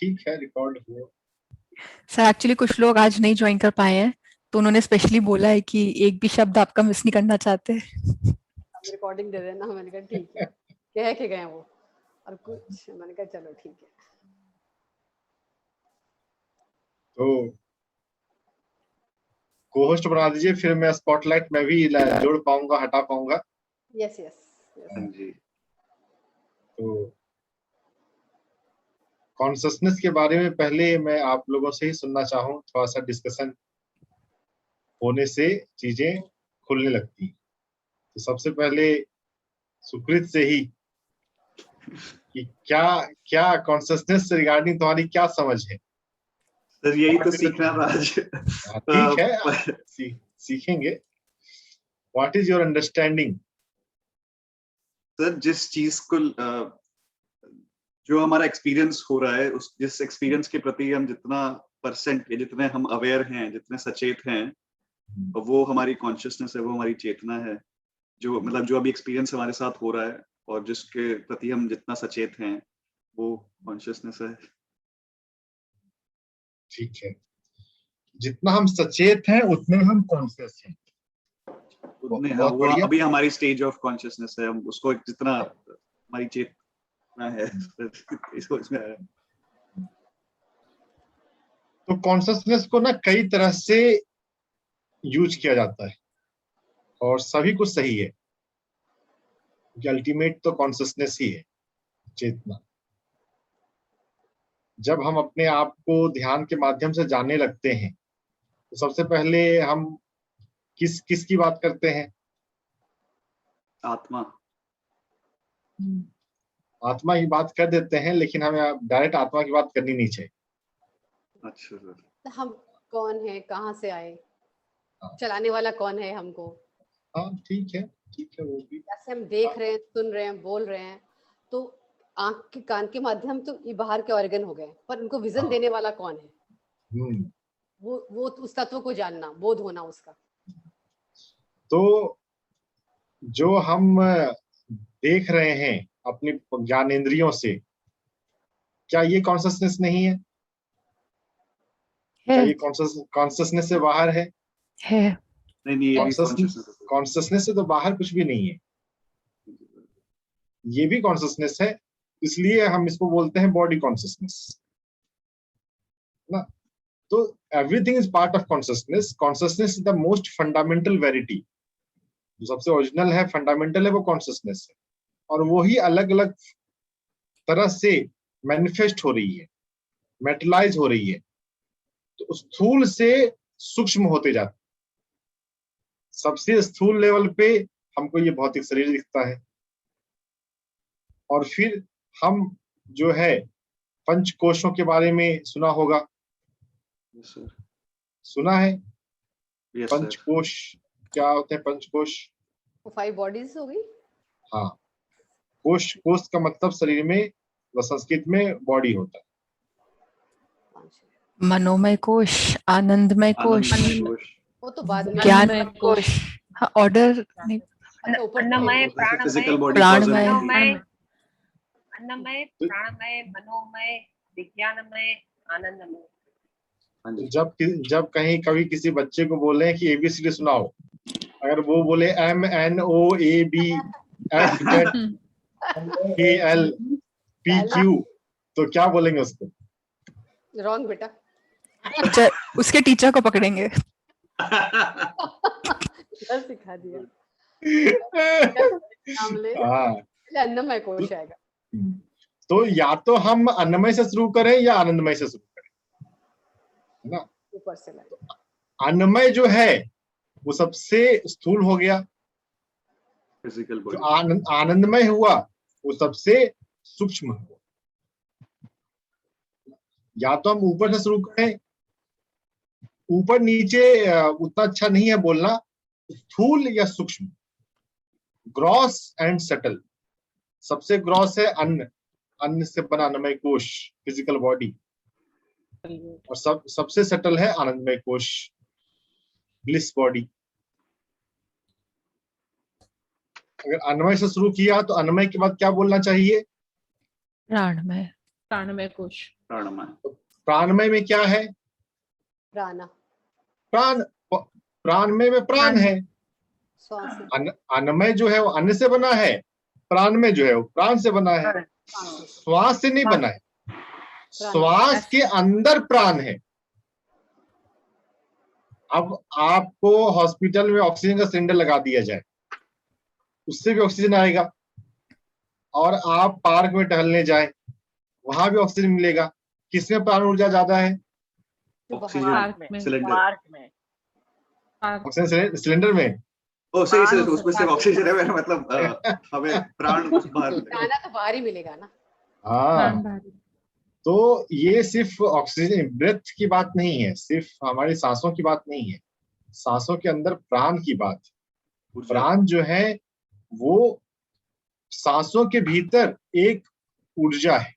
ठीक है, रिकॉर्ड हुआ। सर एक्चुअली कुछ लोग आज नहीं ज्वाइन कर पाए हैं, तो उन्होंने स्पेशली बोला है कि एक भी शब्द आपका मिस नहीं करना चाहते। हम रिकॉर्डिंग दे देना। मैंने कहा ठीक है, कह के गए वो, और कुछ मैंने कहा चलो ठीक है। तो को-होस्ट बना दीजिए, फिर मैं स्पॉटलाइट में भी जोड़ पाऊंगा, हटा पाऊंगा। Yes yes. हाँ जी। तो कॉन्शसनेस के बारे में पहले मैं आप लोगों से ही सुनना चाहूँ, थोड़ा सा डिस्कशन होने से चीजें खुलने लगती। तो सबसे पहले सुकृत से ही कि क्या क्या कॉन्शसनेस से रिगार्डिंग तुम्हारी क्या समझ है? सर यही तो सीखना था आज। ठीक है, सीखेंगे। What is your understanding? Sir जिस चीज को जो हमारा एक्सपीरियंस हो रहा है, उस जिस एक्सपीरियंस के प्रति हम जितना परसेंट या जितने हम अवेयर हैं, जितने सचेत हैं, वो हमारी कॉन्शियसनेस है, वो हमारी चेतना है। जो मतलब जो अभी एक्सपीरियंस हमारे साथ हो रहा है और जिसके प्रति हम जितना सचेत हैं, वो कॉन्शियसनेस है। ठीक है, जितना हम सचेत हैं उतने हम कॉन्शियस हैं। उतने वो अभी हमारी स्टेज ऑफ कॉन्शियसनेस है, हम उसको जितना हमारी चेतना है इसको इसमें है। तो कॉन्शियसनेस को ना कई तरह से यूज किया जाता है और सभी कुछ सही है, अल्टीमेट तो कॉन्शियसनेस ही है, चेतना। जब हम अपने आप को ध्यान के माध्यम से जानने लगते हैं, तो सबसे पहले हम किस की बात करते हैं? आत्मा। आत्मा की बात कर देते हैं, लेकिन हमें डायरेक्ट आत्मा की बात करनी नहीं चाहिए। अच्छा सर। हम कौन है, कहाँ से आए, चलाने वाला कौन है हमको? हाँ ठीक है, ठीक है, वो भी जैसे हम देख रहे हैं, सुन रहे हैं, बोल रहे हैं, तो आंख के कान के माध्यम तो ये बाहर के ऑर्गन हो गए, पर उनको विजन देने वाला कौन है? वो उस तत्व को जानना, बोध होना उसका। तो जो हम देख रहे हैं अपनी ज्ञानेंद्रियों से, क्या ये कॉन्शियसनेस नहीं है? क्या ये कॉन्शियसनेस से बाहर है? नहीं, कॉन्शियसनेस से तो बाहर कुछ भी नहीं है, ये भी कॉन्शियसनेस है, इसलिए हम इसको बोलते हैं बॉडी कॉन्शियसनेस ना। तो everything is part of consciousness. Consciousness is the most fundamental verity, जो सबसे ओरिजिनल है, फंडामेंटल है, वो कॉन्शियसनेस है, और वो ही अलग अलग तरह से मैनिफेस्ट हो रही है, मेटलाइज हो रही है। तो स्थूल से सूक्ष्म होते जाते, सबसे स्थूल लेवल पे हमको ये भौतिक शरीर दिखता है, और फिर हम जो है पंच कोशों के बारे में सुना होगा। सुना है? पंचकोश क्या होते हैं? पंचकोश 5 बॉडीज हो गई। हाँ, कोश का मतलब शरीर में, संस्कृत में बॉडी होता है। मनोमय कोश, आनंदमय कोश, वो तो बाद में। ज्ञानमय कोश, हाँ ऑर्डर नहीं। अन्नमय, प्राणमय, अन्नमय, प्राणमय, मनोमय, विज्ञानमय, आनंदमय। जब कहीं कभी किसी बच्चे को बोले कि एबीसीडी सुनाओ, अगर वो बोले MNOABFZKLPQ, तो क्या बोलेंगे उसको? रॉन्ग बेटा। उसके टीचर को पकड़ेंगे। सिखा दिया। अन्नमय कोश आएगा। तो या तो हम अन्नमय से शुरू करें या आनंदमय से शुरू करें, है ना? ऊपर से लाए। अन्नमय जो है वो सबसे स्थूल हो गया, फिजिकल बॉडी। आनंदमय हुआ वो सबसे सूक्ष्म हुआ। या तो हम ऊपर से शुरू करें, ऊपर नीचे उतना अच्छा नहीं है बोलना, स्थूल या सूक्ष्म, ग्रॉस एंड सटल। सबसे ग्रॉस है अन्न से बना अन्नमय कोश, फिजिकल बॉडी, और सबसे सटल है आनंदमय कोश, ब्लिस बॉडी। अगर अन्नमय से शुरू किया तो अन्नमय के बाद क्या बोलना चाहिए? प्राणमय। प्राणमय कोश। प्राणमय। प्राणमय में क्या है? प्राणा प्राण। प्राणमय में प्राण है। श्वास है, अन्नमय जो है वो अन्न से बना है, प्राणमय जो है वो प्राण से बना है, श्वास है। श्वास से नहीं बना है। श्वास के अंदर प्राण है। अब आपको हॉस्पिटल में ऑक्सीजन का सिलेंडर लगा दिया जाए, उससे भी ऑक्सीजन आएगा, और आप पार्क में टहलने जाए, वहां भी ऑक्सीजन मिलेगा। किसमें प्राण ऊर्जा ज्यादा है? जो बाहर ऑक्सीजन पार्क में। सिलेंडर। पार्क में। पार्क। ऑक्सीजन सिलेंडर में। ओ सही प्राण उसमें सिर्फ ऑक्सीजन है, मतलब हमें प्राण बाहर मिलेगा। प्राणा तो बाहर ही मिलेगा ना। हाँ, प्राण भारी। तो ये सिर्फ ऑक्सीजन ब्रेथ की बात नहीं है, सिर्फ हमारी सांसों की बात नहीं है, सांसों के अंदर प्राण की बात है। ऊर्जा। प्राण जो है वो सांसों के भीतर एक ऊर्जा है।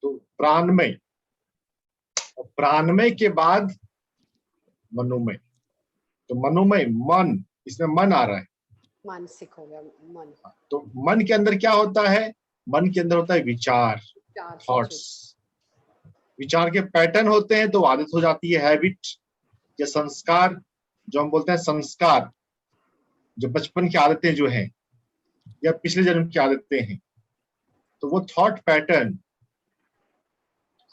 तो प्राणमय, और प्राणमय के बाद मनोमय। तो मनोमय मन, इसमें मन आ रहा है। मानसिक हो गया मन, तो मन के अंदर क्या होता है? मन के अंदर होता है विचार, चार थॉट्स। विचार के पैटर्न होते हैं, तो आदत हो जाती है, हैबिट या संस्कार, जो हम बोलते हैं संस्कार, जो बचपन की आदतें जो हैं या पिछले जन्म की आदतें हैं। तो वो थॉट पैटर्न,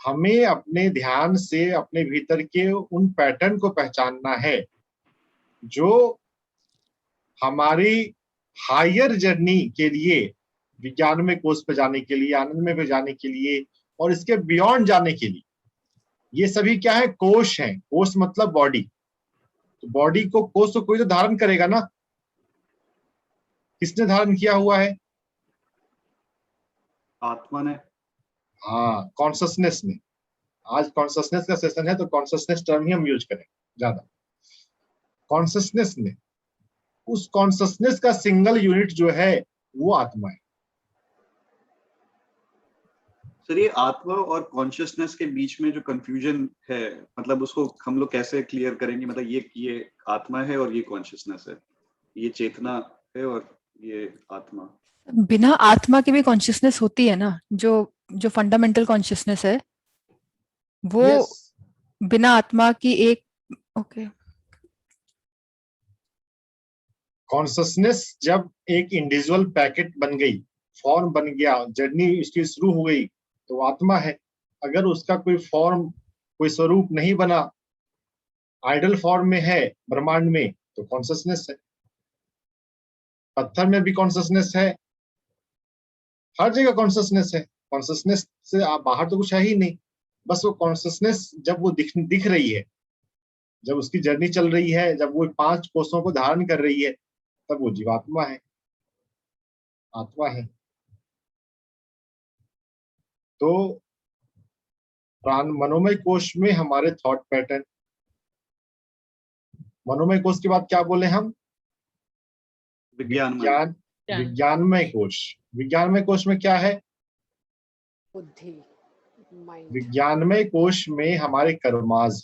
हमें अपने ध्यान से अपने भीतर के उन पैटर्न को पहचानना है जो हमारी हायर जर्नी के लिए, विज्ञान में कोर्स पे जाने के लिए, आनंद में पे जाने के लिए, और इसके बियॉन्ड जाने के लिए। ये सभी क्या है? कोश हैं। कोश मतलब बॉडी। तो बॉडी को, कोश को कोई तो धारण करेगा ना। किसने धारण किया हुआ है? आत्मा ने। हाँ, कॉन्शसनेस ने। आज कॉन्शसनेस का सेशन है, तो कॉन्शसनेस टर्म ही हम यूज करें ज्यादा। कॉन्शसनेस ने, उस कॉन्शसनेस का सिंगल यूनिट जो है वो आत्मा है। सर ये आत्मा और कॉन्शियसनेस के बीच में जो कंफ्यूजन है, मतलब उसको हम लोग कैसे क्लियर करेंगे? मतलब ये आत्मा है और ये कॉन्शियसनेस है, ये चेतना है और ये आत्मा। बिना आत्मा के भी कॉन्शियसनेस होती है ना, जो फंडामेंटल कॉन्शियसनेस है वो Yes. बिना आत्मा की एक, ओके। कॉन्शसनेस जब एक इंडिविजुअल पैकेट बन गई, फॉर्म बन गया, जर्नी इसकी शुरू हो गई, तो आत्मा है। अगर उसका कोई फॉर्म, कोई स्वरूप नहीं बना, आइडल फॉर्म में है ब्रह्मांड में, तो कॉन्शसनेस है। पत्थर में भी कॉन्शसनेस है, हर जगह कॉन्शसनेस है। कॉन्शसनेस से आप बाहर तो कुछ है ही नहीं। बस वो कॉन्शसनेस जब वो दिख रही है, जब उसकी जर्नी चल रही है, जब वो 5 कोषों को धारण कर रही है, तब वो जीवात्मा है, आत्मा है। तो प्राण मनोमय कोश में हमारे थॉट पैटर्न। मनोमय कोश के बाद क्या बोले हम? विज्ञानमय कोश। विज्ञानमय कोश में क्या है? बुद्धि, माइंड। विज्ञानमय कोश में हमारे कर्माज,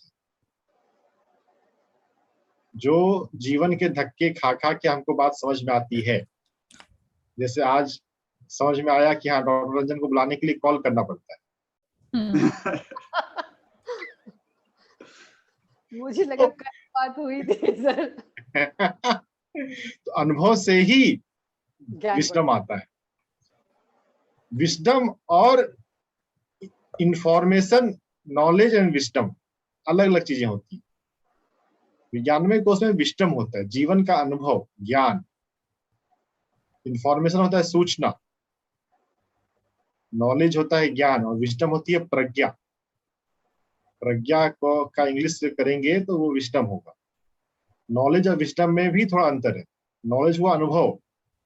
जो जीवन के धक्के खा खा के हमको बात समझ में आती है। जैसे आज समझ में आया कि हाँ, डॉक्टर रंजन को बुलाने के लिए कॉल करना पड़ता है। मुझे लगा कल बात हुई थी सर। तो अनुभव से ही विस्डम आता है। विस्डम और इंफॉर्मेशन, नॉलेज एंड विस्डम अलग अलग चीजें होती हैं। विज्ञानमय कोश में विस्डम होता है, जीवन का अनुभव, ज्ञान। इंफॉर्मेशन होता है सूचना, नॉलेज होता है ज्ञान, और विस्डम होती है प्रज्ञा। प्रज्ञा को का इंग्लिश से करेंगे तो वो विस्डम होगा। नॉलेज और विस्डम में भी थोड़ा अंतर है। नॉलेज हुआ अनुभव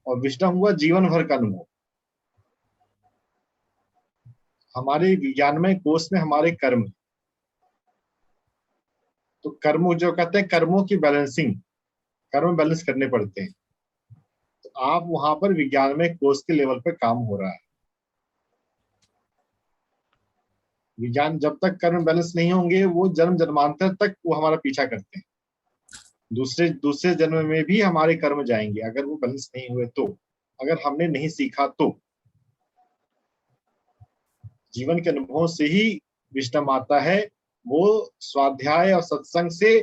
और विस्डम हुआ जीवन भर का अनुभव। हमारे विज्ञानमय कोश में हमारे कर्म, तो कर्म जो कहते हैं, कर्मों की बैलेंसिंग, कर्म बैलेंस करने पड़ते हैं। तो आप वहां पर विज्ञानमय कोश के लेवल पे काम हो रहा है। विज्ञान जब तक कर्म बैलेंस नहीं होंगे, वो जन्म जन्मांतर तक वो हमारा पीछा करते हैं। दूसरे जन्म में भी हमारे कर्म जाएंगे, अगर वो बैलेंस नहीं हुए तो, अगर हमने नहीं सीखा तो। जीवन के अनुभव से ही विजडम आता है। वो स्वाध्याय और सत्संग से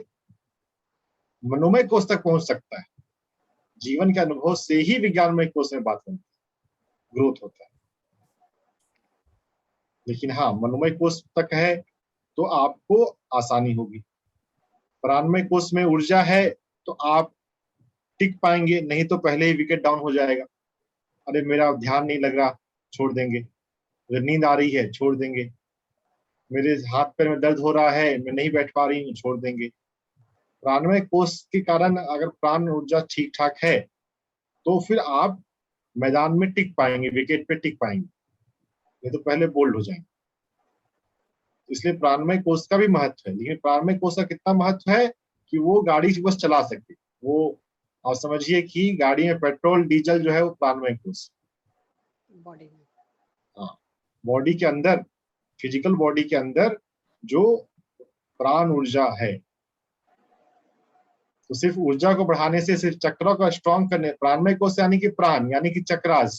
मनोमय कोष तक पहुंच सकता है। जीवन के अनुभव से ही विज्ञानमय कोष में बात बनती है, ग्रोथ होता है। लेकिन हाँ, मनोमय कोष तक है तो आपको आसानी होगी। प्राणमय कोष में ऊर्जा है तो आप टिक पाएंगे, नहीं तो पहले ही विकेट डाउन हो जाएगा। अरे मेरा ध्यान नहीं लग रहा, छोड़ देंगे। अगर नींद आ रही है, छोड़ देंगे। मेरे हाथ पैर में दर्द हो रहा है, मैं नहीं बैठ पा रही हूँ, छोड़ देंगे। प्राणमय कोष के कारण अगर प्राण ऊर्जा ठीक ठाक है तो फिर आप मैदान में टिक पाएंगे, विकेट पे टिक पाएंगे, नहीं तो पहले बोल्ड हो जाएंगे। इसलिए प्राणमय कोष का भी महत्व है। लेकिन प्राणमय कोष का कितना महत्व है कि वो गाड़ी बस चला सकते। वो आप समझिए कि गाड़ी में पेट्रोल डीजल जो है वो प्राणमय कोष, बॉडी में। हाँ, बॉडी के अंदर, फिजिकल बॉडी के अंदर जो प्राण ऊर्जा है, तो सिर्फ ऊर्जा को बढ़ाने से, सिर्फ चक्रों को स्ट्रॉन्ग करने, प्राणमय कोष यानी कि प्राण यानी कि चक्रास,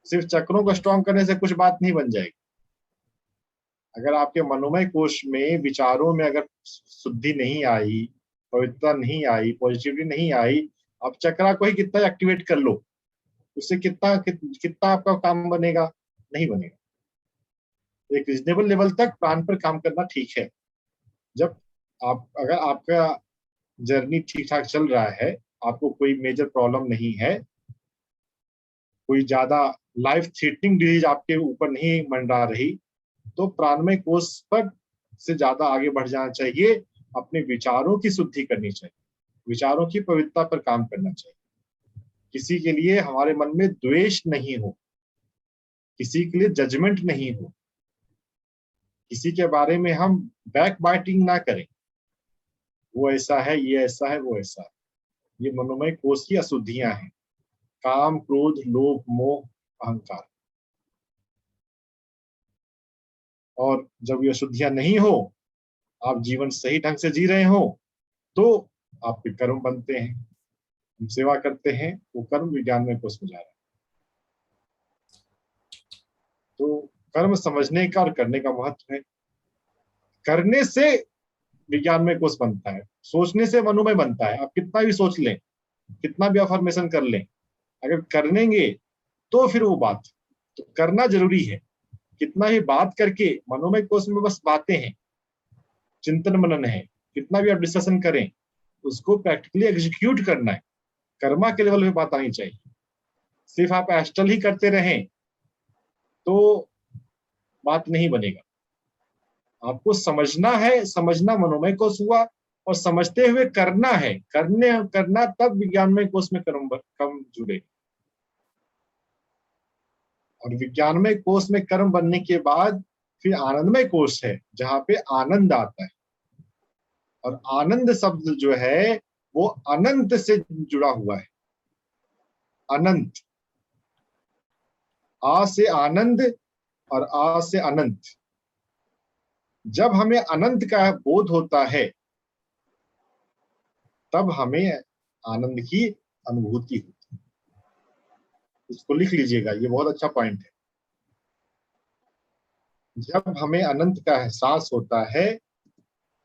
सिर्फ चक्रों को स्ट्रॉन्ग करने से कुछ बात नहीं बन जाएगी। अगर आपके मनोमय कोष में विचारों में अगर शुद्धि नहीं आई, पवित्रता नहीं आई, पॉजिटिविटी नहीं आई, आप चक्रा को ही कितना एक्टिवेट कर लो, उससे कितना आपका काम बनेगा? नहीं बनेगा। एक रीजनेबल लेवल तक प्राण पर काम करना ठीक है। जब अगर आपका जर्नी ठीक ठाक चल रहा है, आपको कोई मेजर प्रॉब्लम नहीं है, कोई ज्यादा लाइफ थ्रेटनिंग डिजीज आपके ऊपर नहीं मंडरा रही, तो प्राणमय कोष पर से ज्यादा आगे बढ़ जाना चाहिए। अपने विचारों की शुद्धि करनी चाहिए, विचारों की पवित्रता पर काम करना चाहिए। किसी के लिए हमारे मन में द्वेष नहीं हो, किसी के लिए जजमेंट नहीं हो, किसी के बारे में हम बैक बाइटिंग ना करें, वो ऐसा है, ये ऐसा है, वो ऐसा है। ये मनोमय कोष की अशुद्धियां हैं, काम, क्रोध, लोभ, मोह, अहंकार। और जब ये अशुद्धियां नहीं हो, आप जीवन सही ढंग से जी रहे हो, तो आपके कर्म बनते हैं, हम सेवा करते हैं, वो कर्म विज्ञान में कोष में जा रहा है। तो कर्म समझने का और करने का महत्व है। करने से विज्ञान में कोष बनता है, सोचने से मनोमय बनता है। आप कितना भी सोच लें, कितना भी अफर्मेशन कर लें, अगर करेंगे तो फिर वो बात, तो करना जरूरी है। कितना भी बात करके मनोमय कोष में बस बातें हैं, चिंतन मनन है, कितना भी आप डिस्कशन करें, उसको प्रैक्टिकली एग्जीक्यूट करना है। कर्मा के लेवल पे बात आनी चाहिए। सिर्फ आप एस्ट्रल ही करते रहें तो बात नहीं बनेगा। आपको समझना है, समझना मनोमय कोष हुआ, और समझते हुए करना है, करना तब विज्ञानमय कोष में कर्म जुड़े। और विज्ञानमय कोष में कर्म बनने के बाद फिर आनंदमय कोष है, जहां पे आनंद आता है। और आनंद शब्द जो है वो अनंत से जुड़ा हुआ है। अनंत, आ से आनंद और आ से अनंत। जब हमें अनंत का बोध होता है तब हमें आनंद की अनुभूति होती है। इसको लिख लीजिएगा, ये बहुत अच्छा पॉइंट है। जब हमें अनंत का एहसास होता है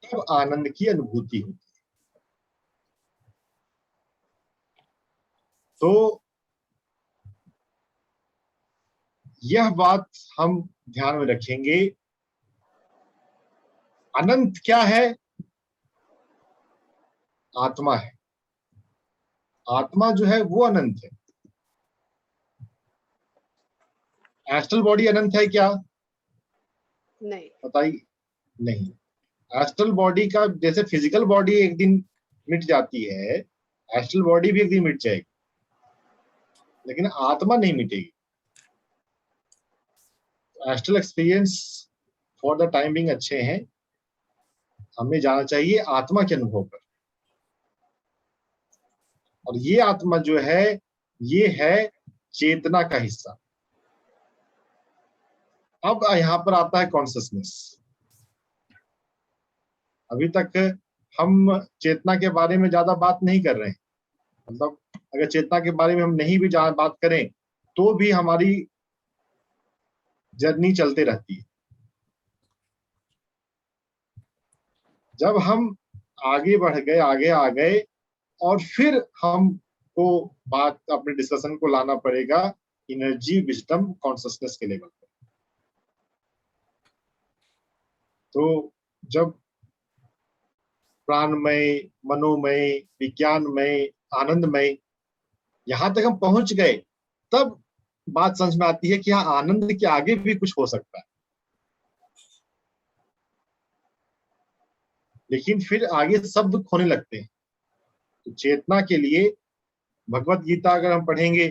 तब आनंद की अनुभूति होती है। तो यह बात हम ध्यान में रखेंगे। अनंत क्या है? आत्मा है। आत्मा जो है वो अनंत है। एस्ट्रल बॉडी अनंत है क्या? नहीं, बताइए। नहीं। एस्ट्रल बॉडी का, जैसे फिजिकल बॉडी एक दिन मिट जाती है, एस्ट्रल बॉडी भी एक दिन मिट जाएगी, लेकिन आत्मा नहीं मिटेगी। Astral experience for the time being अच्छे हैं, हमें जाना चाहिए आत्मा के अनुभव पर। और ये आत्मा जो है ये है चेतना का हिस्सा। अब यहां पर आता है कॉन्शियसनेस। अभी तक हम चेतना के बारे में ज्यादा बात नहीं कर रहे हैं। मतलब अगर चेतना के बारे में हम नहीं भी बात करें तो भी हमारी जर्नी चलते रहती है। जब हम आगे बढ़ गए, आगे आ गए, और फिर हमको बात अपने डिस्कशन को लाना पड़ेगा एनर्जी, विजडम, कॉन्शसनेस के लेवल पे। तो जब प्राणमय, मनोमय, विज्ञानमय, आनंदमय, यहां तक हम पहुंच गए, तब बात समझ में आती है कि हाँ, आनंद के आगे भी कुछ हो सकता है। लेकिन फिर आगे शब्द खोने लगते हैं। तो चेतना के लिए भगवत गीता अगर हम पढ़ेंगे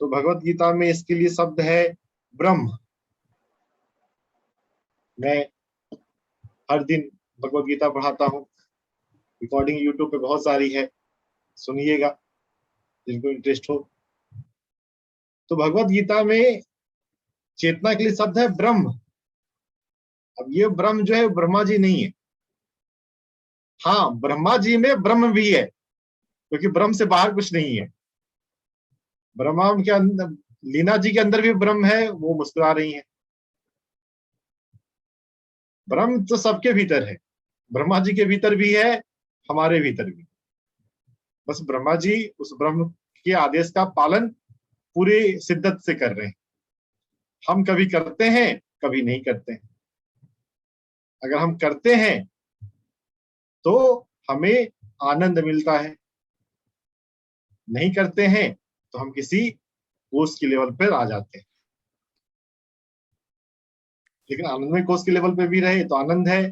तो भगवत गीता में इसके लिए शब्द है ब्रह्म। मैं हर दिन भगवत गीता पढ़ाता हूँ, रिकॉर्डिंग यूट्यूब पे बहुत सारी है, सुनिएगा जिनको इंटरेस्ट हो। तो भगवत गीता में चेतना के लिए शब्द है ब्रह्म। अब ये ब्रह्म जो है ब्रह्मा जी नहीं है। हाँ, ब्रह्मा जी में ब्रह्म भी है, क्योंकि ब्रह्म से बाहर कुछ नहीं है। ब्रह्मा के अंदर, लीना जी के अंदर भी ब्रह्म है, वो मुस्कुरा रही है। ब्रह्म तो सबके भीतर है, ब्रह्मा जी के भीतर भी है, हमारे भीतर भी। बस ब्रह्मा जी उस ब्रह्म के आदेश का पालन पूरे शिद्दत से कर रहे हैं। हम कभी करते हैं, कभी नहीं करते हैं। अगर हम करते हैं तो हमें आनंद मिलता है, नहीं करते हैं तो हम किसी कोष के लेवल पर आ जाते हैं। लेकिन आनंदमय कोष के लेवल पे भी रहे तो आनंद है,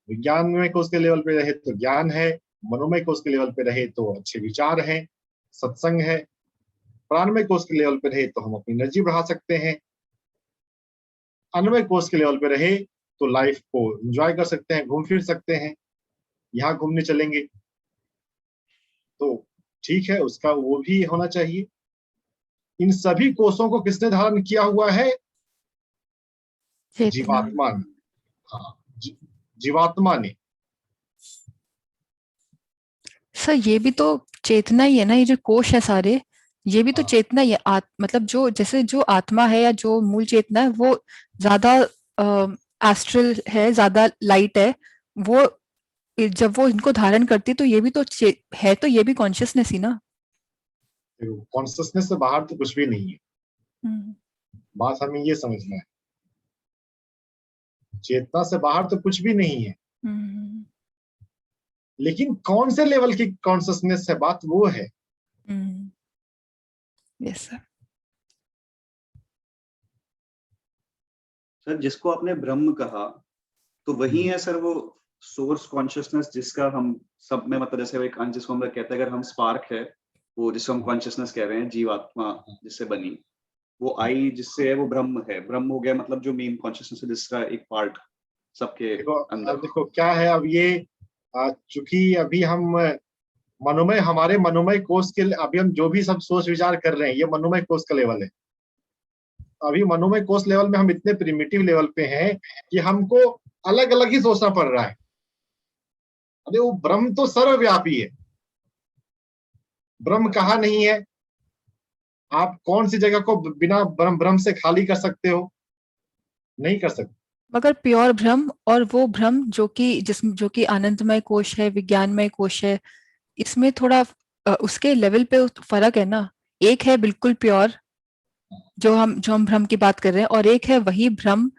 विज्ञानमय कोष के लेवल पे रहे तो ज्ञान है, मनोमय कोष के लेवल पे रहे तो अच्छे विचार हैं, सत्संग है, प्राणमय कोष के लेवल पे रहे तो हम अपनी एनर्जी बढ़ा सकते हैं, अन्नमय कोष के लेवल पे रहे तो लाइफ को एंजॉय कर सकते हैं, घूम फिर सकते हैं। यहाँ घूमने चलेंगे तो ठीक है, उसका वो भी होना चाहिए। इन सभी कोषों को किसने धारण किया हुआ है? चेतना। जीवात्मा ने। हाँ, जीवात्मा ने। सर ये भी तो चेतना ही है ना, ये जो कोश है सारे, ये भी तो हाँ। चेतना ही है। मतलब जो जैसे जो आत्मा है या जो मूल चेतना है वो ज्यादा एस्ट्रल है, ज्यादा लाइट है। वो जब वो इनको धारण करती है तो ये भी तो है, तो ये भी कॉन्शियसनेस ही ना। कॉन्शियसनेस से बाहर तो कुछ भी नहीं है। हम्म, बात हमें ये समझना है, चेतना से बाहर तो कुछ भी नहीं है। हम्म, लेकिन कौन से लेवल की कॉन्शियसनेस है, बात वो है। Yes sir. सर जिसको आपने ब्रह्म कहा, तो वही है सर वो सोर्स कॉन्शियसनेस जिसका हम सब में, मतलब जैसे वो एक अंश जिसको हम लोग कहते हैं, अगर हम स्पार्क है, वो जिसको हम कॉन्शियसनेस कह रहे हैं, जीवात्मा जिससे बनी, वो आई जिससे है, वो ब्रह्म है। ब्रह्म हो गया मतलब जो मेन कॉन्शियसनेस है, जिसका एक पार्ट सबके देखो, अंदर। अब देखो क्या है, अब ये चूंकि अभी हम मनोमय, हमारे मनोमय कोष के, अभी हम जो भी सब सोच विचार कर रहे हैं ये मनोमय कोष का लेवल है। अभी मनोमय कोष लेवल में हम इतने प्रिमिटिव लेवल पे हैं कि हमको अलग अलग ही सोचना पड़ रहा है। अरे वो ब्रह्म तो सर्वव्यापी है। ब्रह्म कहाँ नहीं है? आप कौन सी जगह को बिना ब्रह्म से खाली कर सकते हो? नहीं कर सकते। मगर प्योर ब्रह्म और वो ब्रह्म जो कि आनंदमय कोश है, विज्ञानमय कोश है, इसमें थोड़ा उसके लेवल पे फर्क है ना। एक है बिल्कुल प्योर जो हम भ्रम की बात कर रहे हैं, और एक है वही भ्रम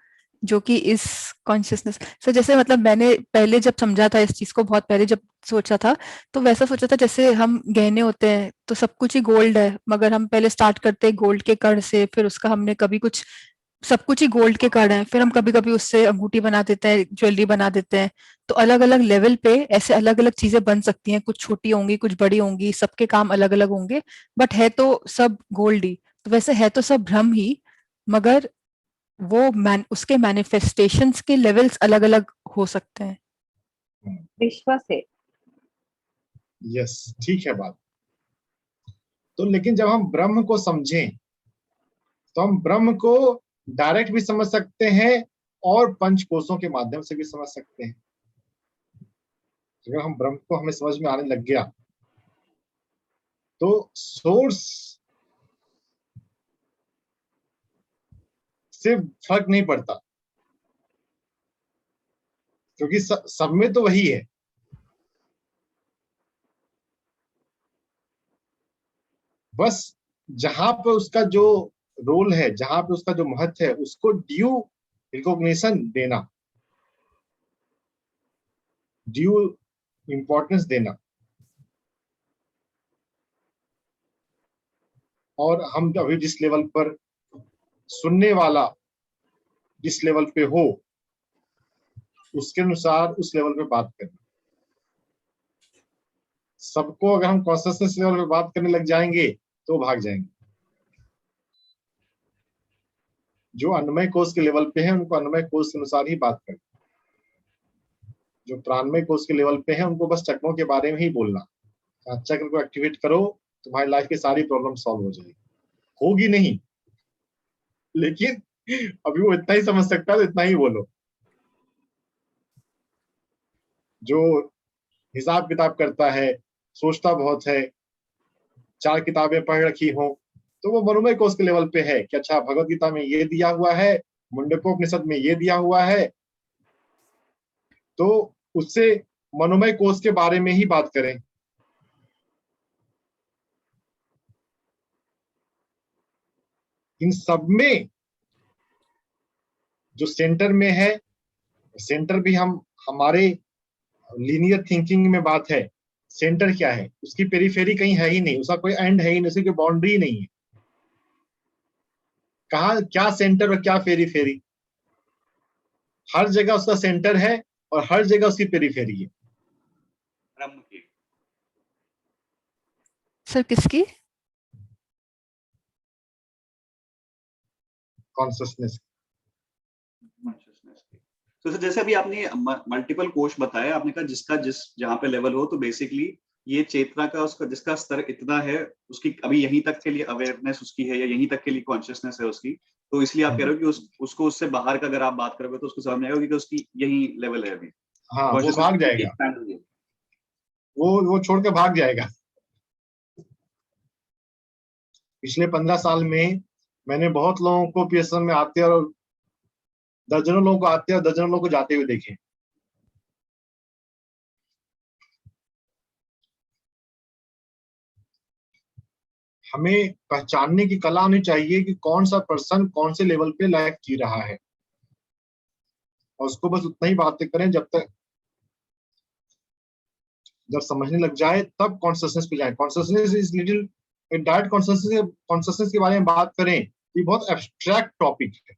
जो कि इस कॉन्शियसनेस से, जैसे मतलब मैंने पहले जब समझा था इस चीज को, बहुत पहले जब सोचा था, तो वैसा सोचा था जैसे हम गहने होते हैं तो सब कुछ ही गोल्ड है, मगर हम पहले स्टार्ट करते हैं गोल्ड के कण से, फिर उसका हमने कभी कुछ, सब कुछ ही गोल्ड के कण है, फिर हम कभी कभी उससे अंगूठी बना देते हैं, ज्वेलरी बना देते हैं। तो अलग अलग लेवल पे ऐसे अलग अलग चीजें बन सकती हैं, कुछ छोटी होंगी, कुछ बड़ी होंगी, सबके काम अलग अलग होंगे, बट है तो सब गोल्ड ही। तो वैसे है तो सब भ्रम ही, मगर उसके मैनिफेस्टेशंस के लेवल्स अलग अलग हो सकते हैं। विश्व से। यस, ठीक है बात। तो लेकिन जब हम ब्रह्म को समझें तो हम ब्रह्म को डायरेक्ट भी समझ सकते हैं और पंचकोशों के माध्यम से भी समझ सकते हैं। अगर हम ब्रह्म को हमें समझ में आने लग गया तो सोर्स से फर्क नहीं पड़ता, क्योंकि सब में तो वही है। बस जहां पे उसका जो रोल है, जहां पे उसका जो महत्व है, उसको ड्यू रिकॉग्निशन देना, ड्यू इंपॉर्टेंस देना। और हम अभी जिस लेवल पर, सुनने वाला जिस लेवल पे हो, उसके अनुसार उस लेवल पे बात करना। सबको अगर हम कॉन्शसनेस लेवल पे बात करने लग जाएंगे तो भाग जाएंगे। जो अन्नमय कोश के लेवल पे है उनको अन्नमय कोश के अनुसार ही बात करना, जो प्राणमय कोश के लेवल पे है उनको बस चक्रों के बारे में ही बोलना। चक्र को एक्टिवेट करो, तुम्हारी लाइफ की सारी प्रॉब्लम सॉल्व हो जाएगी। होगी नहीं, लेकिन अभी वो इतना ही समझ सकता है तो इतना ही बोलो। जो हिसाब किताब करता है, सोचता बहुत है, 4 किताबें पढ़ रखी हो, तो वो मनोमय कोश के लेवल पे है कि अच्छा भगवत गीता में ये दिया हुआ है, मुंडकोपनिषद में ये दिया हुआ है, तो उससे मनोमय कोश के बारे में ही बात करें। इन सब में जो सेंटर में है, सेंटर भी हम हमारे लीनियर थिंकिंग में बात है, सेंटर क्या है, उसकी पेरिफेरी कहीं है ही नहीं, उसका कोई एंड है ही नहीं, उसकी कोई बाउंड्री ही नहीं है। कहा क्या सेंटर और क्या पेरिफेरी, हर जगह उसका सेंटर है और हर जगह उसकी पेरिफेरी है। ब्रह्म की सर किसकी? कॉन्शियसनेस। कॉन्शियसनेस की। तो सर जैसे अभी आपने मल्टीपल कोश बताया, आपने कहा जिसका जहाँ पे लेवल हो, तो बेसिकली ये चेतना का उसका जिसका स्तर इतना है, उसकी अभी यहीं तक के लिए अवेयरनेस उसकी है, या यहीं तक के लिए कॉन्शियसनेस है उसकी, तो इसलिए आप कह रहे हो कि उसको उससे बाहर का अगर आप बात करोगे तो उसको समझ में आएगा कि उसकी यही लेवल है अभी। हाँ, वो Consciousness भाग जाएगा, expand हुई है। वो छोड़ के भाग जाएगा। पिछले 15 साल में मैंने बहुत लोगों को पीएसएम में आते और दर्जनों लोगों को आते और दर्जनों लोगों को जाते हुए देखे। हमें पहचानने की कला होनी चाहिए कि कौन सा पर्सन कौन से लेवल पे लाइफ जी रहा है, और उसको बस उतना ही बातें करें जब समझने लग जाए तब कॉन्शियसनेस पे जाए। Consciousness is little direct consciousness के बारे में बात करें, ये बहुत एब्स्ट्रैक्ट टॉपिक है।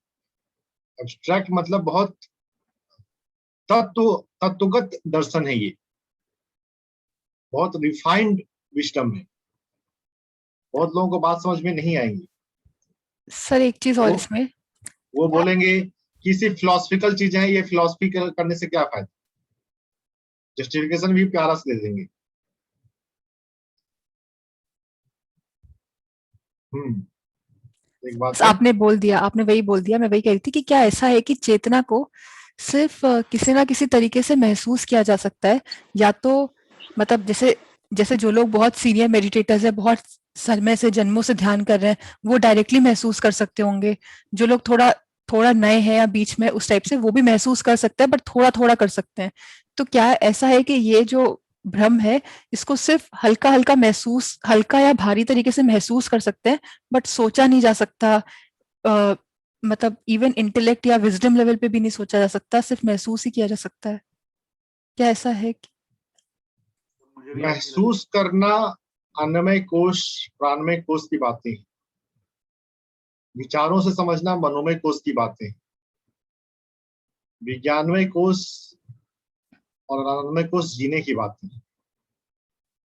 एब्स्ट्रैक्ट मतलब बहुत तत्वगत दर्शन है, ये बहुत रिफाइंड विजडम है, बहुत लोगों को बात समझ में नहीं आएंगी। सर एक चीज और वो इसमें, वो बोलेंगे कि सिर्फ फिलोसफिकल चीजें हैं, ये फिलोसफी करने से क्या फायदा, जस्टिफिकेशन भी प्यारा से दे देंगे। एक बात है। आपने बोल दिया, आपने वही बोल दिया, मैं वही कह रही थी कि क्या ऐसा है कि चेतना को सिर्फ किसी ना किसी तरीके से महसूस किया जा सकता है, या तो मतलब जैसे जैसे जो लोग बहुत सीनियर मेडिटेटर्स है, बहुत समय से जन्मों से ध्यान कर रहे हैं, वो डायरेक्टली महसूस कर सकते होंगे। जो लोग थोड़ा थोड़ा नए हैं या बीच में उस टाइप से, वो भी महसूस कर सकते हैं, बट थोड़ा थोड़ा कर सकते हैं। तो क्या ऐसा है कि ये जो भ्रम है, इसको सिर्फ हल्का हल्का महसूस, हल्का या भारी तरीके से महसूस कर सकते हैं, बट सोचा नहीं जा सकता, अ, मतलब इवन इंटेलेक्ट या विजडम लेवल पे भी नहीं सोचा जा सकता, सिर्फ महसूस ही किया जा सकता है? क्या ऐसा है कि मुझे भी ऐसा ही लगता महसूस करना अन्नमय कोश प्राणमय कोश की बातें हैं, विचारों से समझना मनोमय कोश की बातें हैं, विज्ञानमय कोश और आनंदमय कोश जीने की बातें हैं।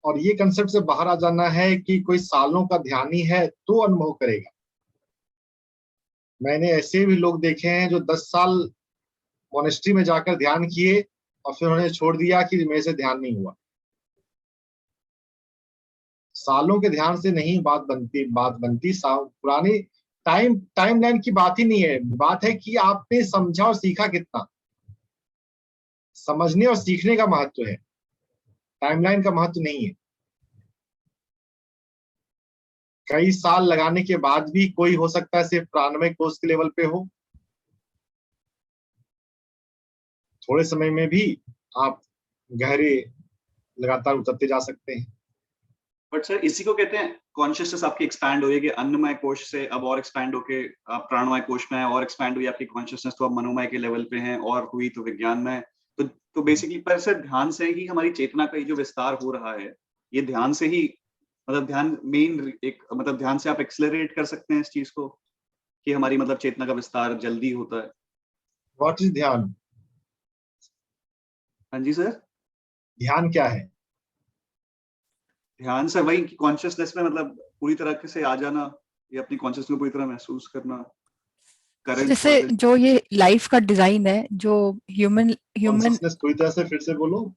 और ये कंसेप्ट से बाहर आ जाना है कि कोई सालों का ध्यानी है तो अनुभव करेगा। मैंने ऐसे भी लोग देखे हैं जो 10 साल मोनेस्ट्री में जाकर ध्यान किए और फिर उन्होंने छोड़ दिया कि मेरे से ध्यान नहीं हुआ। सालों के ध्यान से नहीं बात बनती। पुरानी टाइमलाइन की बात ही नहीं है, बात है कि आपने समझा और सीखा कितना। समझने और सीखने का महत्व है, टाइमलाइन का महत्व नहीं है। कई साल लगाने के बाद भी कोई हो सकता है सिर्फ प्राणमय कोश के लेवल पे हो, थोड़े समय में भी आप गहरे लगातार उतरते जा सकते हैं। बट सर इसी को कहते हैं कॉन्शियसनेस आपकी एक्सपैंड हुई है कि अन्नमय कोश से अब और एक्सपैंड होके आप प्राणमय कोश में है, और एक्सपैंड हुई आपकी कॉन्शियसनेस तो अब मनोमय के लेवल पे हैं, और हुई तो विज्ञानमय। तो बेसिकली पर सर ध्यान से ही हमारी चेतना का ये जो विस्तार हो रहा है, ये ध्यान से ही, मतलब ध्यान मेन एक, मतलब ध्यान से आप एक्सेलरेट कर सकते हैं इस चीज को कि हमारी मतलब चेतना का विस्तार जल्दी होता है। व्हाट इज ध्यान? हाँ जी सर। ध्यान क्या है? ध्यान से वही कॉन्शियसनेस में मतलब पूरी तरह से आ जाना, या अपनी कॉन्शियसनेस को पूरी तरह महसूस करना। जैसे जो ये लाइफ का डिजाइन है, जो ह्यूमन कॉन्शियसनेस पूरी तरह से, फिर से बोलो।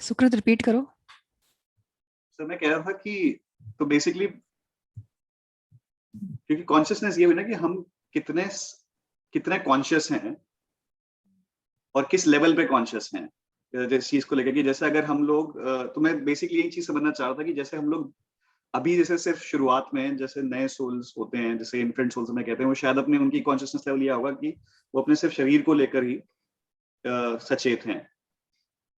सुकृत रिपीट करो। सर मैं कह रहा था कि तो बेसिकली क्योंकि कॉन्शियसनेस ये हुई ना कि हम कितने कितने कॉन्शियस हैं और किस लेवल पे कॉन्शियस हैं इस चीज को लेकर कि जैसे अगर हम लोग तो मैं बेसिकली यही चीज समझना चाह रहा था कि जैसे हम लोग अभी जैसे सिर्फ शुरुआत में जैसे नए सोल्स होते हैं, जैसे इन्फेंट सोल्स में कहते हैं, वो शायद अपने उनकी कॉन्शियसनेस लेवल यह होगा कि वो अपने सिर्फ शरीर को लेकर ही सचेत हैं।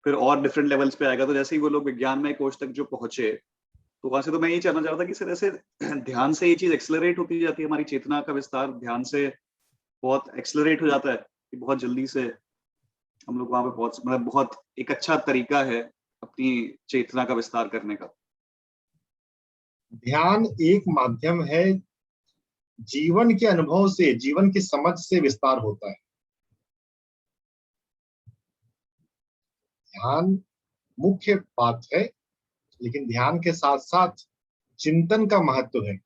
फिर और डिफरेंट लेवल्स पे आएगा, तो जैसे ही वो लोग विज्ञानमय कोश तक जो पहुंचे, तो वहां से तो मैं ये जानना चाह रहा था कि सर ऐसे ध्यान से ये चीज एक्सेलरेट होती जाती है, हमारी चेतना का विस्तार ध्यान से बहुत एक्सेलरेट हो जाता है कि बहुत जल्दी से हम लोग वहां पे पहुंच, मतलब बहुत एक अच्छा तरीका है अपनी चेतना का विस्तार करने का। ध्यान एक माध्यम है, जीवन के अनुभव से, जीवन की समझ से विस्तार होता है। ध्यान मुख्य बात है, लेकिन ध्यान के साथ साथ चिंतन का महत्व है।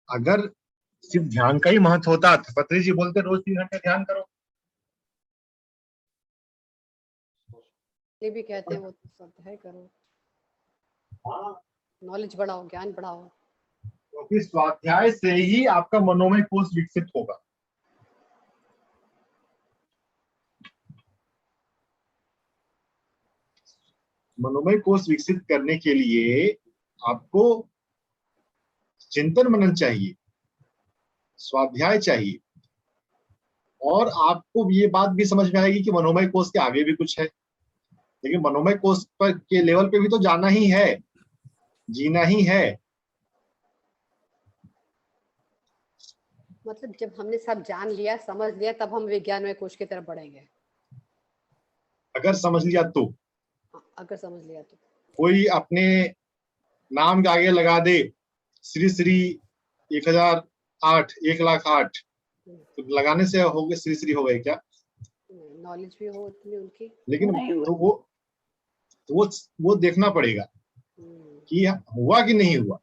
अगर सिर्फ ध्यान का ही महत्व होता तो पत्री जी बोलते रोज 3 घंटे ध्यान करो। ये भी कहते हैं वो तो सब है, करो, नॉलेज बढ़ाओ, ज्ञान बढ़ाओ। क्योंकि स्वाध्याय से ही आपका मनोमय कोश विकसित होगा। मनोमय कोश विकसित करने के लिए आपको चिंतन मनन चाहिए, स्वाध्याय चाहिए, और आपको ये बात भी समझ में आएगी कि मनोमय कोश के आगे भी कुछ है। लेकिन मनोमय कोश पर के लेवल पे भी तो जाना ही है, जीना ही है। मतलब जब हमने सब जान लिया, समझ लिया, तब हम विज्ञानमय कोश की तरफ बढ़ेंगे। अगर समझ लिया तो, अगर समझ लिया तो कोई अपने नाम के आगे लगा दे श्री श्री 1008, 1,08,000, तो लगाने से हो गए श्री श्री हो गए क्या? नॉलेज भी हो उतनी उनकी, लेकिन वो देखना पड़ेगा कि हुआ कि नहीं हुआ।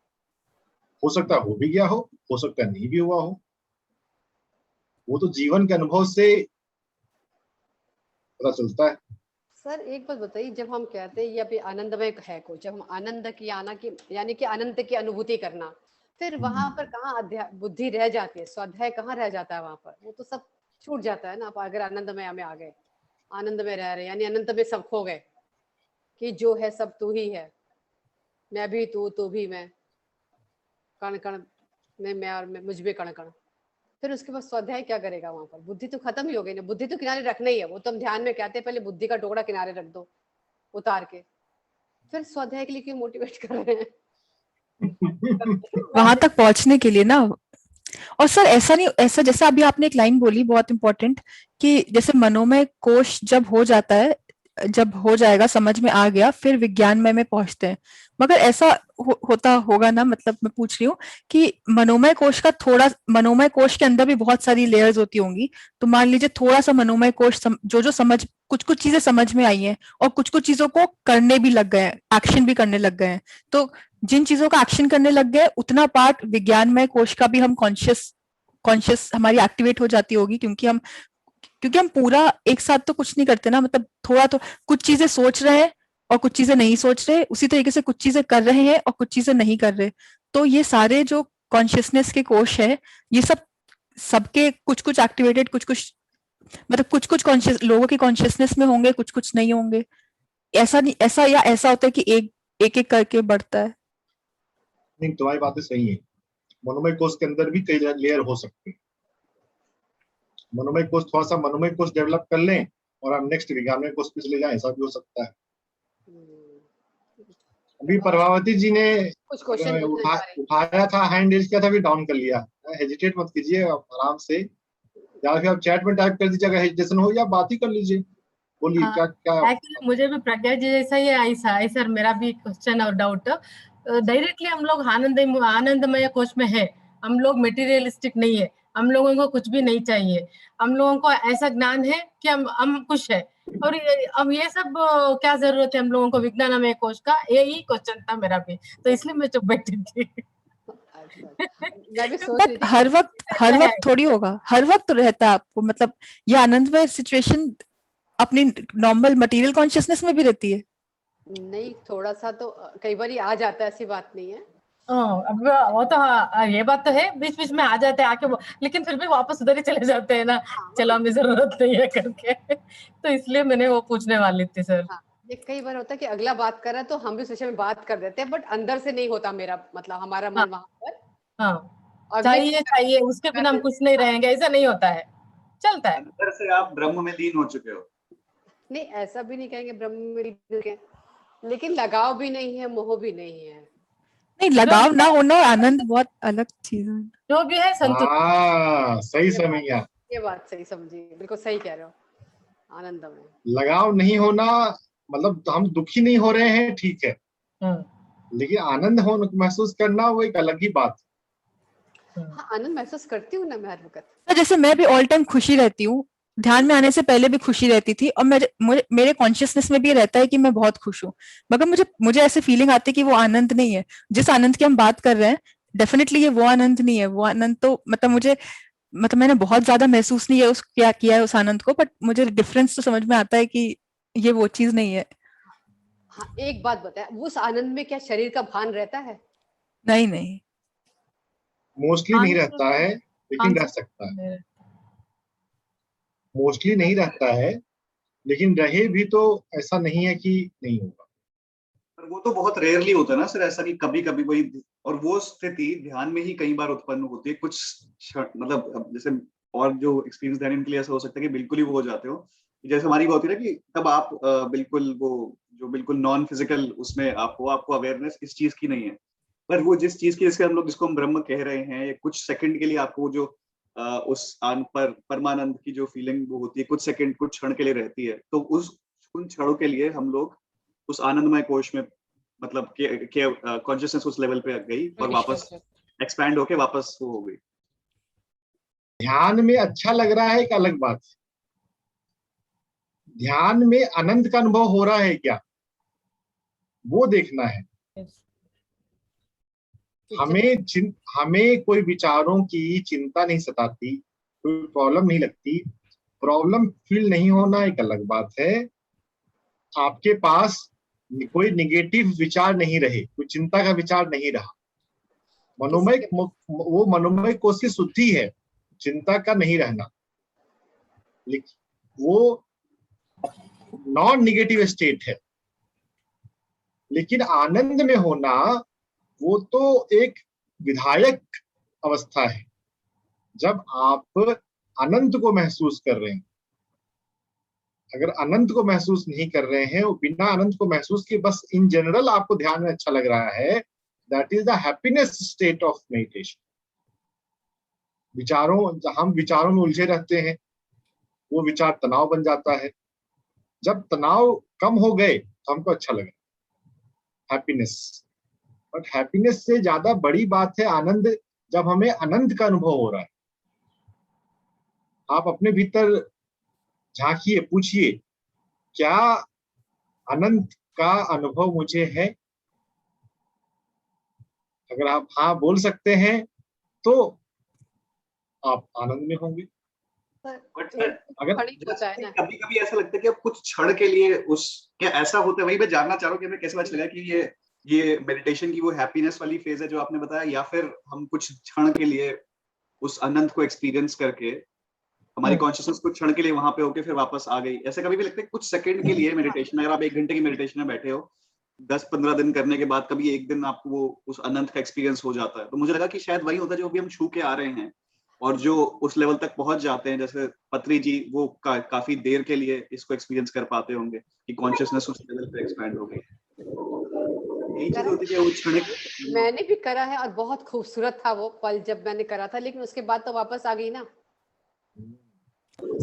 हो सकता है हो भी गया हो सकता है नहीं भी हुआ हो। वो तो जीवन के अनुभव से पता चलता है। सर एक बात बताइए, जब हम कहते हैं ये अभी आनंदमय है कोश, जब हम आनंद की आना की यानी कि आनंद की अनुभूति करना, फिर वहां पर कहाँ बुद्धि रह जाती है, स्वाध्याय कहाँ रह जाता है? वहां पर वो तो सब छूट जाता है ना। आप अगर आनंदमय में आ गए, आनंद में रह रहे, यानी अनंत में सब खो गए कि जो है सब तू ही है, मैं भी तू भी मैं, कण कण में मैं और मैं, मुझ में कण कण। फिर उसके बाद स्वाध्याय क्या करेगा? वहां पर बुद्धि तो खत्म ही हो गई ना। बुद्धि तो किनारे रखना ही है, वो तो हम ध्यान में कहते हैं पहले बुद्धि का टुकड़ा किनारे रख दो उतार के, फिर स्वाध्याय के लिए क्यों मोटिवेट कर रहे हैं? वहां तक पहुंचने के लिए ना। और सर ऐसा नहीं, ऐसा जैसे अभी आपने एक लाइन बोली बहुत इंपॉर्टेंट, कि जैसे मनोमय कोश जब हो जाता है, जब हो जाएगा, समझ में आ गया, फिर विज्ञानमय में पहुंचते हैं। मगर ऐसा होता होगा ना, मतलब मैं पूछ रही हूँ कि मनोमय कोश का थोड़ा, मनोमय कोश के अंदर भी बहुत सारी लेयर्स होती होंगी। तो मान लीजिए थोड़ा सा मनोमय कोश जो समझ, कुछ चीजें समझ में आई हैं और कुछ चीजों को करने भी लग गए हैं, एक्शन भी करने लग गए हैं। तो जिन चीजों का एक्शन करने लग गए, उतना पार्ट विज्ञानमय कोश का भी हम कॉन्शियस हमारी एक्टिवेट हो जाती होगी, क्योंकि हम पूरा एक साथ तो कुछ नहीं करते ना। मतलब थोड़ा तो कुछ चीजें सोच रहे हैं और कुछ चीजें नहीं सोच रहे, उसी तरीके से कुछ चीजें कर रहे हैं और कुछ चीजें नहीं कर रहे। तो ये सारे जो कॉन्शियसनेस के कोश है, ये सबके कुछ एक्टिवेटेड, कुछ मतलब कुछ कुछ कॉन्शियस लोगों की कॉन्शियसनेस में होंगे, कुछ कुछ नहीं होंगे, ऐसा नहीं, ऐसा या ऐसा होता है कि एक एक करके बढ़ता है। नहीं, तुम्हारी बातें सही है। मनोमय कोष के अंदर भी कई लेयर हो सकते हैं। मनोमय कोष, थोड़ा सा मनोमय कोष डेवलप कर लें और हम नेक्स्ट विज्ञानमय कोष पे चले जाएं, ऐसा भी हो सकता है। अभी प्रभावती जी ने कुछ क्वेश्चन उठाया था, हैंड रेज किया था, भी डाउन कर लिया। हेजिटेट मत कीजिए, आप आराम से, या फिर आप चैट में टाइप कर दीजिए, अगर हेजिटेशन हो, या बात ही कर लीजिए। बोलिए हाँ, क्या क्या। एक्चुअली मुझे भी प्रज्ञा जी जैसा ही आई सर, मेरा भी क्वेश्चन और डाउट। डायरेक्टली हम लोग आनंदमय कोश में है, हम लोग मटेरियलिस्टिक नहीं है, हम लोगों को कुछ भी नहीं चाहिए, हम लोगों को ऐसा ज्ञान है कि हम खुश है। और अब ये सब क्या जरूरत है हम लोगों को विज्ञानमय कोश का, यही क्वेश्चन था मेरा भी, तो इसलिए मैं चुप बैठी थी। मैं भी सोच रही बट थी हर वक्त थोड़ी होगा, हर वक्त रहता है आपको, मतलब ये आनंदमय सिचुएशन अपनी नॉर्मल मटेरियल कॉन्शियसनेस में भी रहती है। नहीं, थोड़ा सा तो कई बार आ जाता है, ऐसी बात नहीं है। अब वो तो हाँ, ये बात तो है, बीच बीच में आ जाते हैं आके लेकिन फिर भी वापस उधर ही चले जाते हैं ना, चलो हमें जरूरत नहीं है करके। तो इसलिए मैंने वो पूछने वाली थी सर। हाँ, ये कई बार होता है कि अगला बात कर रहा है तो हम भी सोचे में बात कर देते हैं, बट अंदर से नहीं होता मेरा, मतलब हमारा मन वहां पर। हाँ, चाहिए उसके बिना हम कुछ नहीं रहेंगे, ऐसा नहीं होता है, चलता है। अंदर से आप ब्रह्म में लीन हो चुके हो। नहीं, ऐसा भी नहीं कहेंगे ब्रह्म में लीन के, लेकिन लगाव भी नहीं है, मोह भी नहीं है। नहीं, लगाव ना होना और आनंद बहुत अलग चीज है। जो भी है संतुष्ट। सही समझिए, ये बात सही समझी, बिल्कुल सही कह रहे हो। आनंदमय लगाव नहीं होना मतलब हम दुखी नहीं हो रहे हैं, ठीक है, लेकिन आनंद हो महसूस करना वो एक अलग ही बात है। हाँ, आनंद महसूस करती हूँ ना मैं हर वक्त। तो जैसे मैं भी ऑल टाइम खुशी रहती हूँ, ध्यान में आने से पहले भी खुशी रहती थी, और मेरे कॉन्शियसनेस में भी रहता है कि मैं बहुत खुश हूँ, मगर मुझे ऐसे फीलिंग आती है कि वो आनंद नहीं है जिस आनंद की हम बात कर रहे हैं। डेफिनेटली ये वो आनंद नहीं है। वो आनंद तो मतलब मैंने बहुत ज्यादा महसूस नहीं है किया है उस आनंद को, बट मुझे डिफरेंस तो समझ में आता है कि ये वो चीज नहीं है। हाँ, एक बात बताए, उस आनंद में क्या शरीर का भान रहता है? नहीं मोस्टली नहीं रहता है, लेकिन रह सकता है। मोस्टली नहीं रहता है, लेकिन रहे भी तो ऐसा नहीं है कि नहीं होगा। पर वो तो बहुत रेयरली होता है ना सर, ऐसा नहीं, कभी कभी वही, और वो स्थिति ध्यान में ही कई बार उत्पन्न होती है कुछ मतलब जैसे, और जो एक्सपीरियंस देने के लिए ऐसा हो सकता है कि बिल्कुल ही वो हो जाते हो, जैसे हमारी वो होती है ना कि तब आप बिल्कुल वो जो बिल्कुल नॉन फिजिकल उसमें आप हो, आपको अवेयरनेस इस चीज की नहीं है, पर वो जिस चीज की, जैसे हम लोग जिसको हम ब्रह्म कह रहे हैं, या कुछ सेकंड के लिए आपको जो उस परमानंद की जो फीलिंग वो होती है, कुछ सेकंड कुछ क्षण के लिए रहती है, तो उन क्षणों के लिए हम लोग उस आनंदमय कोश में, मतलब कॉन्शियसनेस उस लेवल पे गई और वापस एक्सपैंड होके वापस वो हो गई। ध्यान में अच्छा लग रहा है, एक अलग बात है। ध्यान में आनंद का अनुभव हो रहा है क्या, वो देखना है। हमें कोई विचारों की चिंता नहीं सताती, कोई प्रॉब्लम नहीं लगती। प्रॉब्लम फील नहीं होना एक अलग बात है। आपके पास कोई निगेटिव विचार नहीं रहे, कोई चिंता का विचार नहीं रहा, वो मनोमय कोश की शुद्धि है, चिंता का नहीं रहना। वो नॉन निगेटिव स्टेट है। लेकिन आनंद में होना वो तो एक विधायक अवस्था है, जब आप अनंत को महसूस कर रहे हैं। अगर अनंत को महसूस नहीं कर रहे हैं, बिना अनंत को महसूस किए बस इन जनरल आपको ध्यान में अच्छा लग रहा है, that is the happiness state of meditation. हम विचारों में उलझे रहते हैं, वो विचार तनाव बन जाता है। जब तनाव कम हो गए तो हमको अच्छा लगा, हैप्पीनेस। बट हैप्पीनेस से ज्यादा बड़ी बात है आनंद, जब हमें अनंत का अनुभव हो रहा है। आप अपने भीतर झांकिए, पूछिए, क्या अनंत का अनुभव मुझे है? अगर आप हाँ बोल सकते हैं तो आप आनंद में होंगे। अगर कभी कभी ऐसा लगता है कि अब कुछ क्षण के लिए उस, क्या ऐसा होता है? वही मैं जानना चाह रहा हूँ कि हमें कैसे पता चलेगा कि ये मेडिटेशन की वो हैप्पीनेस वाली फेज है जो आपने बताया, या फिर हम कुछ क्षण के लिए उस आनंद को एक्सपीरियंस करके हमारी कॉन्शियसनेस कुछ क्षण के लिए वहां पे होके फिर वापस आ गई। ऐसे कभी भी लगता है कुछ सेकंड के लिए मेडिटेशन, अगर आप 1 घंटे की मेडिटेशन में बैठे हो 10-15 दिन करने के बाद कभी एक दिन आपको वो उस अनंत का एक्सपीरियंस हो जाता है, तो मुझे लगा कि शायद वही होता है जो अभी हम छू के आ रहे हैं, और जो उस लेवल तक पहुंच जाते हैं, जैसे पत्री जी वो काफी देर के लिए इसको एक्सपीरियंस कर पाते होंगे कि कॉन्शियसनेस उस लेवल पे एक्सपैंड हो गई। यही चीज होती है वो क्षणिक। मैंने भी करा है और बहुत खूबसूरत था वो पल जब मैंने करा था, लेकिन उसके बाद तो वापस आ गई ना।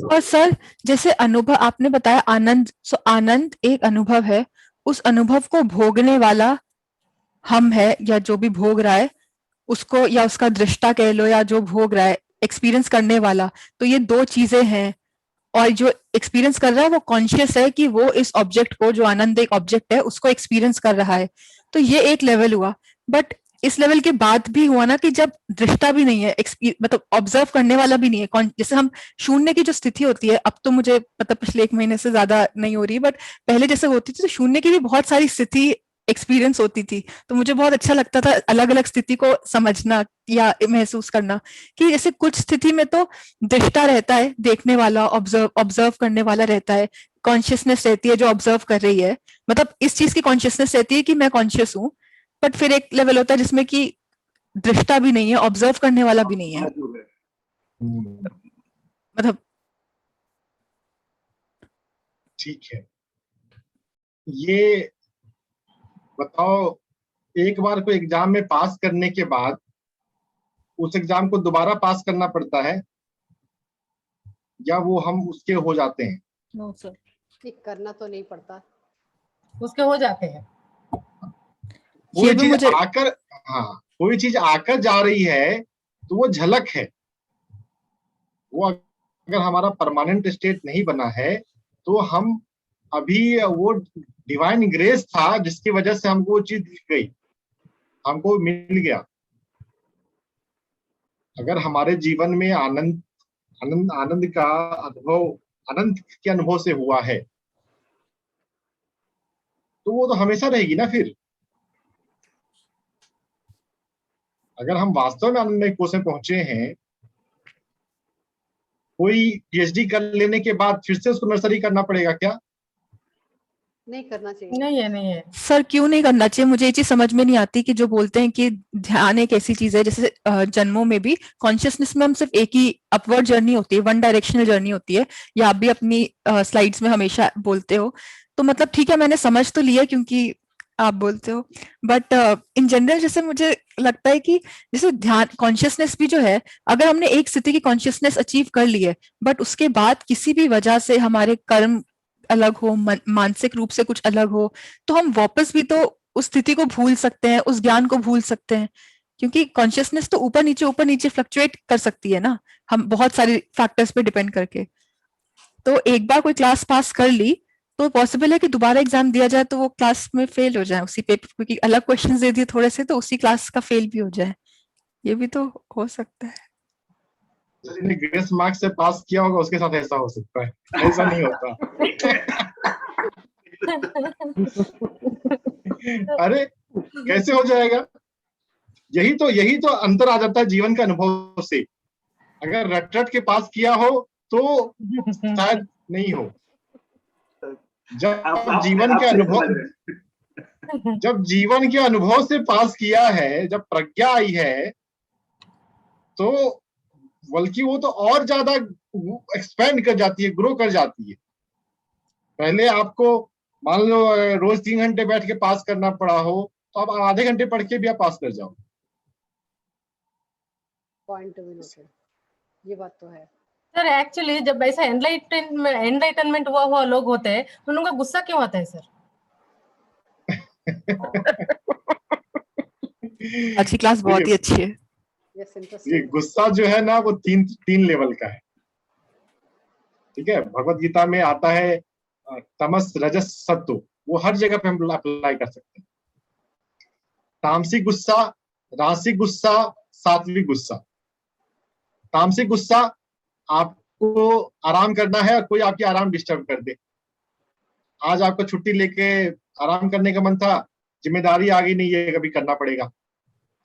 और सर जैसे अनुभव आपने बताया आनंद, सो आनंद एक अनुभव है, उस अनुभव को भोगने वाला हम है या जो भी भोग रहा है उसको, या उसका दृष्टा कह लो, या जो भोग रहा है एक्सपीरियंस करने वाला, तो ये दो चीजें हैं। और जो एक्सपीरियंस कर रहा है वो कॉन्शियस है कि वो इस ऑब्जेक्ट को, जो आनंद एक ऑब्जेक्ट है, उसको एक्सपीरियंस कर रहा है। तो ये एक लेवल हुआ। बट इस लेवल के बाद भी हुआ ना कि जब दृष्टा भी नहीं है, मतलब ऑब्जर्व करने वाला भी नहीं है। जैसे हम शून्य की जो स्थिति होती है, अब तो मुझे मतलब पिछले 1 महीने से ज्यादा नहीं हो रही, बट पहले जैसे होती थी तो शून्य की भी बहुत सारी स्थिति एक्सपीरियंस होती थी। तो मुझे बहुत अच्छा लगता था अलग अलग स्थिति को समझना या महसूस करना, कि जैसे कुछ स्थिति में तो दृष्टा रहता है, देखने वाला, ऑब्जर्व करने वाला रहता है, कॉन्शियसनेस रहती है जो ऑब्जर्व कर रही है, मतलब इस चीज की कॉन्शियसनेस रहती है कि मैं कॉन्शियस हूँ। बट फिर एक लेवल होता है जिसमें कि दृष्टा भी नहीं है, ऑब्जर्व करने वाला भी नहीं है, मतलब। ठीक है, ये बताओ, एक बार कोई एग्जाम में पास करने के बाद उस एग्जाम को दोबारा पास करना पड़ता है, या वो हम उसके हो जाते हैं? नो सर, ठीक करना तो नहीं पड़ता, उसके हो जाते हैं। ये कोई भी चीज मुझे आकर, हाँ, कोई चीज आकर जा रही है तो वो झलक है। वो अगर हमारा परमानेंट स्टेट नहीं बना है तो हम अभी, वो डिवाइन ग्रेस था जिसकी वजह से हमको वो चीज दिख गई, हमको मिल गया। अगर हमारे जीवन में आनंद आनंद आनंद का अनुभव, अनंत के अनुभव से हुआ है, तो वो तो हमेशा रहेगी ना। फिर अगर हम वास्तव में आनंदमय कोष में पहुंचे हैं, कोई पीएचडी कर लेने के बाद फिर से उसको नर्सरी करना पड़ेगा क्या? नहीं करना चाहिए। नहीं है, नहीं है सर क्यों नहीं करना चाहिए? मुझे ये चीज समझ में नहीं आती कि जो बोलते हैं कि ध्यान एक ऐसी चीज है, जैसे जन्मों में भी कॉन्शियसनेस में हम सिर्फ एक ही अपवर्ड जर्नी होती है, वन डायरेक्शनल जर्नी होती है, या आप भी अपनी स्लाइड्स में हमेशा बोलते हो। तो मतलब ठीक है, मैंने समझ तो लिया क्योंकि आप बोलते हो, बट इन जनरल जैसे मुझे लगता है कि जैसे ध्यान, कॉन्शियसनेस भी जो है, अगर हमने एक स्थिति की कॉन्शियसनेस अचीव कर ली है, बट उसके बाद किसी भी वजह से हमारे कर्म अलग हो, मानसिक रूप से कुछ अलग हो, तो हम वापस भी तो उस स्थिति को भूल सकते हैं, उस ज्ञान को भूल सकते हैं, क्योंकि कॉन्शियसनेस तो ऊपर नीचे फ्लक्चुएट कर सकती है ना, हम बहुत सारे फैक्टर्स पे डिपेंड करके। तो एक बार कोई क्लास पास कर ली तो पॉसिबल है कि दोबारा एग्जाम दिया जाए तो वो क्लास में फेल हो जाए उसी पेपर, क्योंकि अलग क्वेश्चंस दे दिए थोड़े से तो उसी क्लास का फेल भी हो जाए, ये भी तो हो सकता है। जिसने ग्रेस मार्क्स से पास किया होगा उसके साथ ऐसा हो सकता है, ऐसा नहीं होता। अरे कैसे हो जाएगा? यही तो अंतर आ जाता है जीवन के अनुभव से। अगर रट रट के पास किया हो तो शायद नहीं हो। जब जीवन के अनुभव, जब जीवन के अनुभव से पास किया है, जब प्रज्ञा आई है, तो बल्कि वो तो और ज्यादा एक्सपेंड कर जाती है, ग्रो कर जाती है। पहले आपको मान लो रोज 3 घंटे बैठ के पास करना पड़ा हो, तो आप आधे घंटे पढ़ के भी आप पास कर जाओ। पॉइंट भी नोटेड, ये बात तो है। सर एक्चुअली जब ऐसा एनलाइटनमेंट हुआ लोग होते हैं, उनका गुस्सा क्यों आता है सर? अच्छी क्लास बहुत ही अच्छी है। यस, ये इंटरेस्टिंग। गुस्सा जो है ना वो तीन लेवल का है। ठीक है, भगवत गीता में आता है तमस रजस सत्व, वो हर जगह पे हम अप्लाई कर सकते हैं। तामसिक गुस्सा, रासिक गुस्सा, सात्विक गुस्सा। तामसिक गुस्सा, आपको आराम करना है और कोई आपकी आराम डिस्टर्ब कर दे। आज आपको छुट्टी लेके आराम करने का मन था, जिम्मेदारी आ गई, नहीं ये कभी करना पड़ेगा,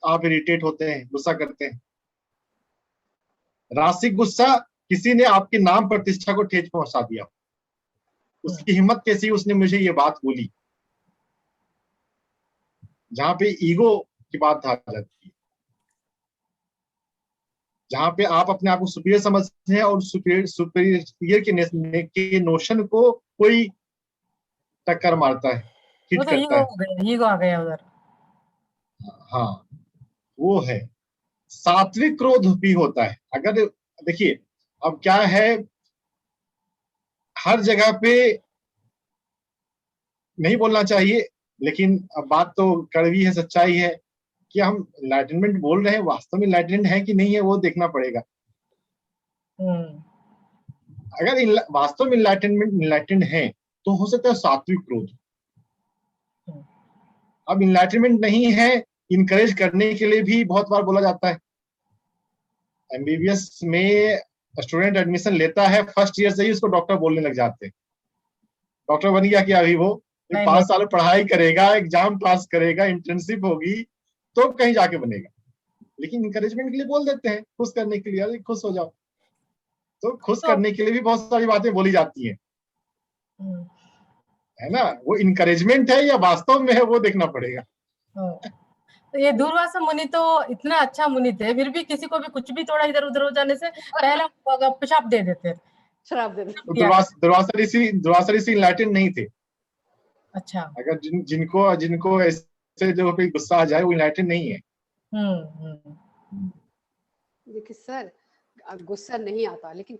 आप इरिटेट होते हैं, गुस्सा करते हैं। रासिक गुस्सा किसी ने आपके नाम प्रतिष्ठा को ठेस पहुंचा दिया, उसकी हिम्मत कैसी उसने मुझे ये बात बोली, जहां पे ईगो की बात आ जाती है, जहां पे आप अपने आप को सुपीरियर समझते हैं और सुपीरियर के नोशन को कोई टक्कर मारता है, वो हिट तो करता है। ईगो आ गया उधर। हाँ, वो है। सात्विक क्रोध भी होता है। अगर देखिए, अब क्या है, हर जगह पे नहीं बोलना चाहिए, लेकिन अब बात तो कड़वी है, सच्चाई है कि हम इनलाइटनमेंट बोल रहे हैं, वास्तव में इनलाइटनमेंट है कि नहीं है वो देखना पड़ेगा। अगर वास्तव में इनलाइटनमेंट है तो हो सकता है सात्विक क्रोध। अब इनलाइटनमेंट नहीं है, इनकरेज करने के लिए भी बहुत बार बोला जाता है। एमबीबीएस में स्टूडेंट एडमिशन लेता है, फर्स्ट ईयर से ही उसको डॉक्टर बोलने लग जाते हैं। डॉक्टर बन गया क्या अभी वो? 5 साल पढ़ाई करेगा, एग्जाम पास करेगा, इंटर्नशिप होगी, तो कहीं जाके बनेगा। लेकिन इंकरेजमेंट के लिए बोल देते हैं, खुश करने के लिए, अरे खुश हो जाओ। तो खुश करने के लिए भी बहुत सारी बातें बोली जाती हैं, है ना? वो इंकरेजमेंट है या वास्तव में है, वो देखना पड़ेगा। तो ये दूर्वासा मुनि तो इतना अच्छा मुनि थे, फिर भी किसी को भी कुछ भी थोड़ा इधर उधर हो जाने से पहला पेशाब दे देते। शराब दे देते। तो दुर्वासा ऋषि इनलाइटेंड नहीं थे। अच्छा। अगर जिनको ऐसे जो कोई गुस्सा आ जाए, वो इनलाइटेंड नहीं है। देखिए सर, गुस्सा नहीं आता, लेकिन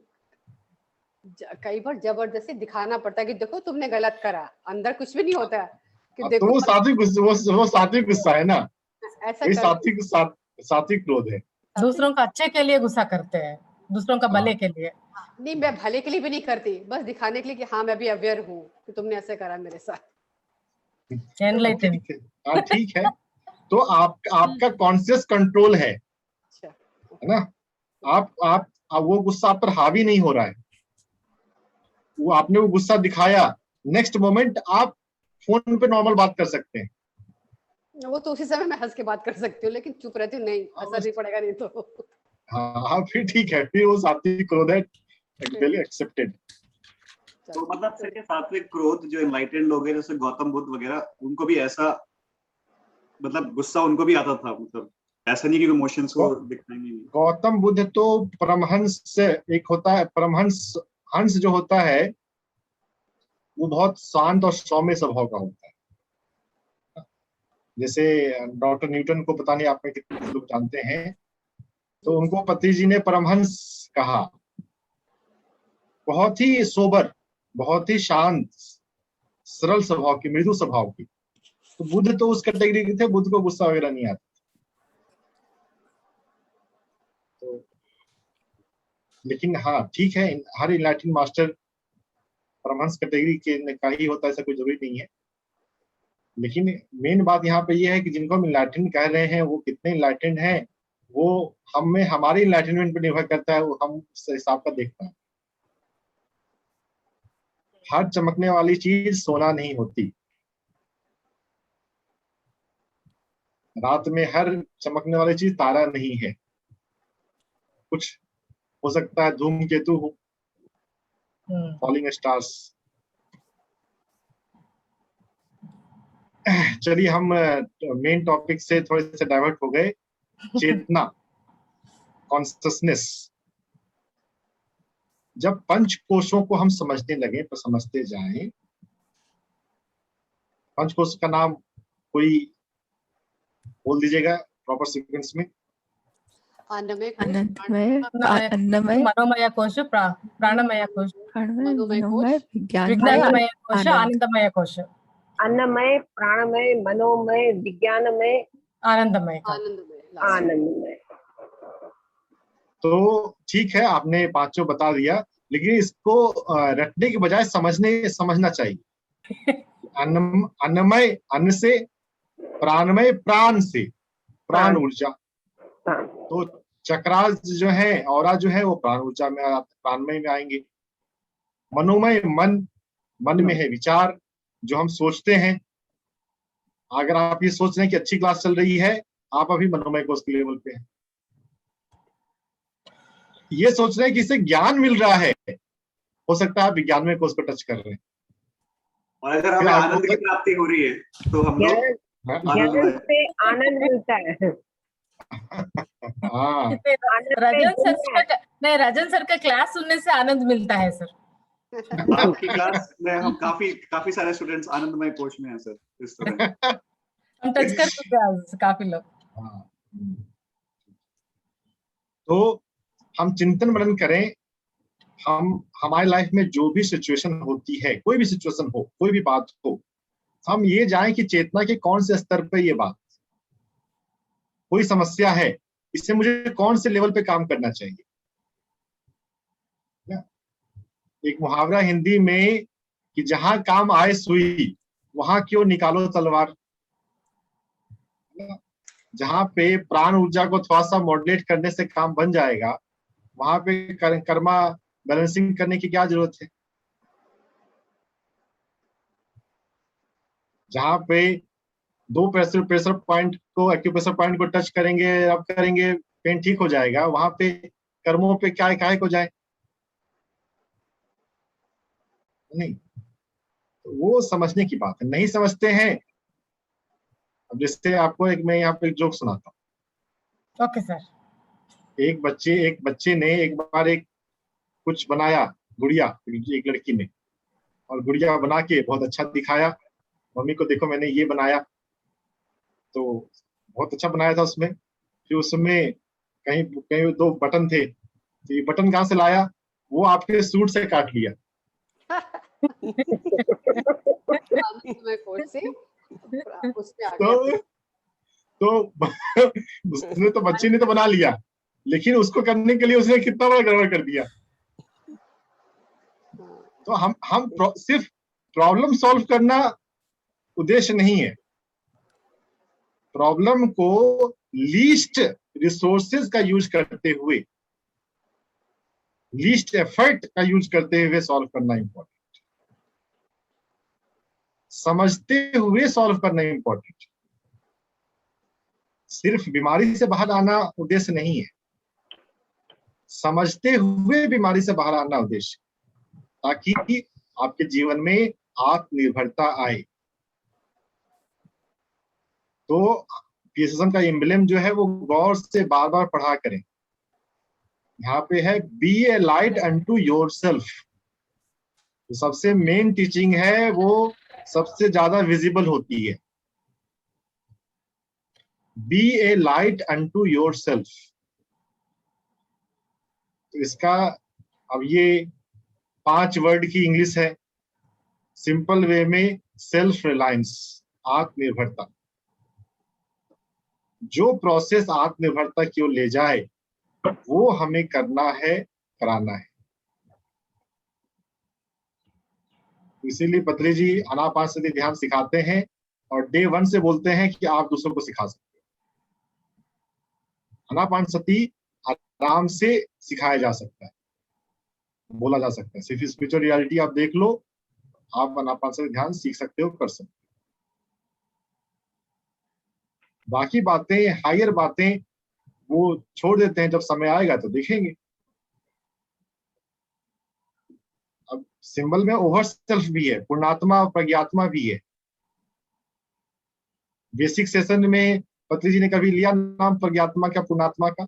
कई बार जबरदस्ती दिखाना पड़ता है कि देखो तुमने गलत करा, अंदर कुछ भी नहीं होता कि देखो। तो वो सात्विक गुस्सा है ना, ऐसा सात्विक क्रोध है। दूसरों का अच्छे के लिए गुस्सा करते हैं, दूसरों का भले के लिए। नहीं, मैं भले के लिए भी नहीं करती, बस दिखाने के लिए कि हाँ मैं भी अवेयर हूँ कि तुमने ऐसे करा मेरे साथ। ठीक है। तो आपका कॉन्शियस कंट्रोल है ना? आप वो गुस्सा आप पर हावी नहीं हो रहा है। वो आपने वो गुस्सा दिखाया, नेक्स्ट मोमेंट आप फोन पे नॉर्मल बात कर सकते हैं। वो तो उसी समय मैं हंस के बात कर सकती हूँ, लेकिन चुप रहती हूँ, नहीं असर नहीं पड़ेगा नहीं तो। हाँ, फिर ठीक है, फिर वो सात्विक क्रोध है, एक्सेप्टेड। तो मतलब फिर ये सात्विक क्रोध जो एनलाइटेंड लोग हैं, जैसे गौतम बुद्ध वगैरह, उनको भी ऐसा मतलब गुस्सा उनको भी आता था? मतलब ऐसा नहीं कि इमोशंस को दिखाएंगे नहीं। गौतम बुद्ध तो परमहंस से एक होता है, हंस जो होता है वो बहुत शांत और सौम्य स्वभाव का होता है। जैसे डॉक्टर न्यूटन को पता नहीं आप में कितने लोग जानते हैं, तो उनको पति जी ने परमहंस कहा। बहुत ही सोबर, बहुत ही शांत, सरल स्वभाव की, मृदु स्वभाव की। तो बुद्ध तो उस कैटेगरी के थे, बुद्ध को गुस्सा वगैरह नहीं आता। तो लेकिन हाँ ठीक है, हर इनलाइटेंड मास्टर परमहंस कैटेगरी के का ही होता है, ऐसा कोई जरूरी नहीं है। लेकिन मेन बात यहाँ पे ये है कि जिनको हम इनलाइटेंड कह रहे हैं, वो कितने इनलाइटेंड हैं, वो हमें हमारे इनलाइटनमेंट पर निर्भर करता है, वो हम उस हिसाब का देखते हैं। हर चमकने वाली चीज सोना नहीं होती। रात में हर चमकने वाली चीज तारा नहीं है। कुछ हो सकता है धूमकेतु हो, फॉलिंग स्टार्स। चलिए, हम मेन टॉपिक से थोड़े से डाइवर्ट हो गए। चेतना, कॉन्शसनेस। जब पंच कोशों को हम समझने लगे, तो समझते जाएं। पंच कोश का नाम कोई बोल दीजिएगा प्रॉपर सीक्वेंस में। अन्नमय, मनोमय कोश, प्राणमय कोश, मनोमय, विज्ञानमय कोश, आनंदमय कोश। अन्नमय, प्राणमय, मनोमय, विज्ञानमय, आनंदमय। आनंदमय। तो ठीक है, आपने पांचों बता दिया, लेकिन इसको रटने के बजाय समझना चाहिए। अन्नमय अन्न से, प्राणमय प्राण से, प्राण ऊर्जा। तो चक्रास जो है, औरा जो है, वो प्राण ऊर्जा में, प्राणमय में आएंगे। मनोमय मन में है विचार, जो हम सोचते हैं। अगर आप ये सोच रहे हैं कि अच्छी क्लास चल रही है, आप अभी मनोमय कोश के लेवल पे हैं। ये सोच रहे हैं कि इससे ज्ञान मिल रहा है, हो सकता है आप विज्ञान में कोर्स को टच कर रहे हैं। और अगर हमें फिर आपको आनंद की प्राप्ति हो रही है तो हम लोग ज्ञान ज्ञान आनंदमय। से आनंद मिलता है। हाँ आनंद में राजन सर दुनिया का नहीं, राजन सर का क्लास सुनने से आनंद मिलता है सर। आपकी क्लास में हम काफी सारे स्टूडेंट्स आनंदमय कोश में हैं सर, इस तरह। हम टच कर चुके हैं आज काफी लोग। हाँ। तो हम चिंतन मनन करें, हम हमारी लाइफ में जो भी सिचुएशन होती है, कोई भी सिचुएशन हो, कोई भी बात हो, हम ये जाएं कि चेतना के कौन से स्तर पे ये बात, कोई समस्या है, इससे मुझे कौन से लेवल पे काम करना चाहिए। एक मुहावरा हिंदी में कि जहां काम आए सुई वहां क्यों निकालो तलवार। जहां पे प्राण ऊर्जा को थोड़ा सा मॉडरेट करने से काम बन जाएगा, वहां पे कर्मा बैलेंसिंग करने की क्या जरूरत है। जहां पे दो प्रेशर पॉइंट को, एक्यूप्रेशर पॉइंट को टच करेंगे, अब करेंगे, पेन ठीक हो जाएगा, वहां पे कर्मों पे क्या काय को जाए नहीं। तो वो समझने की बात है, नहीं समझते हैं। अब जैसे आपको मैं यहाँ पे एक जोक सुनाता हूँ। Okay sir. एक बच्चे ने एक बार एक कुछ बनाया, गुड़िया, एक लड़की ने, और गुड़िया बना के बहुत अच्छा दिखाया, मम्मी को देखो मैंने ये बनाया, तो बहुत अच्छा बनाया था उसमें। फिर उसमें कहीं कहीं दो बटन थे, तो ये बटन कहाँ से लाया, वो आपके सूट से काट लिया। आनंदमय कोश से उसमें आ गया। तो उसने तो, बच्चे ने तो बना लिया, लेकिन उसको करने के लिए उसने कितना बड़ा गड़बड़ कर दिया। तो हम सिर्फ प्रॉब्लम सॉल्व करना उद्देश्य नहीं है, प्रॉब्लम को लीस्ट रिसोर्सेज का यूज करते हुए, लीस्ट एफर्ट का यूज करते हुए सॉल्व करना इंपॉर्टेंट, समझते हुए सॉल्व करना इंपॉर्टेंट। सिर्फ बीमारी से बाहर आना उद्देश्य नहीं है, समझते हुए बीमारी से बाहर आना उद्देश्य, ताकि आपके जीवन में आत्मनिर्भरता आए। तो पीएसएसएम का एम्ब्लेम जो है वो गौर से बार बार पढ़ा करें। यहाँ पे है बी ए लाइट अनटू योरसेल्फ। तो सबसे मेन टीचिंग है वो सबसे ज्यादा विजिबल होती है, बी ए लाइट अनटू योरसेल्फ। तो इसका अब ये 5 वर्ड की इंग्लिश है, सिंपल वे में सेल्फ रिलायंस, आत्मनिर्भरता। जो प्रोसेस आत्मनिर्भरता की ओर ले जाए वो हमें करना है, कराना है। इसीलिए पत्री जी आनापानसति ध्यान सिखाते हैं और डे 1 से बोलते हैं कि आप दूसरों को सिखा सकते हो। आनापानसति आराम से सिखाया जा सकता है, बोला जा सकता है। सिर्फ स्पिरिचुअल रियलिटी आप देख लो, आप आनापानसति ध्यान सीख सकते हो, कर सकते हो। बाकी बातें, हायर बातें वो छोड़ देते हैं, जब समय आएगा तो देखेंगे। अब सिंबल में ओवर सेल्फ भी है, पूर्णात्मा और प्रज्ञात्मा भी है। बेसिक सेशन में पत्री जी ने कभी लिया नाम प्रज्ञात्मा का, पूर्णात्मा का,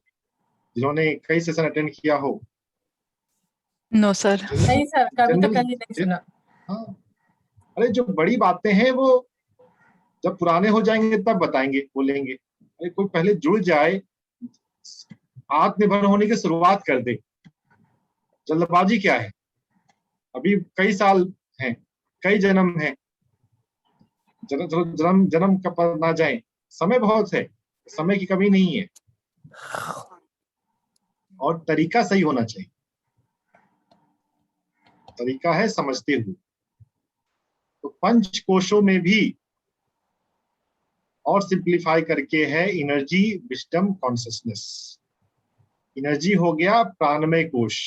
जिन्होंने कई सेशन अटेंड किया हो? No sir. नहीं सर, कभी तो कहीं नहीं सुना। हाँ, अरे जो बड़ी बातें हैं वो जब पुराने हो जाएंगे तब बताएंगे, बोलेंगे। अरे कोई पहले जुड़ जाए, आत्मनिर्भर होने की शुरुआत कर दे। जल्दबाजी क्या है, अभी कई साल हैं, कई जन्म हैं, जन्म कब ना जाए, समय बहुत है, समय की कमी नहीं है, और तरीका सही होना चाहिए। तरीका है समझते हुए। तो पंच कोशों में भी और सिंप्लीफाई करके है एनर्जी, विजडम, कॉन्शियसनेस। एनर्जी हो गया प्राणमय कोश,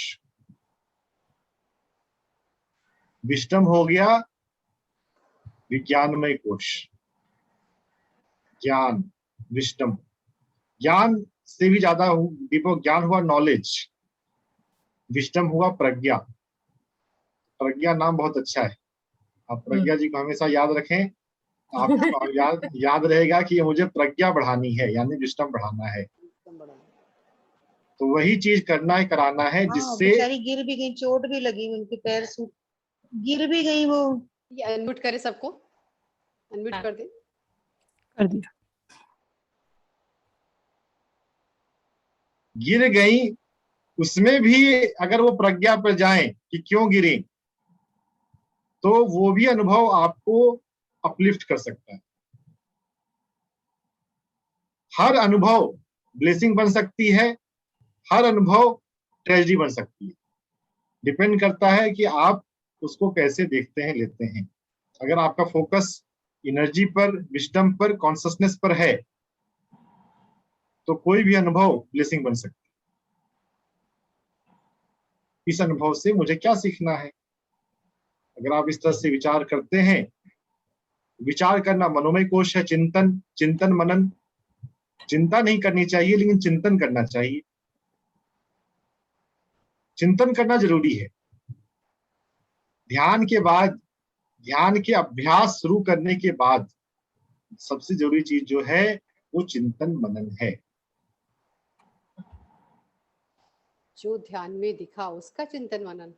विजडम हो गया विज्ञानमय कोश। ज्ञान, विजडम, ज्ञान से भी ज्यादा दीपक ज्ञान हुआ नॉलेज। विजडम हुआ प्रज्ञा। प्रज्ञा नाम बहुत अच्छा है, आप प्रज्ञा जी को हमेशा याद रखें। आपको याद रहेगा कि ये मुझे प्रज्ञा बढ़ानी है, यानी विजडम बढ़ाना है। एकदम बड़ा। तो वही चीज करना है, कराना है, हाँ, जिससे बेचारी गिर भी गई, चोट भी लगी, उनके पैर से गिर भी गई वो। ये अनम्यूट करे सबको, अनम्यूट कर दे। कर दिया। गिर गई, उसमें भी अगर वो प्रज्ञा पर जाएं कि क्यों गिरे, तो वो भी अनुभव आपको अपलिफ्ट कर सकता है। हर अनुभव ब्लेसिंग बन सकती है, हर अनुभव ट्रेजेडी बन सकती है। डिपेंड करता है कि आप उसको कैसे देखते हैं, लेते हैं। अगर आपका फोकस एनर्जी पर, विजडम पर, कॉन्शसनेस पर है, तो कोई भी अनुभव ब्लेसिंग बन सकती है। इस अनुभव से मुझे क्या सीखना है? अगर आप इस तरह से विचार करते हैं, विचार करना मनोमय कोश है, चिंतन, चिंतन मनन। चिंता नहीं करनी चाहिए, लेकिन चिंतन करना चाहिए। चिंतन करना जरूरी है। ध्यान के बाद, ध्यान के अभ्यास शुरू करने के बाद सबसे जरूरी चीज जो है वो चिंतन मनन है। जो ध्यान में दिखा उसका चिंतन मनन।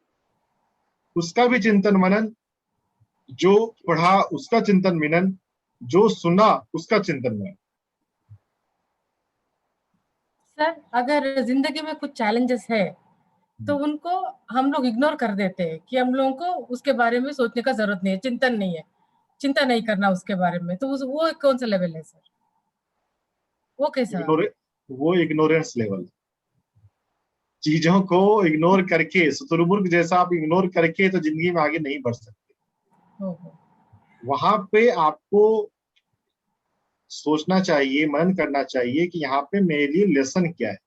उसका भी चिंतन मनन, जो पढ़ा उसका चिंतन मनन, जो सुना उसका चिंतन मनन। सर अगर जिंदगी में कुछ चैलेंजेस है तो उनको हम लोग इग्नोर कर देते हैं कि हम लोगों को उसके बारे में सोचने का जरूरत नहीं है, चिंतन नहीं है, चिंता नहीं करना उसके बारे में। तो वो कौन सा लेवल है सर, वो कैसा? वो इग्नोरेंस लेवल। चीजों को इग्नोर करके, शुतुरमुर्ग जैसा आप इग्नोर करके तो जिंदगी में आगे नहीं बढ़ सकते। वहां पे आपको सोचना चाहिए, मनन करना चाहिए कि यहाँ पे मेरे लिए लेसन क्या है।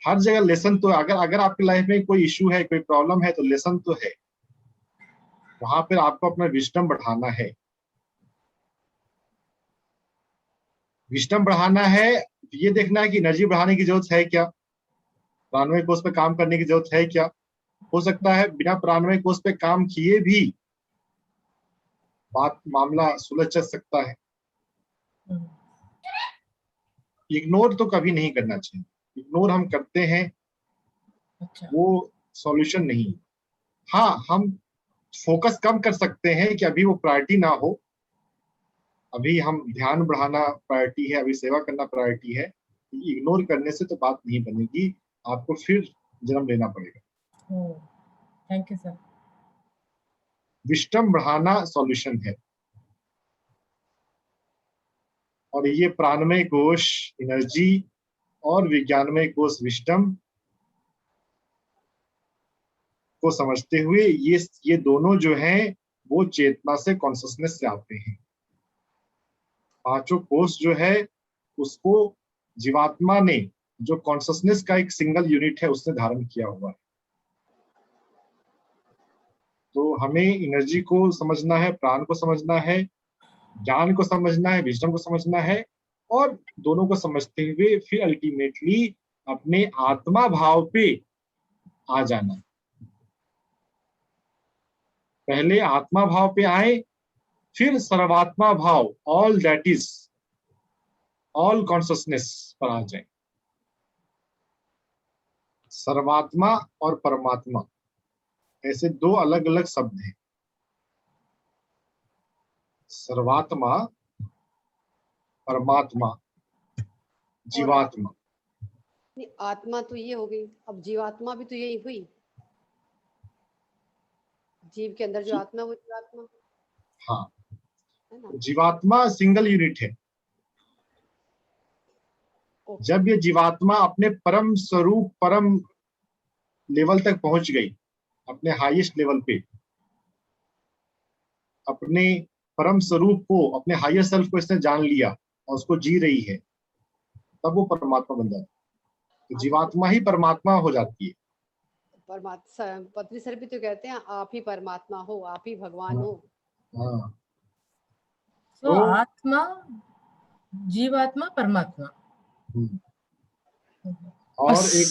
हर जगह लेसन तो, अगर आपकी लाइफ में कोई इशू है, कोई प्रॉब्लम है, तो लेसन तो है। वहां पर आपको अपना विजडम बढ़ाना है। विजडम बढ़ाना है, ये देखना है कि एनर्जी बढ़ाने की जरूरत है क्या, प्राणमय कोष पे काम करने की जरूरत है क्या। हो सकता है बिना प्राणमय कोष पे काम किए भी मामला सुलझ सकता है। इग्नोर तो कभी नहीं करना चाहिए। इग्नोर हम करते हैं, अच्छा। वो सॉल्यूशन नहीं। हाँ, हम फोकस कम कर सकते हैं कि अभी वो प्रायोरिटी ना हो, अभी हम ध्यान बढ़ाना प्रायोरिटी है, अभी सेवा करना प्रायोरिटी है। इग्नोर करने से तो बात नहीं बनेगी, आपको फिर जन्म लेना पड़ेगा। Thank you sir. विजडम बढ़ाना सॉल्यूशन है। और ये प्राणमय कोश एनर्जी और विज्ञानमय कोश विजडम को समझते हुए, ये दोनों जो हैं वो चेतना से, कॉन्शसनेस से आते हैं। पांचों कोश जो है उसको जीवात्मा ने, जो कॉन्शसनेस का एक सिंगल यूनिट है, उसने धारण किया हुआ है। तो हमें एनर्जी को समझना है, प्राण को समझना है, ज्ञान को समझना है, विजडम को समझना है, और दोनों को समझते हुए फिर अल्टीमेटली अपने आत्मा भाव पे आ जाना। पहले आत्मा भाव पे आए, फिर सर्वात्मा भाव, all that is, all consciousness पर आ जाए। सर्वात्मा और परमात्मा ऐसे दो अलग अलग शब्द हैं। सर्वात्मा, परमात्मा, जीवात्मा। नहीं, आत्मा तो ये हो गई, अब जीवात्मा भी तो यही हुई। जीव के अंदर जो आत्मा, वो जीवात्मा हाँ, है ना। जीवात्मा सिंगल यूनिट है। जब ये जीवात्मा अपने परम स्वरूप, परम लेवल तक पहुंच गई, अपने हाईएस्ट लेवल पे, अपने परम स्वरूप को, अपने हायर सेल्फ को इसने जान लिया और उसको जी रही है, तब वो परमात्मा बन जाती है। तो जीवात्मा ही परमात्मा हो जाती है। परमात्मा, पत्री सर भी तो कहते हैं आप ही परमात्मा हो, आप ही भगवान हो। हाँ, तो आत्मा, जीवात्मा, परमात्मा। और एक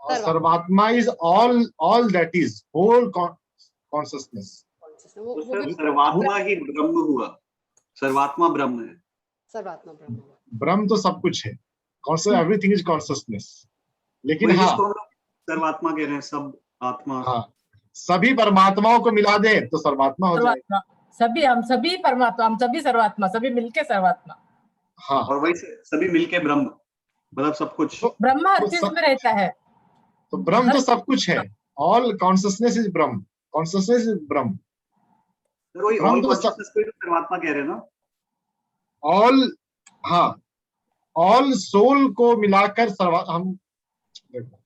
और सर्वात्मा is all that is whole consciousness. वो तो सर भी सर्वात्मा ही ब्रह्म हुआ, सर्वात्मा ब्रह्म है। सर्वात्मा ब्रह्म हुआ। ब्रह्म तो सब कुछ है, एवरीथिंग इज कॉन्शियसनेस। लेकिन वही हाँ, जिसको हम लोग सर्वात्मा कह रहे हैं, सब आत्मा। हाँ, सभी परमात्माओं को मिला दे तो सर्वात्मा हो जाए। सर्वात्मा, हम सभी परमात्मा, हम सभी सर्वात्मा, सभी मिलके सर्वात्मा। हाँ, और वही से सभी मिलके ब्रह्म, मतलब सब कुछ। तो ब्रह्म हर तो चीज सब- में रहता है। तो ब्रह्म तो सब कुछ है। All consciousness is Brahma, consciousness is Brahma. Sir वही ब्रह्म ऑल तो सब कॉन्शियसनेस को ही तो परमात्मा कह रहे हैं ना। ऑल, हाँ, ऑल सोल को मिलाकर हम देखो,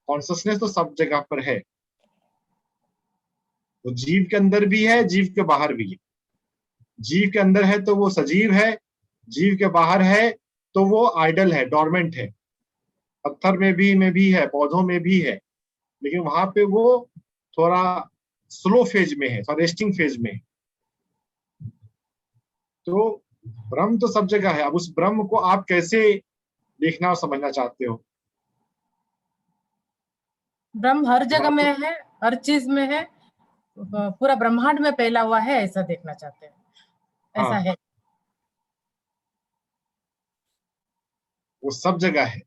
कॉन्शियसनेस तो सब जगह पर है। तो जीव के अंदर भी है, जीव के बाहर भी है। जीव के अंदर है तो वो सजीव है, जीव के बाहर है तो वो आइडल है, डोरमेंट है। पत्थर में भी है, पौधों में भी है, लेकिन वहां पे वो थोड़ा स्लो फेज में है, थोड़ा रेस्टिंग फेज में है। तो ब्रह्म तो सब जगह है। अब उस ब्रह्म को आप कैसे देखना और समझना चाहते हो? ब्रह्म हर जगह में है, हर चीज में है, पूरा ब्रह्मांड में फैला हुआ है, ऐसा देखना चाहते हैं। ऐसा हाँ, है। वो सब जगह है।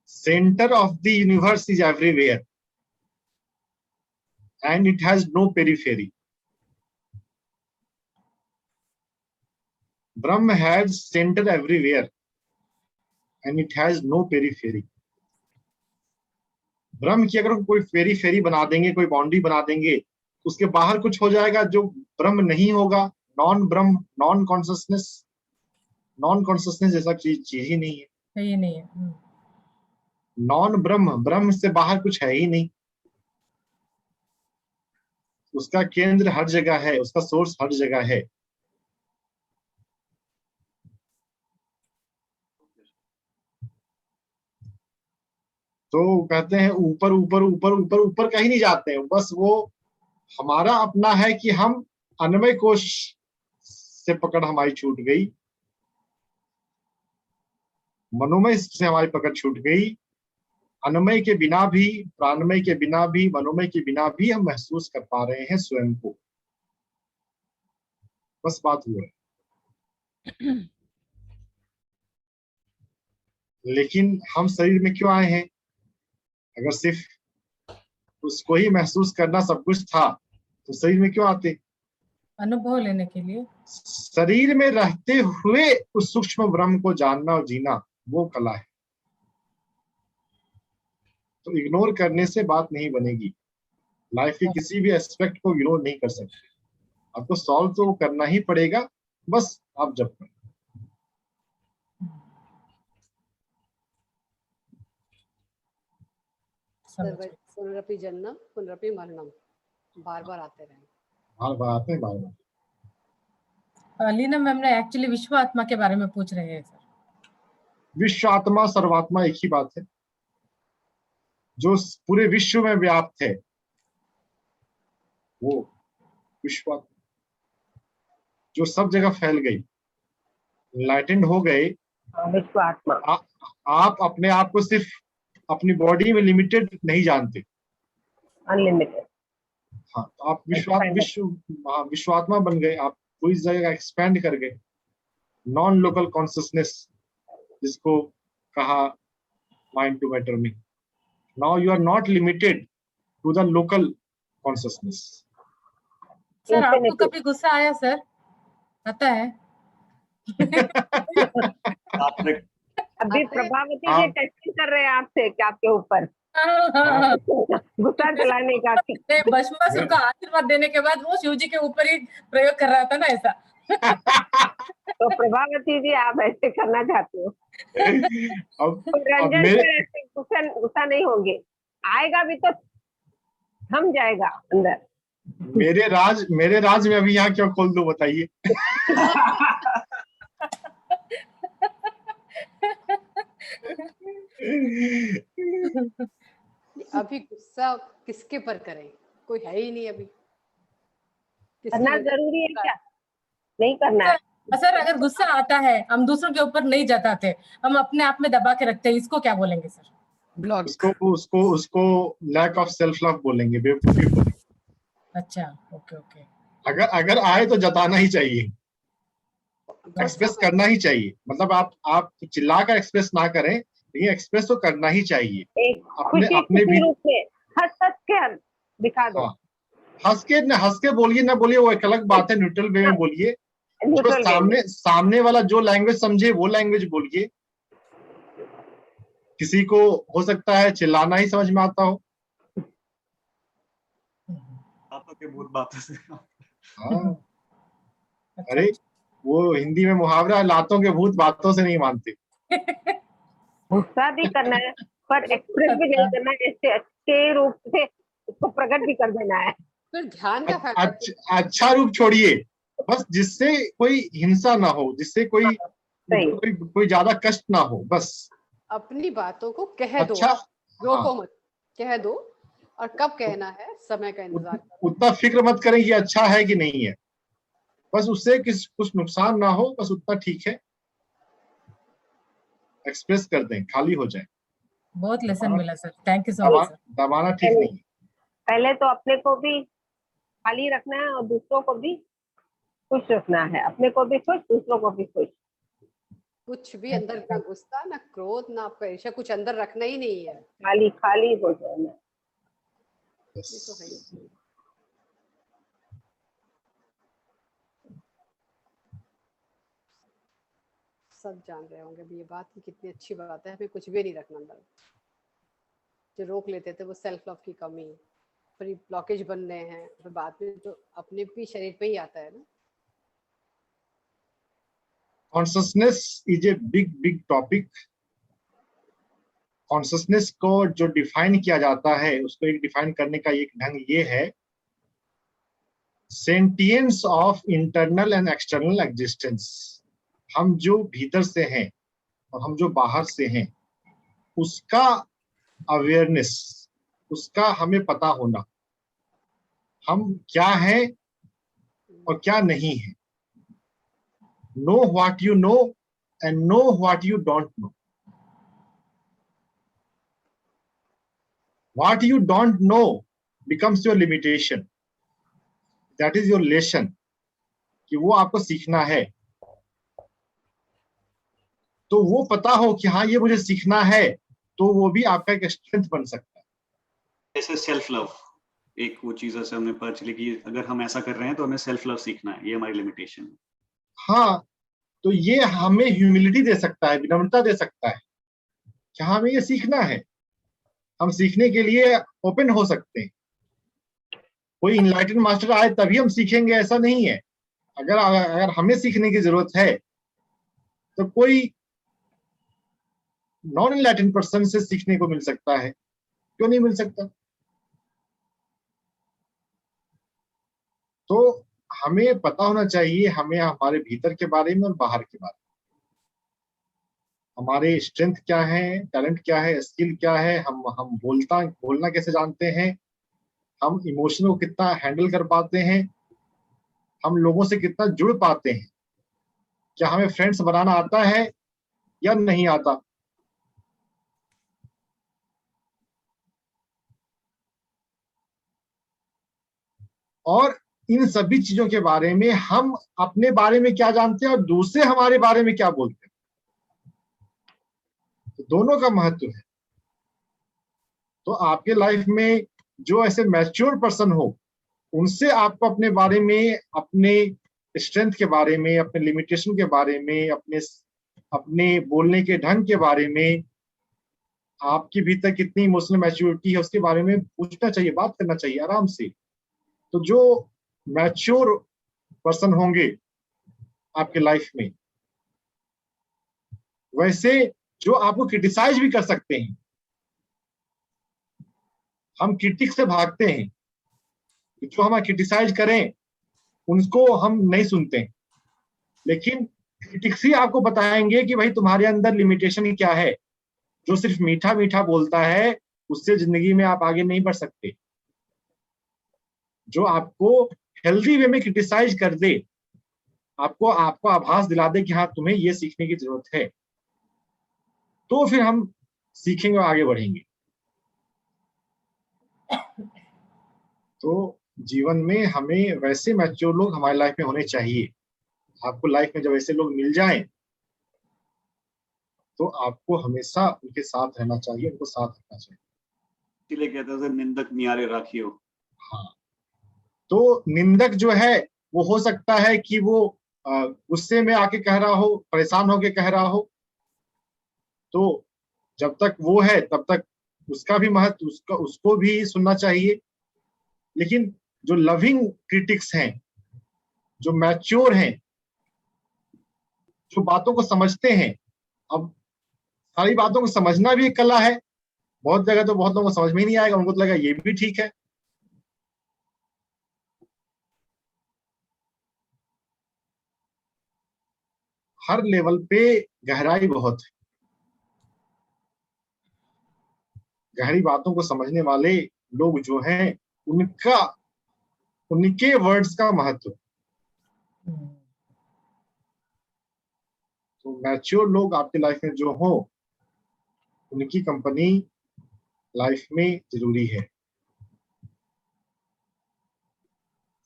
Centre of the universe is everywhere and it has no periphery. Brahm has centre everywhere and it has no periphery. Brahm की अगर कोई पेरिफेरी बना देंगे, कोई बाउंड्री बना देंगे, उसके बाहर कुछ हो जाएगा जो ब्रह्म नहीं होगा। नॉन ब्रह्म, नॉन कॉन्शियसनेस जैसा चीज ही नहीं है। ये नहीं है। नॉन ब्रह्म, ब्रह्म से बाहर कुछ है ही नहीं। उसका केंद्र हर जगह है, उसका सोर्स हर जगह है। तो कहते हैं ऊपर ऊपर ऊपर ऊपर ऊपर कहीं नहीं जाते हैं, बस वो हमारा अपना है कि हम अन्वय कोश से पकड़ हमारी छूट गई, मनोमय से हमारी पकड़ छूट गई। अन्वय के बिना भी, प्राणमय के बिना भी, मनोमय के बिना भी हम महसूस कर पा रहे हैं स्वयं को। बस बात हुआ है। लेकिन हम शरीर में क्यों आए हैं? अगर सिर्फ उसको ही महसूस करना सब कुछ था तो शरीर में क्यों आते? अनुभव लेने के लिए। शरीर में रहते हुए उस सूक्ष्म ब्रह्म को जानना और जीना, वो कला है। तो इग्नोर करने से बात नहीं बनेगी। लाइफ के किसी भी एस्पेक्ट को इग्नोर नहीं कर सकते। आपको सॉल्व तो करना ही पड़ेगा, बस आप जब करें। पुनरपि जन्म पुनरपि मरणम, बार बार आते रहे। बार बार आते हैं, बार बार। लीना मैम ने एक्चुअली विश्व आत्मा के बारे में पूछ रहे हैं सर। विश्व आत्मा सर्वात्मा एक ही बात है, जो पूरे विश्व में व्याप्त है, वो विश्व आत्मा जो सब जगह फैल गई, एनलाइटेंड हो गए। विश्व आत्मा। आप अपने आप को सिर्फ अपनी बॉडी में लिमिटेड नहीं जानते, अनलिमिटेड। हाँ, तो आप विश्वात्मा बन गए। आप पूरी जगह एक्सपैंड कर गए। नॉन लोकल कॉन्शियसनेस जिसको कहा माइंड टू मैटर में। Now you are not limited to the local consciousness. Sir आपको कभी गुस्सा आया सर? आता है? अभी प्रभावती जी टेस्टिंग कर रहे हैं आपसे, क्या आपके ऊपर गुस्सा चलाने का। भस्मासुर का आशीर्वाद देने के बाद वो शिव जी के ऊपर ही प्रयोग कर रहा था ना, ऐसा। तो प्रभावती जी आप ऐसे करना चाहते हो? रंजन सर ऐसे गुस्सा नहीं होंगे, आएगा भी तो थम जाएगा अंदर। मेरे राज में अभी यहाँ क्यों खोल दो, बताइए। अभी गुस्सा किसके पर करें? कोई है ही नहीं अभी। करना जरूरी है क्या? नहीं करना है सर। अगर गुस्सा आता है हम दूसरों के ऊपर नहीं जताते, हम अपने आप में दबा के रखते हैं, इसको क्या बोलेंगे सर? ब्लॉक उसको उसको उसको लैक ऑफ सेल्फ लव बोलेंगे, बेवकूफी बोलेंगे। अच्छा, ओके ओके। अगर अगर आए तो जताना ही चाहिए, पर एक्सप्रेस समय करना ही चाहिए। मतलब आप चिल्ला कर एक्सप्रेस ना करें, लेकिन एक्सप्रेस तो करना ही चाहिए। एक अपने खुशी अपने खुशी भी, रूप में हंस के दिखा दो। हाँ, हंस के बोलिए ना बोलिए वो एक अलग बात है, न्यूट्रल वे में बोलिए। जो न्यूट्रल वे में। सामने वाला जो लैंग्वेज समझे वो लैंग्वेज बोलिए। किसी को हो सकता है चिल्लाना ही समझ में आता हो, बातों के भूत बातों से। हाँ। अच्छा, अरे वो हिंदी में मुहावरा है, लातों के भूत बातों से नहीं मानते। गुस्सा भी करना है पर एक्सप्रेस भी नहीं करना है, इससे अच्छे रूप से उसको प्रकट भी कर देना है। फिर ध्यान का फैक्टर, अच्छा रूप छोड़िए, बस जिससे कोई हिंसा ना हो, जिससे कोई सही। कोई ज्यादा कष्ट ना हो, बस। अपनी बातों को कह दो, अच्छा, रोको हाँ, मत, कह दो। और कब कहना है, समय का इंतजार करो। उतना फिक्र मत करें कि अच्छा है कि नहीं है, बस उससे कुछ नुकसान ना हो, बस उतना ठीक है। एक्सप्रेस कर दें, खाली हो जाए। बहुत लेसन मिला sir, thank you so much sir. दबाना ठीक नहीं है। पहले तो अपने को भी खाली रखना है और दूसरों को भी खुश रखना है। अपने को भी खुश, दूसरों को भी खुश। कुछ भी अंदर, ना गुस्सा, ना क्रोध, ना आपका ईर्ष्या, कुछ अंदर रखना ही नहीं है। खाली खाली हो जाना। ये तो है ही। सब जान रहे होंगे अभी ये बात कि कितनी अच्छी बात है, हमें कुछ भी नहीं रखना अंदर। जो रोक लेते थे वो सेल्फ लव की कमी, फिर ब्लॉकेज बन रहे हैं, फिर बाद में तो अपने भी शरीर पे ही आता है ना। Consciousness is a big topic. Consciousness को जो डिफाइन किया जाता है, उसको एक डिफाइन करने का एक ढंग ये है, sentience of internal and external existence. हम जो भीतर से हैं और हम जो बाहर से हैं, उसका अवेयरनेस, उसका हमें पता होना, हम क्या हैं और क्या नहीं है। Know what you know and know what you don't know. What you don't know becomes your limitation. That is your lesson. कि वो आपको सीखना है, तो वो पता हो कि हाँ ये मुझे सीखना है, तो वो भी आपका एक स्ट्रेंथ बन सकता है। जैसे सेल्फ लव, एक वो चीज से हमने पता चली कि अगर हम ऐसा कर रहे हैं तो हमें सेल्फ लव सीखना है, ये हमारी लिमिटेशन है। हाँ, तो ये हमें ह्यूमिलिटी दे सकता है, विनम्रता दे सकता है कि हाँ हमें ये सीखना है। हम सीखने के लिए ओपन हो सकते हैं। कोई इनलाइटेड मास्टर आए तभी हम सीखेंगे ऐसा नहीं है। अगर अगर हमें सीखने की जरूरत है तो कोई नॉन इनलाइटेड पर्सन से सीखने को मिल सकता है, क्यों नहीं मिल सकता। तो हमें पता होना चाहिए, हमें हमारे भीतर के बारे में और बाहर के बारे में, हमारे स्ट्रेंथ क्या है, टैलेंट क्या है, स्किल क्या है, हम बोलना कैसे जानते हैं, हम इमोशन को कितना हैंडल कर पाते हैं, हम लोगों से कितना जुड़ पाते हैं, क्या हमें फ्रेंड्स बनाना आता है या नहीं आता। और इन सभी चीजों के बारे में हम अपने बारे में क्या जानते हैं और दूसरे हमारे बारे में क्या बोलते हैं, तो दोनों का महत्व है। तो आपके लाइफ में जो ऐसे मैच्योर पर्सन हो, उनसे आपको अपने बारे में, अपने स्ट्रेंथ के बारे में, अपने लिमिटेशन के बारे में, अपने बोलने के ढंग के बारे में, आपके भीतर कितनी इमोशनल मैच्योरिटी है उसके बारे में पूछना चाहिए, बात करना चाहिए आराम से। तो जो मैच्योर पर्सन होंगे आपके लाइफ में, वैसे जो आपको क्रिटिसाइज भी कर सकते हैं। हम क्रिटिक से भागते हैं, जो हमें क्रिटिसाइज करें उनको हम नहीं सुनते, लेकिन क्रिटिक्स ही आपको बताएंगे कि भाई तुम्हारे अंदर लिमिटेशन क्या है। जो सिर्फ मीठा मीठा बोलता है, उससे जिंदगी में आप आगे नहीं बढ़ सकते। जो आपको हेल्दी वे में क्रिटिसाइज कर दे, आपको आभास दिला दे कि हाँ तुम्हें ये सीखने की जरूरत है, तो फिर हम सीखेंगे और आगे बढ़ेंगे। तो जीवन में हमें वैसे मैच्योर लोग हमारी लाइफ में होने चाहिए। आपको लाइफ में जब ऐसे लोग मिल जाएं तो आपको हमेशा उनके साथ रहना चाहिए, उनको साथ रखना चाहिए। इसीलिए कहते हैं सर, निंदक न्यारे राखियो। हाँ, तो निंदक जो है वो हो सकता है कि वो गुस्से में आके कह रहा हो, परेशान होके कह रहा हो, तो जब तक वो है तब तक उसका भी महत्व, उसको भी सुनना चाहिए। लेकिन जो लविंग क्रिटिक्स हैं, जो मैच्योर हैं, जो बातों को समझते हैं, अब सारी बातों को समझना भी एक कला है। बहुत जगह तो बहुत लोगों को समझ में ही नहीं आएगा, उनको तो लगेगा ये भी ठीक है। हर लेवल पे गहराई बहुत है। गहरी बातों को समझने वाले लोग जो हैं, उनके वर्ड्स का महत्व। तो मैच्योर लोग आपके लाइफ में जो हो, उनकी कंपनी लाइफ में जरूरी है।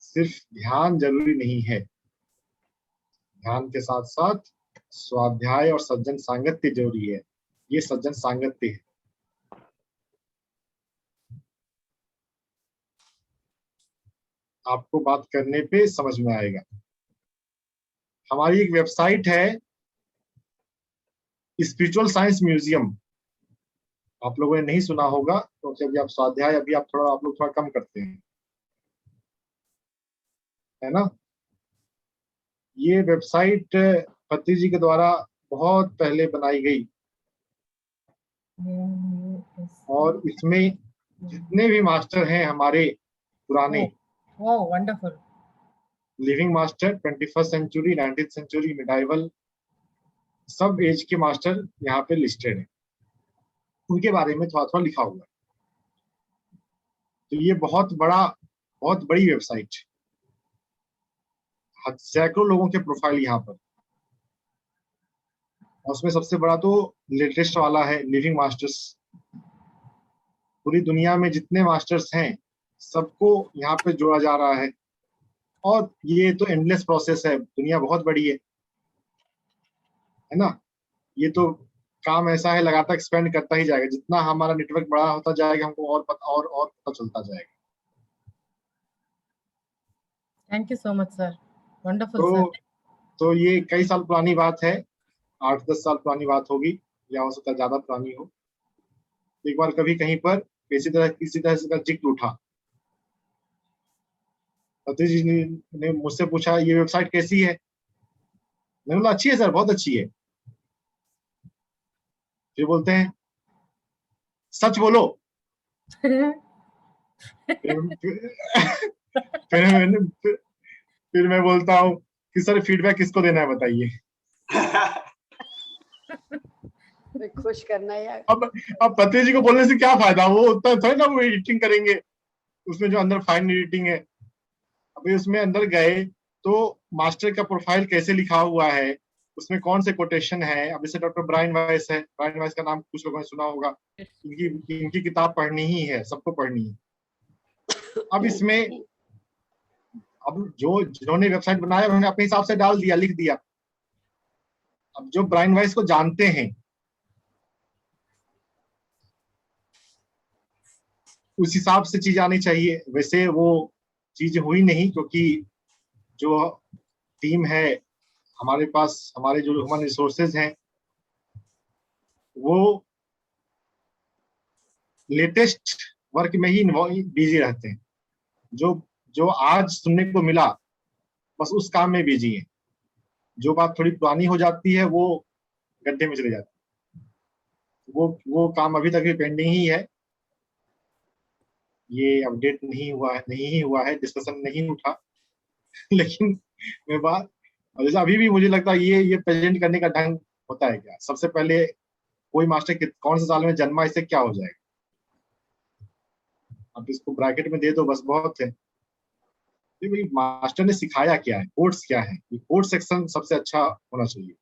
सिर्फ ध्यान जरूरी नहीं है, ध्यान के साथ साथ स्वाध्याय और सज्जन सांगत्य जरूरी है। ये सज्जन सांगत्य है। आपको बात करने पे समझ में आएगा। हमारी एक वेबसाइट है स्पिरिचुअल साइंस म्यूजियम, आप लोगों ने नहीं सुना होगा क्योंकि अभी आप स्वाध्याय आप लोग थोड़ा कम करते हैं, है ना। ये वेबसाइट पत्नी जी के द्वारा बहुत पहले बनाई गई और इसमें जितने भी मास्टर हैं हमारे पुराने, wonderful, living master, 21st century, 19th century, medieval, सब एज के मास्टर यहाँ पे लिस्टेड है। उनके बारे में थोड़ा थोड़ा लिखा हुआ है। तो ये बहुत बड़ी वेबसाइट, सैकड़ों लोगों के प्रोफाइल यहाँ पर, और उसमें सबसे बड़ा तो लेटेस्ट वाला है लिविंग मास्टर्स। पूरी दुनिया में जितने मास्टर्स हैं सबको यहाँ पे जोड़ा जा रहा है। और ये तो एंडलेस प्रोसेस है, दुनिया बहुत बड़ी है ना। ये तो काम ऐसा है, लगातार एक्सपेंड करता ही जाएगा। जितना हमारा नेटवर्क बड़ा होता जाएगा, हमको और पता चलता जाएगा। Thank you so much sir, wonderful sir. तो ये कई साल पुरानी बात है, 8-10 साल पुरानी बात होगी, या हो सकता है ज्यादा पुरानी हो। एक बार कभी कहीं पर किसी तरह से जिक्र उठा, पति जी ने मुझसे पूछा ये वेबसाइट कैसी है। मैंने बोला अच्छी है सर, बहुत अच्छी है। फिर बोलते हैं सच बोलो। फिर मैं बोलता हूँ कि सर फीडबैक किसको देना है बताइए। खुश करना है यार। अब पति जी को बोलने से क्या फायदा, वो उतना थोड़ा ना वो एडिटिंग करेंगे, उसमें जो अंदर फाइन एडिटिंग है। अभी उसमें अंदर गए तो मास्टर का प्रोफाइल कैसे लिखा हुआ है, उसमें कौन से कोटेशन है। अब जैसे डॉक्टर ब्रायन वाइस है, ब्रायन वाइस का नाम कुछ लोगों ने सुना होगा। इनकी किताब पढ़नी ही है, सबको पढ़नी है। अब इसमें जिन्होंने वेबसाइट बनाया उन्होंने अपने हिसाब से डाल दिया, लिख दिया। अब जो ब्रायन वाइस को जानते हैं उस हिसाब से चीज आनी चाहिए। वैसे वो चीज हुई नहीं, क्योंकि जो टीम है हमारे पास, हमारे जो ह्यूमन रिसोर्सेज हैं वो लेटेस्ट वर्क में ही बिजी रहते हैं। जो आज सुनने को मिला बस उस काम में बिजी है। जो बात थोड़ी पुरानी हो जाती है वो गड्ढे में चले जाती है। वो काम अभी तक भी पेंडिंग ही है, ये अपडेट नहीं ही हुआ है, डिस्कशन नहीं उठा। लेकिन मैं बात जैसे अभी भी मुझे लगता है ये प्रेजेंट करने का ढंग होता है क्या। सबसे पहले कोई मास्टर कौन से साल में जन्मा, इससे क्या हो जाएगा। अब इसको ब्रैकेट में दे दो बस, बहुत है। भाई मास्टर ने सिखाया क्या है, कोड्स क्या है, कोड सेक्शन सबसे अच्छा होना चाहिए,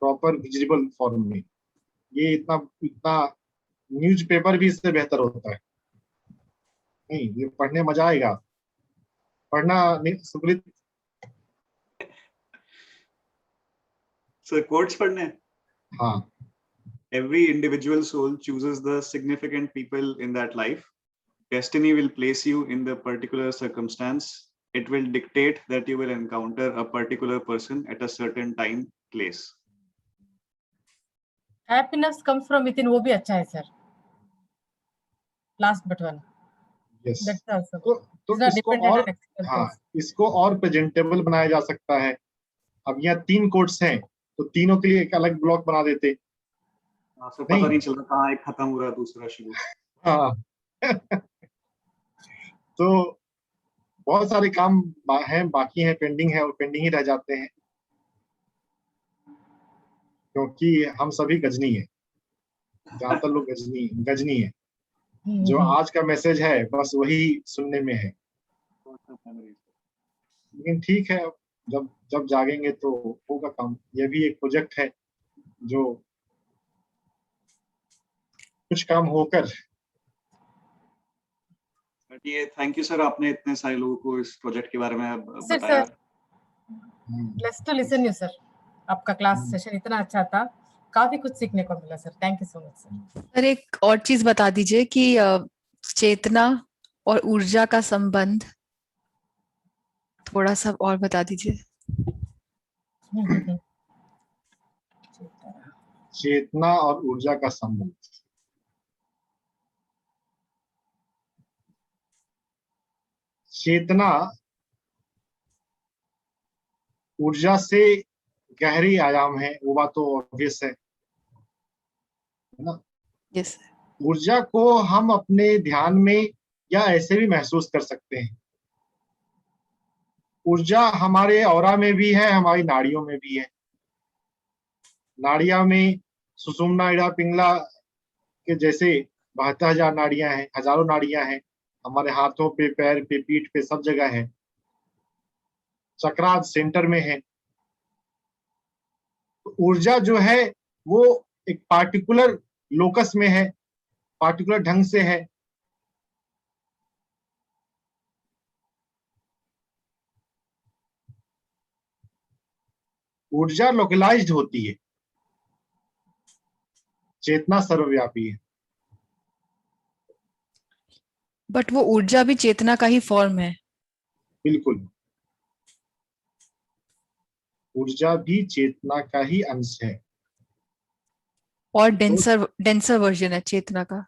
प्रॉपर विजिबल फॉर्म में। ये इतना न्यूज़पेपर भी इससे बेहतर होता है। नहीं, ये पढ़ने मजा आएगा, पढ़ना नहीं सुकृत। सर कोट्स पढ़ने हैं? हाँ, Every individual soul chooses the significant people in that life. Destiny will place you in the particular circumstance. It will dictate that you will encounter a particular person at a certain time, place. Happiness comes from with in, वो भी अच्छा है sir. Last but one, yes. That's also तो इसको और, हाँ, इसको और प्रेजेंटेबल बनाया जा सकता है। अब यहाँ 3 कोट्स हैं, तो तीनों के लिए एक अलग ब्लॉक बना देते। सर पता नहीं चल रहा कहाँ एक खत्म हो रहा है दूसरा शुरू। हाँ तो बहुत सारे काम हैं, बाकी हैं, पेंडिंग है, और पेंडिंग ही रह जाते हैं, क्योंकि हम सभी गजनी हैं, ज्यादातर लोग गजनी है। जो आज का मैसेज है बस वही सुनने में है, लेकिन ठीक है, जब जब जागेंगे तो होगा काम। ये भी एक प्रोजेक्ट है जो कुछ काम होकर। ये थैंक यू सर, आपने इतने सारे लोगों को इस प्रोजेक्ट के बारे में सर बताया। Let's to listen you sir, आपका क्लास सेशन इतना अच्छा था, काफी कुछ सीखने को मिला sir. Thank you so much sir. Sir एक और चीज बता दीजिए कि चेतना और ऊर्जा का संबंध थोड़ा सा और बता दीजिए। चेतना और ऊर्जा का संबंध, चेतना ऊर्जा से गहरी आयाम है, वो बात तो ऑब्वियस है ना। यस। ऊर्जा को हम अपने ध्यान में या ऐसे भी महसूस कर सकते हैं। ऊर्जा हमारे ऑरा में भी है, हमारी नाड़ियों में भी है। नाड़िया में सुषुम्ना, इड़ा, पिंगला के जैसे 72,000 नाड़ियां हैं, हजारों नाड़ियां हैं। हमारे हाथों पे, पैर पे, पीठ पे, सब जगह है। चक्रास सेंटर में है। तो ऊर्जा जो है वो एक पार्टिकुलर लोकस में है, पार्टिकुलर ढंग से है। ऊर्जा लोकलाइज्ड होती है, चेतना सर्वव्यापी है। बट वो ऊर्जा भी चेतना का ही फॉर्म है। बिल्कुल, ऊर्जा भी चेतना का ही अंश है, और डेंसर वर्जन है चेतना का।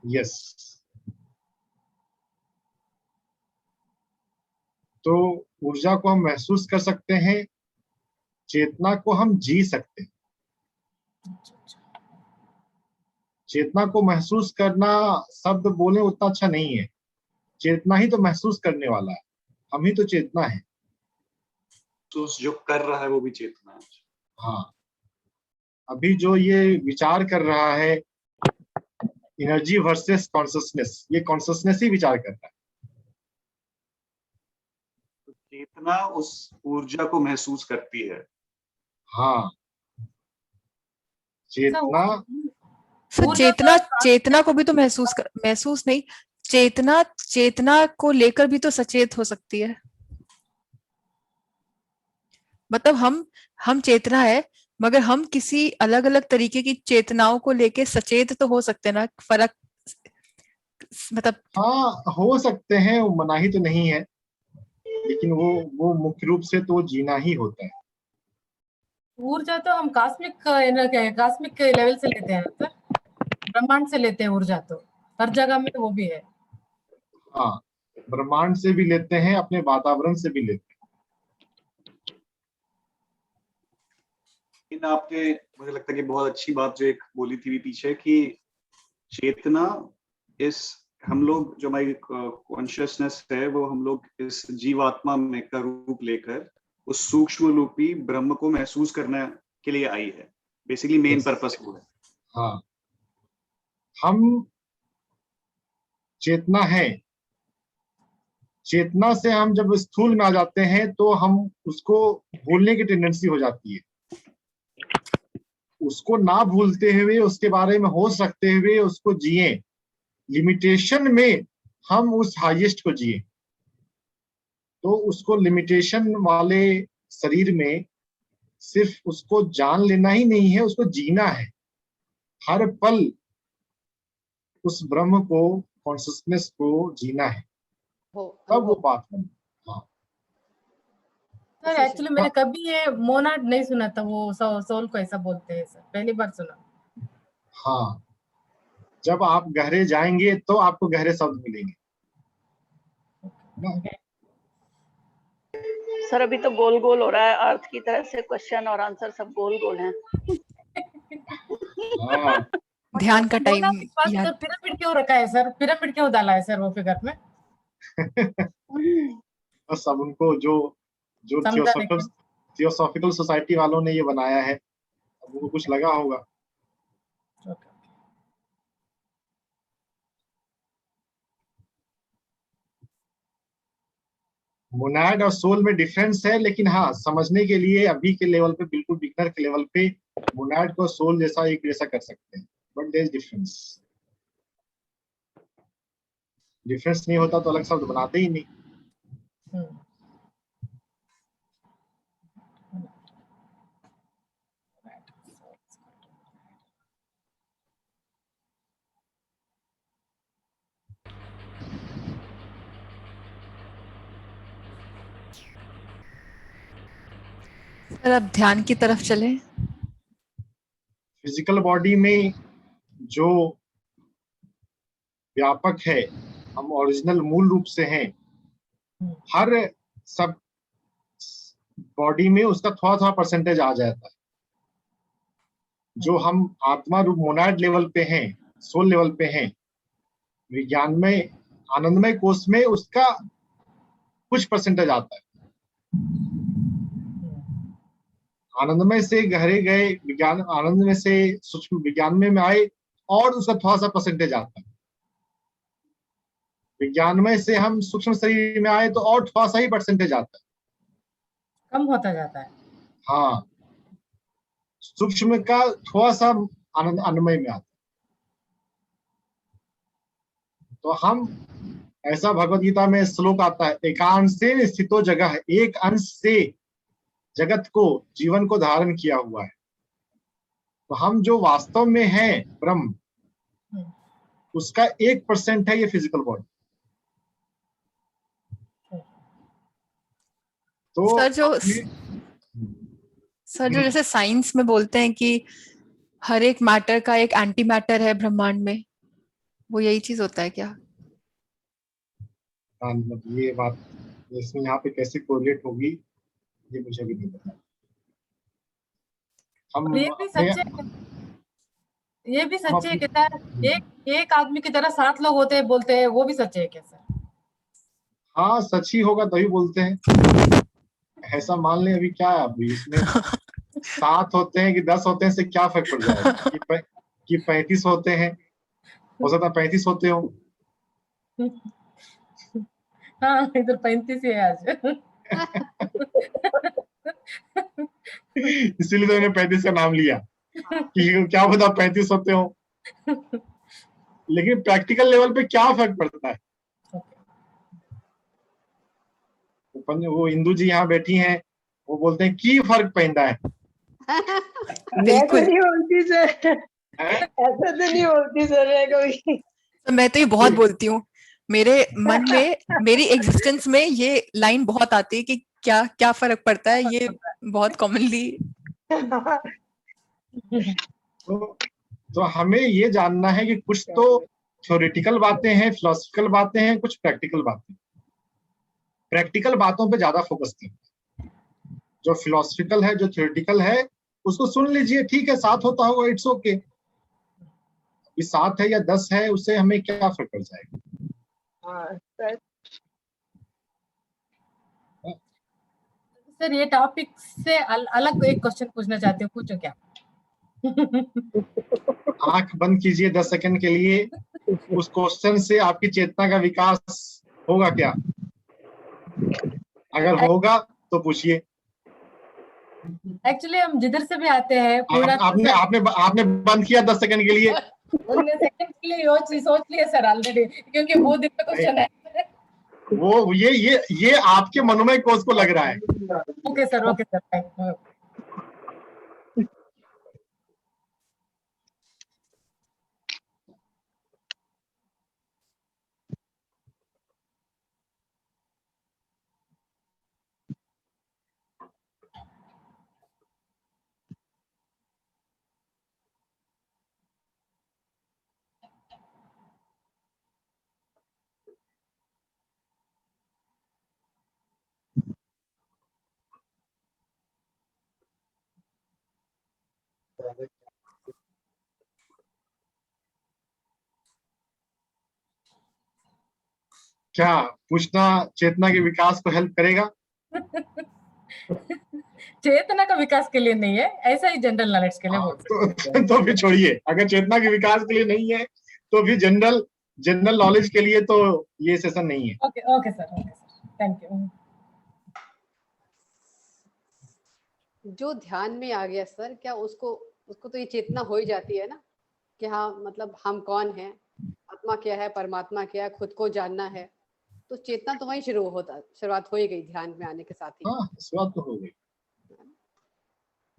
यस। तो ऊर्जा को हम महसूस कर सकते हैं, चेतना को हम जी सकते हैं। चेतना को महसूस करना शब्द बोले उतना अच्छा नहीं है। चेतना ही तो महसूस करने वाला है, हम ही तो चेतना है। तो जो कर रहा है वो भी चेतना है। हाँ, अभी जो ये विचार कर रहा है एनर्जी वर्सेस कॉन्शसनेस, ये कॉन्शसनेस ही विचार कर रहा है। तो चेतना उस ऊर्जा को महसूस करती है। हाँ, चेतना, सर चेतना को भी तो महसूस नहीं, चेतना को लेकर भी तो सचेत हो सकती है। मतलब हम चेतना है, मगर हम किसी अलग अलग तरीके की चेतनाओं को लेके सचेत तो हो सकते हैं ना। फर्क मतलब, हाँ हो सकते हैं, वो मनाही तो नहीं है, लेकिन वो मुख्य रूप से तो जीना ही होता है। ऊर्जा तो हम कॉस्मिक लेवल से लेते हैं सर, ब्रह्मांड से लेते हैं ऊर्जा, तो हर जगह में वो भी है। हाँ, ब्रह्मांड से भी लेते हैं, अपने वातावरण से भी लेते हैं। इन आपने, मुझे लगता है कि बहुत अच्छी बात जो एक बोली थी भी पीछे, कि चेतना इस, हम लोग जो हमारी कॉन्शियसनेस है वो हम लोग इस जीवात्मा में का रूप लेकर उस सूक्ष्म रूपी ब्रह्म को महसूस करने के लिए आई है। बेसिकली मेन पर्पस वो है। हाँ, हम चेतना है। चेतना से हम जब स्थूल में आ जाते हैं तो हम उसको भूलने की टेंडेंसी हो जाती है। उसको ना भूलते हुए, उसके बारे में होश रखते हुए उसको जिए, लिमिटेशन में हम उस हाईएस्ट को जिए। तो उसको लिमिटेशन वाले शरीर में सिर्फ उसको जान लेना ही नहीं है, उसको जीना है। हर पल उस ब्रह्म को, कॉन्शियसनेस को जीना है, हो तब वो अनुभव बात बनी। हाँ, सर इसी एक्चुअली मैंने कभी ये मोनाड नहीं सुना था, वो सोल को ऐसा बोलते हैं सर, पहली बार सुना। हाँ, जब आप गहरे जाएंगे तो आपको गहरे शब्द मिलेंगे ना। सर अभी तो गोल गोल हो रहा है, अर्थ की तरह से क्वेश्चन और आंसर सब गोल गोल हैं। हाँ, ध्यान का टाइम मोनाड के पास याद। तो पिरामिड क्यों रखा है सर, पिरामिड क्यों डाला है सर वो फिगर में? बस अब उनको जो जो समझाने के लिए। थियोसॉफिकल सोसाइटी वालों ने ये बनाया है, अब उनको कुछ लगा होगा। Okay. मोनाड और सोल में डिफरेंस है, लेकिन हाँ, समझने के लिए अभी के लेवल पे, बिल्कुल बिगनर के लेवल पे, मोनाड को सोल जैसा एक जैसा कर सकते हैं, but there is difference. Difference नहीं होता तो अलग शब्द बनाते ही नहीं। सर अब ध्यान की तरफ चले। फिजिकल बॉडी में जो व्यापक है, हम ओरिजिनल मूल रूप से हैं। हर सब बॉडी में उसका थोड़ा थोड़ा परसेंटेज आ जाता है। जो हम आत्मा रूप मोनाड लेवल पे हैं, सोल लेवल पे हैं, विज्ञान में आनंदमय कोष में उसका कुछ परसेंटेज आता है। आनंदमय से गहरे गए विज्ञान, आनंद में से सूक्ष्म विज्ञान में आए और उसका थोड़ा सा परसेंटेज आता है। विज्ञानमय से हम सूक्ष्म शरीर में आए तो और थोड़ा सा ही परसेंटेज आता है, कम होता जाता है। हाँ, सूक्ष्म का थोड़ा सा आनंदमय में आता है। तो हम, ऐसा भगवद गीता में श्लोक आता है, एकांशेन स्थितो जगह, एक अंश से जगत को, जीवन को धारण किया हुआ है। तो हम जो वास्तव में हैं ब्रह्म, उसका 1% है ये फिजिकल बॉडी। तो सर जो जैसे साइंस में बोलते हैं कि हर एक मैटर का एक एंटी मैटर है ब्रह्मांड में, वो यही चीज होता है क्या? मतलब ये बात इसमें यहाँ पे कैसे कोरिलेट होगी ये मुझे भी नहीं पता। हम ये भी सच है, ये भी सच है कहता है, एक आदमी की तरह 7 लोग होते हैं बोलते हैं, वो भी सच है क्या सर? हाँ, सच ही होगा तभी बोलते हैं। ऐसा मान लें, अभी क्या है, अभी इसमें 7 होते हैं कि 10 होते हैं, से क्या फर्क पड़ जाएगा? कि 35 होते हैं, हो सकता है 35 होते हो। हाँ, इधर 35 है आज। इसीलिए तो मैंने 35 का नाम लिया कि क्या पता 35 होते हो। लेकिन प्रैक्टिकल लेवल पे क्या फर्क पड़ता है? वो हिंदू जी यहाँ बैठी हैं, वो बोलते हैं की फर्क पैदा है। बिल्कुल नहीं बोलती सर, ऐसा तो नहीं बोलती सर मैं कभी। तो मैं तो ये बहुत बोलती हूँ, मेरे मन में, मेरी एग्जिस्टेंस में ये लाइन बहुत आती है कि क्या क्या फर्क पड़ता है, ये बहुत कॉमनली। तो हमें ये जानना है कि कुछ तो थ्योरेटिकल बातें हैं, फिलोसफिकल बातें हैं, कुछ प्रैक्टिकल बातें। प्रैक्टिकल बातों पे ज्यादा फोकस करें। जो फिलोसफिकल है, जो थ्योरेटिकल है, उसको सुन लीजिए, ठीक है, 7 होता होगा, इट्स ओके। 7 है या 10 है, उससे हमें क्या फर्क पड़ जाएगा? सर ये टॉपिक से अलग एक क्वेश्चन पूछना चाहती हूँ, पूछो क्या? आंख बंद कीजिए 10 सेकंड के लिए, उस क्वेश्चन से आपकी चेतना का विकास होगा क्या? अगर होगा तो पूछिए। एक्चुअली हम जिधर से भी आते हैं पूरा आपने बंद किया 10 सेकंड के लिए, उनने सेकंड के लिए सोच लिया सर ऑलरेडी, क्योंकि वो दिन का क्वेश्चन है। वो ये आपके मनोमय कोष को लग रहा है। Okay sir, okay sir. क्या पूछना चेतना के विकास को हेल्प करेगा? चेतना का विकास के लिए नहीं है, ऐसा ही जनरल नॉलेज के लिए बोल तो फिर छोड़िए, अगर चेतना के विकास के लिए नहीं है तो फिर जनरल नॉलेज के लिए तो ये सेशन नहीं है। Okay okay sir, thank you. जो ध्यान में आ गया सर, क्या उसको तो ये चेतना हो ही जाती है ना कि हाँ मतलब हम कौन हैं, आत्मा क्या है, परमात्मा क्या है, खुद को जानना है, तो चेतना तो वहीं शुरुआत हो ही गई ध्यान में आने के साथ ही। हाँ, शुरुआत तो हो गई।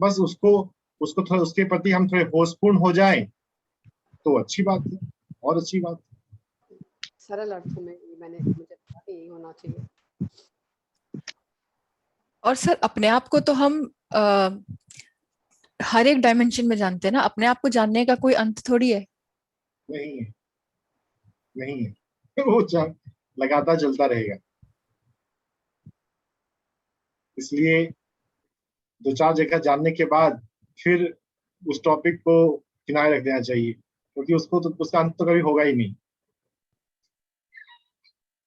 बस उसको थोड़ा उसके प्रति हम थोड़े होशपूर्ण हो जाए तो अच्छी बात है, और अच्छी बात है। सरल अर्थों में मुझे लगता है यही होना चाहिए। और सर अपने आप को तो हम हर एक डायमेंशन में जानते हैं ना, अपने आप को जानने का कोई अंत थोड़ी है। नहीं है वो लगातार चलता रहेगा। इसलिए दो चार जगह जानने के बाद फिर उस टॉपिक को किनारे रख देना चाहिए, क्योंकि उसका अंत तो कभी होगा ही नहीं।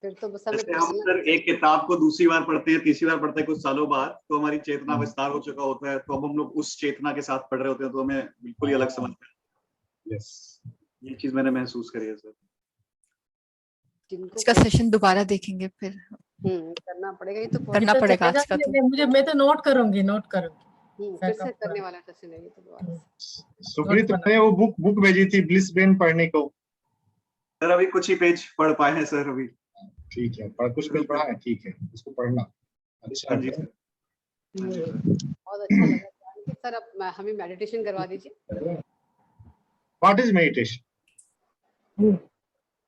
फिर तो बस जैसे हम सर एक किताब को दूसरी बार पढ़ते हैं, तीसरी बार पढ़ते हैं कुछ सालों बाद, तो हमारी चेतना विस्तार हो चुका होता है, तो अब हम लोग उस चेतना के साथ पढ़ रहे होते हैं, तो हमें बिल्कुल ही अलग समझते हैं। यस, ये चीज मैंने महसूस करी है सर। इसका सेशन दोबारा देखेंगे फिर। करना पड़ेगा, ये तो करना पड़ेगा आज का तो। मैं तो नोट करूंगी। फिर से करने वाला सेशन है ये तो दोबारा। सुप्रीत ने वो बुक भेजी थी ब्लिस ब्रेन पढ़ने को। सर अभी कुछ ही पेज पढ़ पाए हैं सर अभी। ठीक है, कुछ पेज पढ़ा है, ठीक है, उसको पढ़ना। हाँ जी सर। बहुत अच्छा लगा जान के सर। अब हमें मेडिटेशन करवा दीजिए। What is meditation?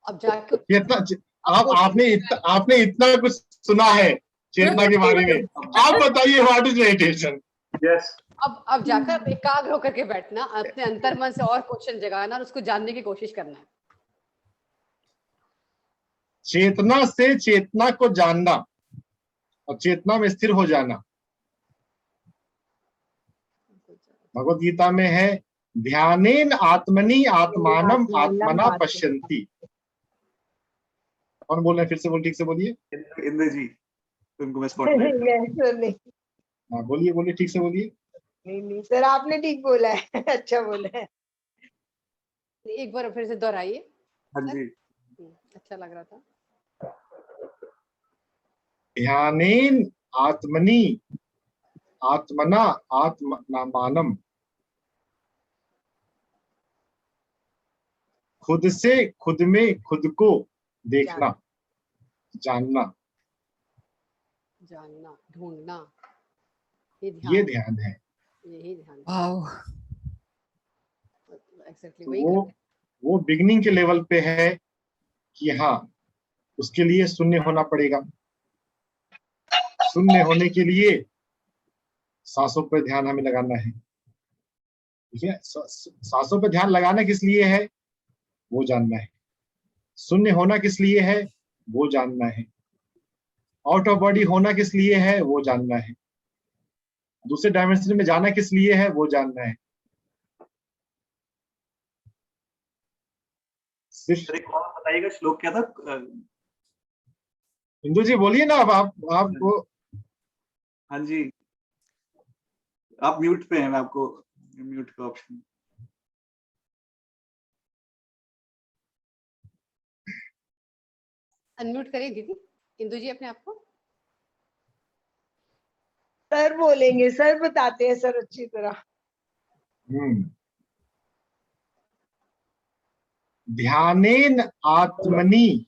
अब जाके आपने इतना कुछ सुना है चेतना के बारे में, आप बताइए व्हाट इज मेडिटेशन? यस, अब जाकर एकाग्र होकर के बैठना, अपने अंतर्मन से और क्वेश्चन जगाना और उसको जानने की कोशिश करना है। चेतना से चेतना को जानना और चेतना में स्थिर हो जाना। भगवत गीता में है, ध्यानेन आत्मनि आत्मानम आत्मना पश्यन्ति। कौन बोल रहे हैं? फिर से ठीक से बोलिए। इंद्र जी, तुमको मैं स्पॉटलाइट। हाँ बोलिए, ठीक से बोलिए। नहीं सर, आपने ठीक बोला है। अच्छा बोला है। एक बार फिर से दोहराइए। हाँ जी, अच्छा लग रहा था। ध्यानेन आत्मनि आत्मना आत्मानम, खुद से खुद में खुद को देखना, जानना, ढूंढना, ये ध्यान है। यही ध्यान। exactly वो बिगिनिंग के लेवल पे है कि हाँ उसके लिए शून्य होना पड़ेगा। शून्य होने के लिए सांसों पर ध्यान हमें लगाना है। ठीक है, सांसों पर ध्यान लगाना किस लिए है वो जानना है। शून्य होना किस लिए है वो जानना है। आउट ऑफ बॉडी होना किस लिए है वो जानना है। दूसरे डायमेंशन में जाना किस लिए है वो जानना है। सिर्फ एक और बताइएगा, श्लोक क्या था? इंदु जी बोलिए ना। अब आप वो। हाँ जी, आप म्यूट पे हैं, मैं आपको म्यूट का ऑप्शन। अनम्यूट करिए दीदी, इंदु जी अपने आप को। सर बोलेंगे, सर बताते हैं सर अच्छी तरह। ध्यानेन आत्मनि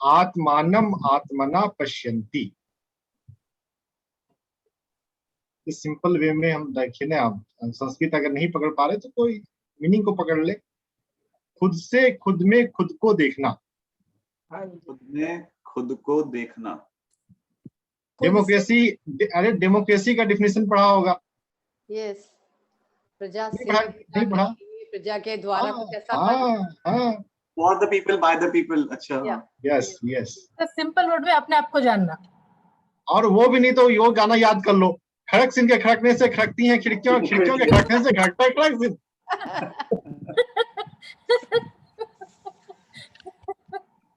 आत्मानम आत्मना पश्यन्ति। इस सिंपल वे में हम देखें ना, आप संस्कृत अगर नहीं पकड़ पा रहे तो कोई मीनिंग को पकड़ ले। खुद से खुद में खुद को देखना, खुद में खुद को देखना। डेमोक्रेसी, अरे डेमोक्रेसी का डिफिनेशन पढ़ा होगा? यस, प्रजा नहीं से पढ़ा? नहीं पढ़ा? प्रजा के द्वारा कुछ ऐसा था। हाँ, for the people by the people. अच्छा, हाँ। Yes yes. तो सिंपल वर्ड में अपने आप को जानना। और वो भी नहीं तो यो गाना याद कर लो, खड़क सिंह के खड़कने से खड़कती हैं खिड़कियों, खिड़कियों के खड़कने से खड़कता है खड़क सिंह।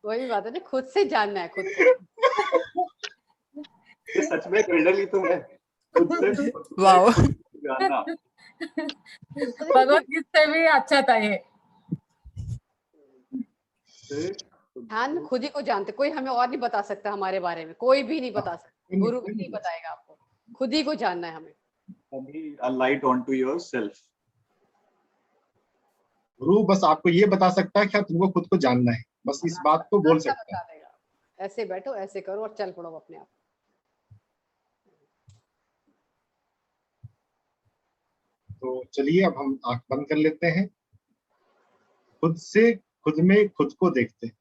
वही बात है ना, खुद से जानना है खुद को। ये सच में रिडल ही तो है, खुद से खुद को वाओ। जानना। भगवत गीता से भी अच्छा था ये। ध्यान में खुद ही को जानते, कोई हमें और नहीं बता सकता हमारे बारे में, कोई भी नहीं बता सकता, गुरु भी नहीं बताएगा आपको, खुद ही को जानना है हमें। A light onto yourself. गुरु बस आपको ये बता सकता है कि तुमको खुद को जानना है, बस इस बात को बोल सकता बता है। देगा, ऐसे बैठो, ऐसे करो और चल पड़ो अपने आप। तो चलिए अब हम आंख बंद कर लेते हैं, खुद से खुद में खुद को देखते हैं।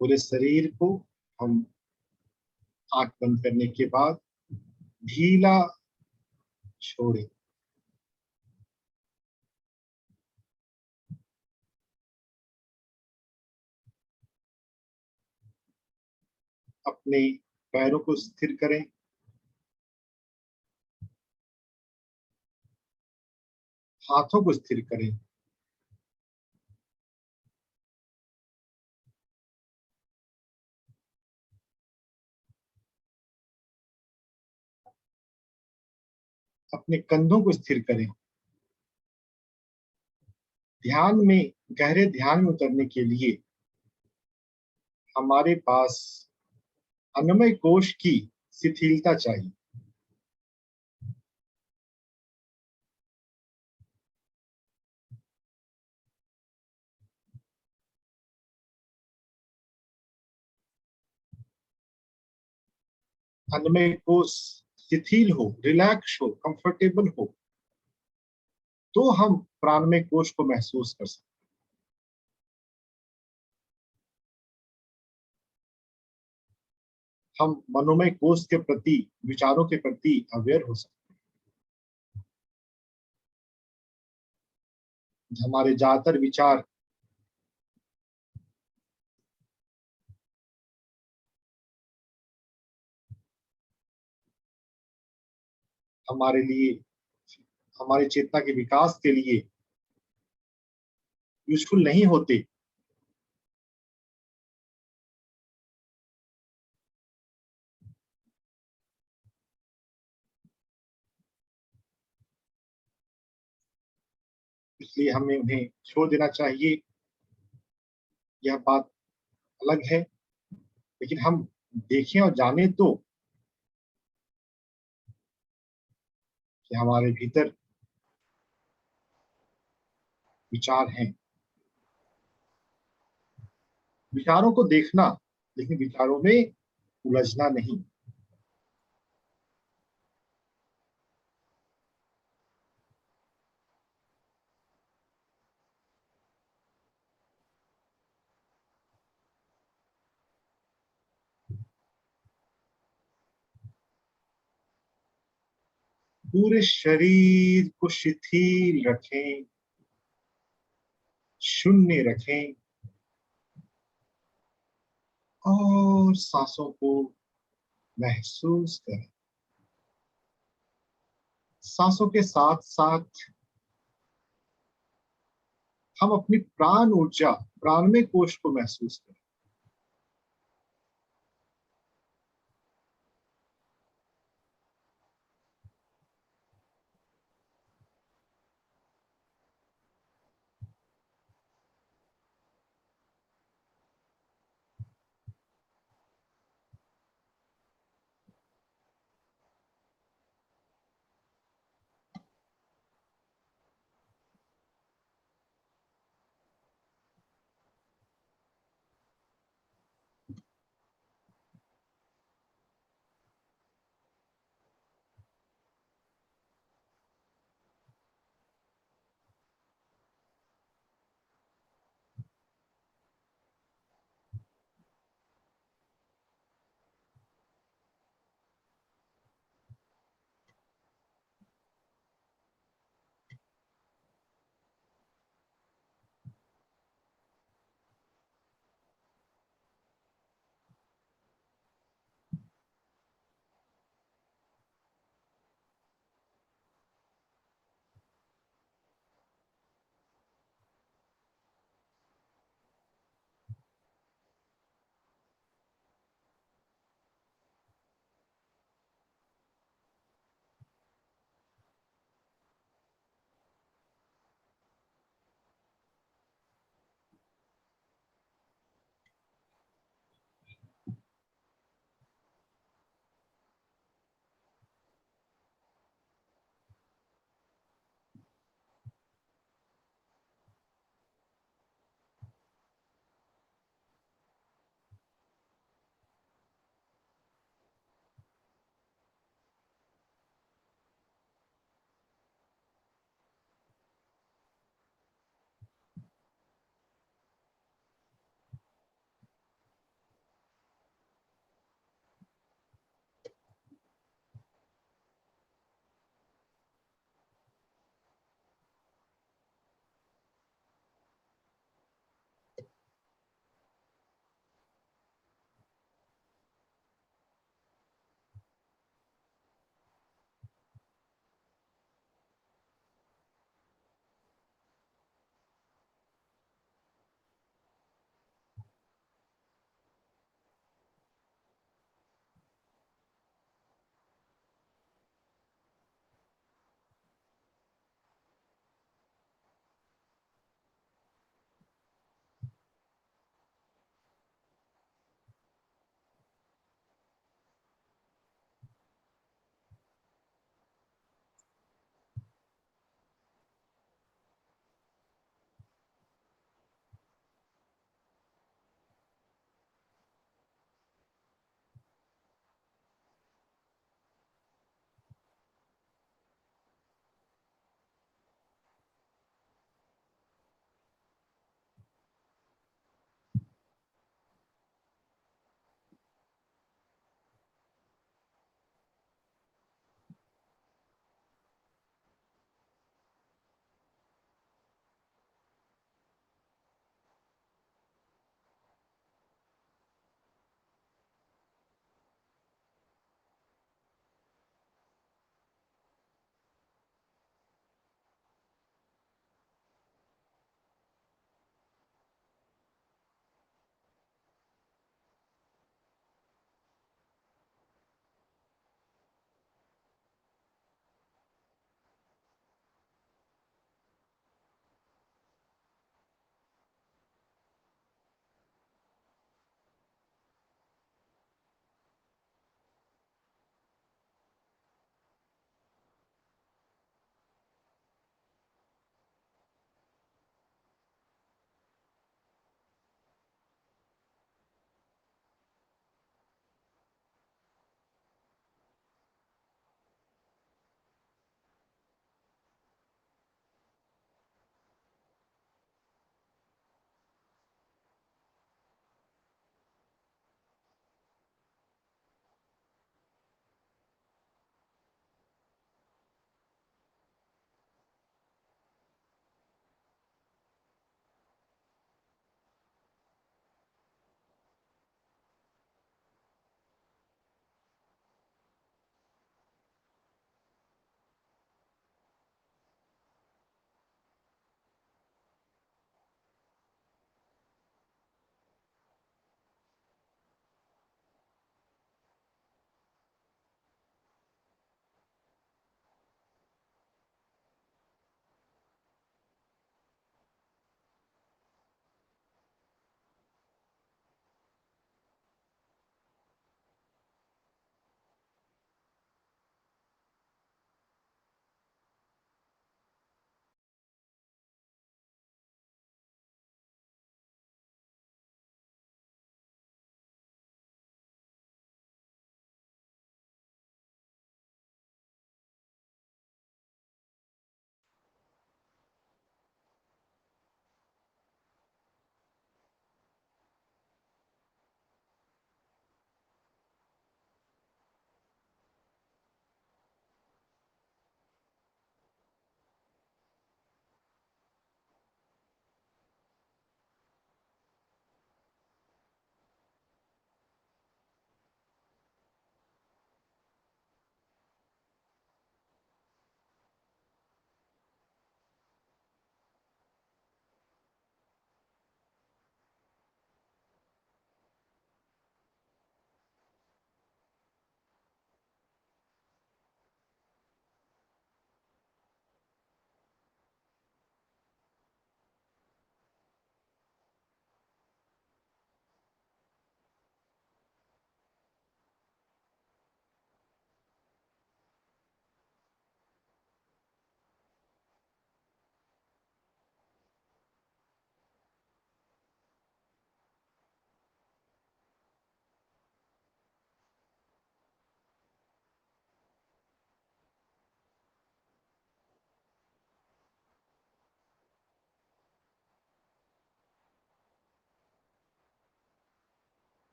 पूरे शरीर को हम आंख बंद करने के बाद ढीला छोड़े। अपने पैरों को स्थिर करें, हाथों को स्थिर करें, अपने कंधों को स्थिर करें। ध्यान में, गहरे ध्यान में उतरने के लिए हमारे पास अन्नमय कोश की शिथिलता चाहिए। अन्नमय कोश शिथिल हो, रिलैक्स हो, कंफर्टेबल हो, तो हम प्राणमय कोश को महसूस कर सकते हैं। हम मनोमय कोश के प्रति, विचारों के प्रति अवेयर हो सकते हैं। हमारे ज्यादातर विचार हमारे लिए, हमारे चेतना के विकास के लिए यूजफुल नहीं होते। इसलिए हमें उन्हें छोड़ देना चाहिए। यह बात अलग है, लेकिन हम देखें और जाने तो कि हमारे भीतर विचार हैं। विचारों को देखना, लेकिन विचारों में उलझना नहीं। पूरे शरीर को शिथिल रखें, शून्य रखें और सांसों को महसूस करें। सांसों के साथ साथ हम अपनी प्राण ऊर्जा, प्राणमय कोश को महसूस करें।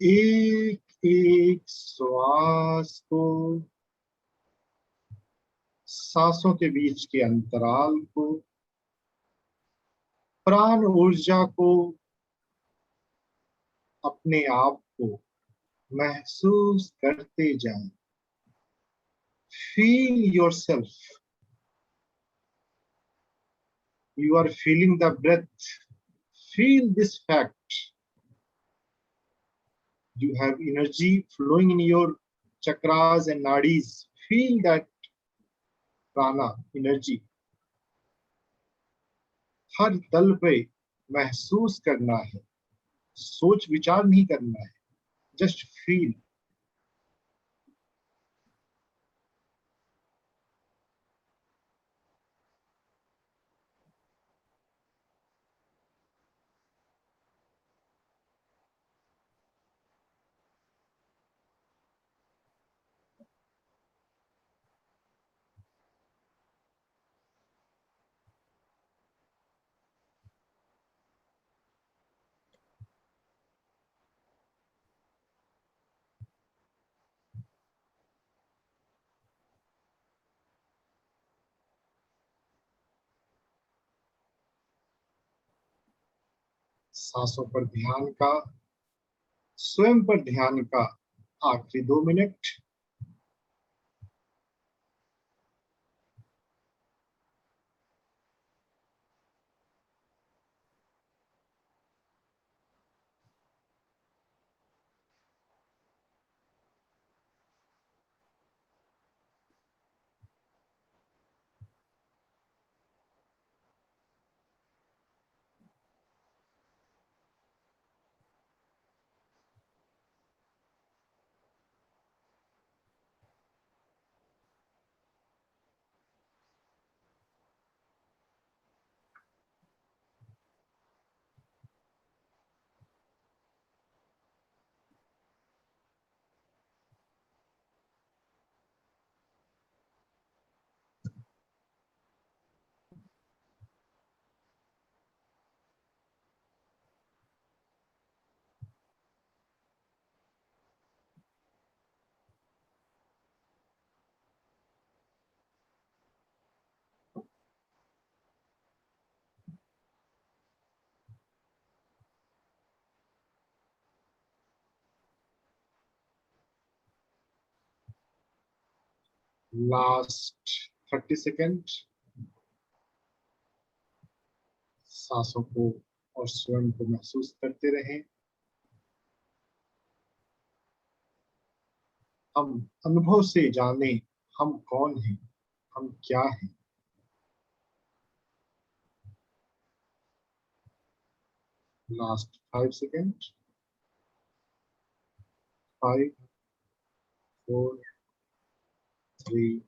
एक एक श्वास को, सांसों के बीच के अंतराल को, प्राण ऊर्जा को, अपने आप को महसूस करते जाएं। Feel yourself. You are feeling the breath. Feel this fact. You have energy flowing in your chakras and nadis. Feel that prana, energy. हर तल पे महसूस करना है, सोच विचार नहीं करना है, जस्ट फील। सांसों पर ध्यान का, स्वयं पर ध्यान का आखिरी 2 मिनट। लास्ट 30 सेकेंड सांसों को और स्वयं को महसूस करते रहें। हम अनुभव से जाने हम कौन हैं, हम क्या हैं। Last 5 second. 5 4 3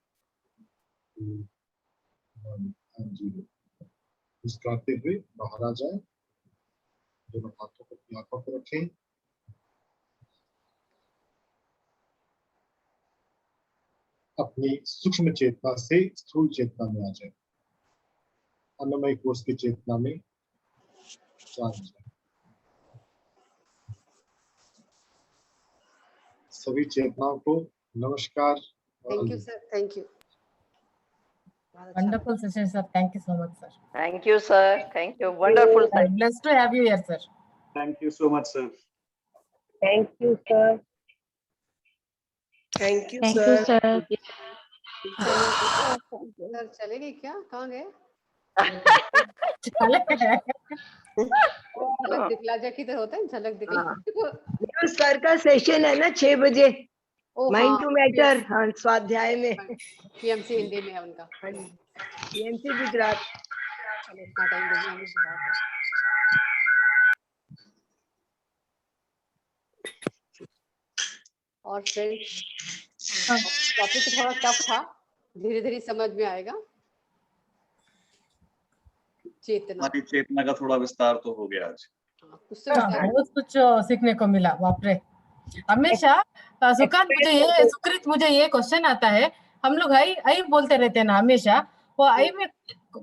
2 1 and 0। मुस्कुराते हुए बाहर आ जाए, दोनों हाथों को अपनी आंखों पर रखें। अपनी सूक्ष्म चेतना से स्थूल चेतना में आ जाए, अन्नमय कोश की चेतना में जा जाए। सभी चेतनाओं को नमस्कार। Thank you sir, thank you. Wonderful session, sir. Thank you so much, sir. Thank you, sir. Thank you. Wonderful. I'm blessed to have you here, sir. Thank you so much, sir. Thank you, sir. Thank you, Thank sir. you, sir. Sir चलेगी क्या? कहाँ गए? झलक दिखला जा की तरह होता है, झलक दिखला। न्यू सर का सेशन है ना 6 बजे, माइंड टू मैटर। हाँ, स्वाध्याय में पीएमसी हिंदी में है उनका, पीएमसी गुजरात। इतना टाइम देना हमें बहुत है। और फ्रेंड्स, टॉपिक तो थोड़ा टफ था, धीरे धीरे समझ में आएगा। चेतना, हमारी चेतना का थोड़ा विस्तार तो हो गया आज। कुछ तो विस्तार बहुत कुछ सीखने को मिला। बाप रे, हमेशा सुकांत सुकृत मुझे ये क्वेश्चन आता है, हम लोग आई बोलते रहते हैं ना हमेशा, वो आई में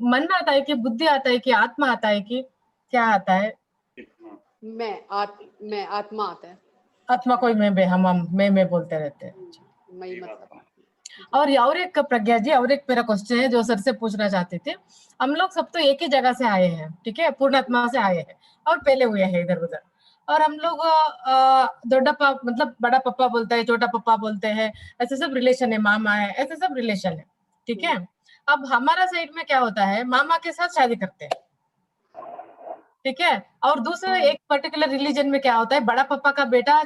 मन आता है कि बुद्धि आता है कि आत्मा आता है कि क्या आता है? मैं आत्मा आता है। आत्मा कोई मैं मैं बोलते रहते हैं। मई मतलब और एक प्रज्ञा जी, और एक मेरा क्वेश्चन है जो सर से पूछना चाहते थे। हम लोग सब तो एक ही जगह से आए हैं, ठीक है, पूर्णात्मा से आए हैं और पहले हुए हैं इधर उधर, और हम लोग दोड्डा मतलब बड़ा पप्पा बोलते हैं, छोटा पप्पा बोलते हैं, ऐसे सब रिलेशन है, मामा है, ऐसे सब रिलेशन है, ठीक है। अब हमारा साइड में क्या होता है, मामा के साथ शादी करते हैं, ठीक है, और दूसरे एक पर्टिकुलर रिलीजन में क्या होता है, बड़ा पापा का बेटा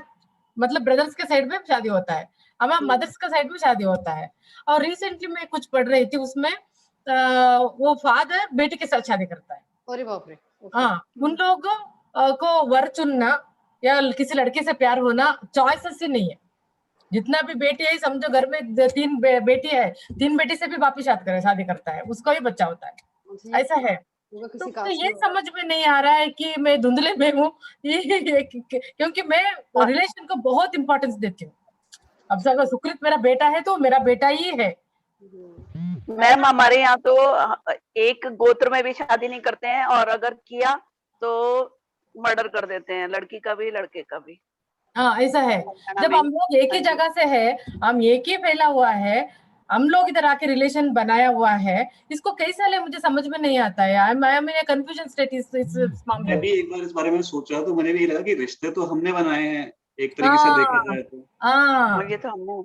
मतलब ब्रदर्स के साइड में शादी होता है, हमारा मदर्स का साइड में शादी होता है। और रिसेंटली मैं कुछ पढ़ रही थी, उसमें वो फादर बेटी के साथ शादी करता है। अरे बाप रे। हाँ, उन लोगों को वर चुनना या किसी लड़के से प्यार होना चॉइस से नहीं है। जितना भी बेटी है, समझो घर में 3 बेटी है, 3 बेटी से भी वापिस शादी करता है, उसका भी बच्चा होता है, ऐसा है। तो मुझे ये समझ में नहीं आ रहा है कि मैं धुंधले में हूँ क्योंकि मैं रिलेशन को बहुत इंपॉर्टेंस देती हूँ। अब अगर सुकृत मेरा बेटा है तो मेरा बेटा ही है। मैम हमारे यहाँ तो एक गोत्र में भी शादी नहीं करते हैं, और अगर किया तो मर्डर कर देते हैं, लड़की का भी लड़के का भी। हाँ, ऐसा है। जब हम लोग एक ही जगह से है, हम एक ही फैला हुआ है, हम लोग इधर आके रिलेशन बनाया हुआ है, इसको कई साल है मुझे समझ में नहीं आता है। I am in confusion state इस मामले में। मैं भी एक बार इस बारे में सोचा तो मुझे भी लगा कि रिश्ते तो हमने बनाए हैं एक तरीके से देखा जाए तो। हाँ, ये तो हमने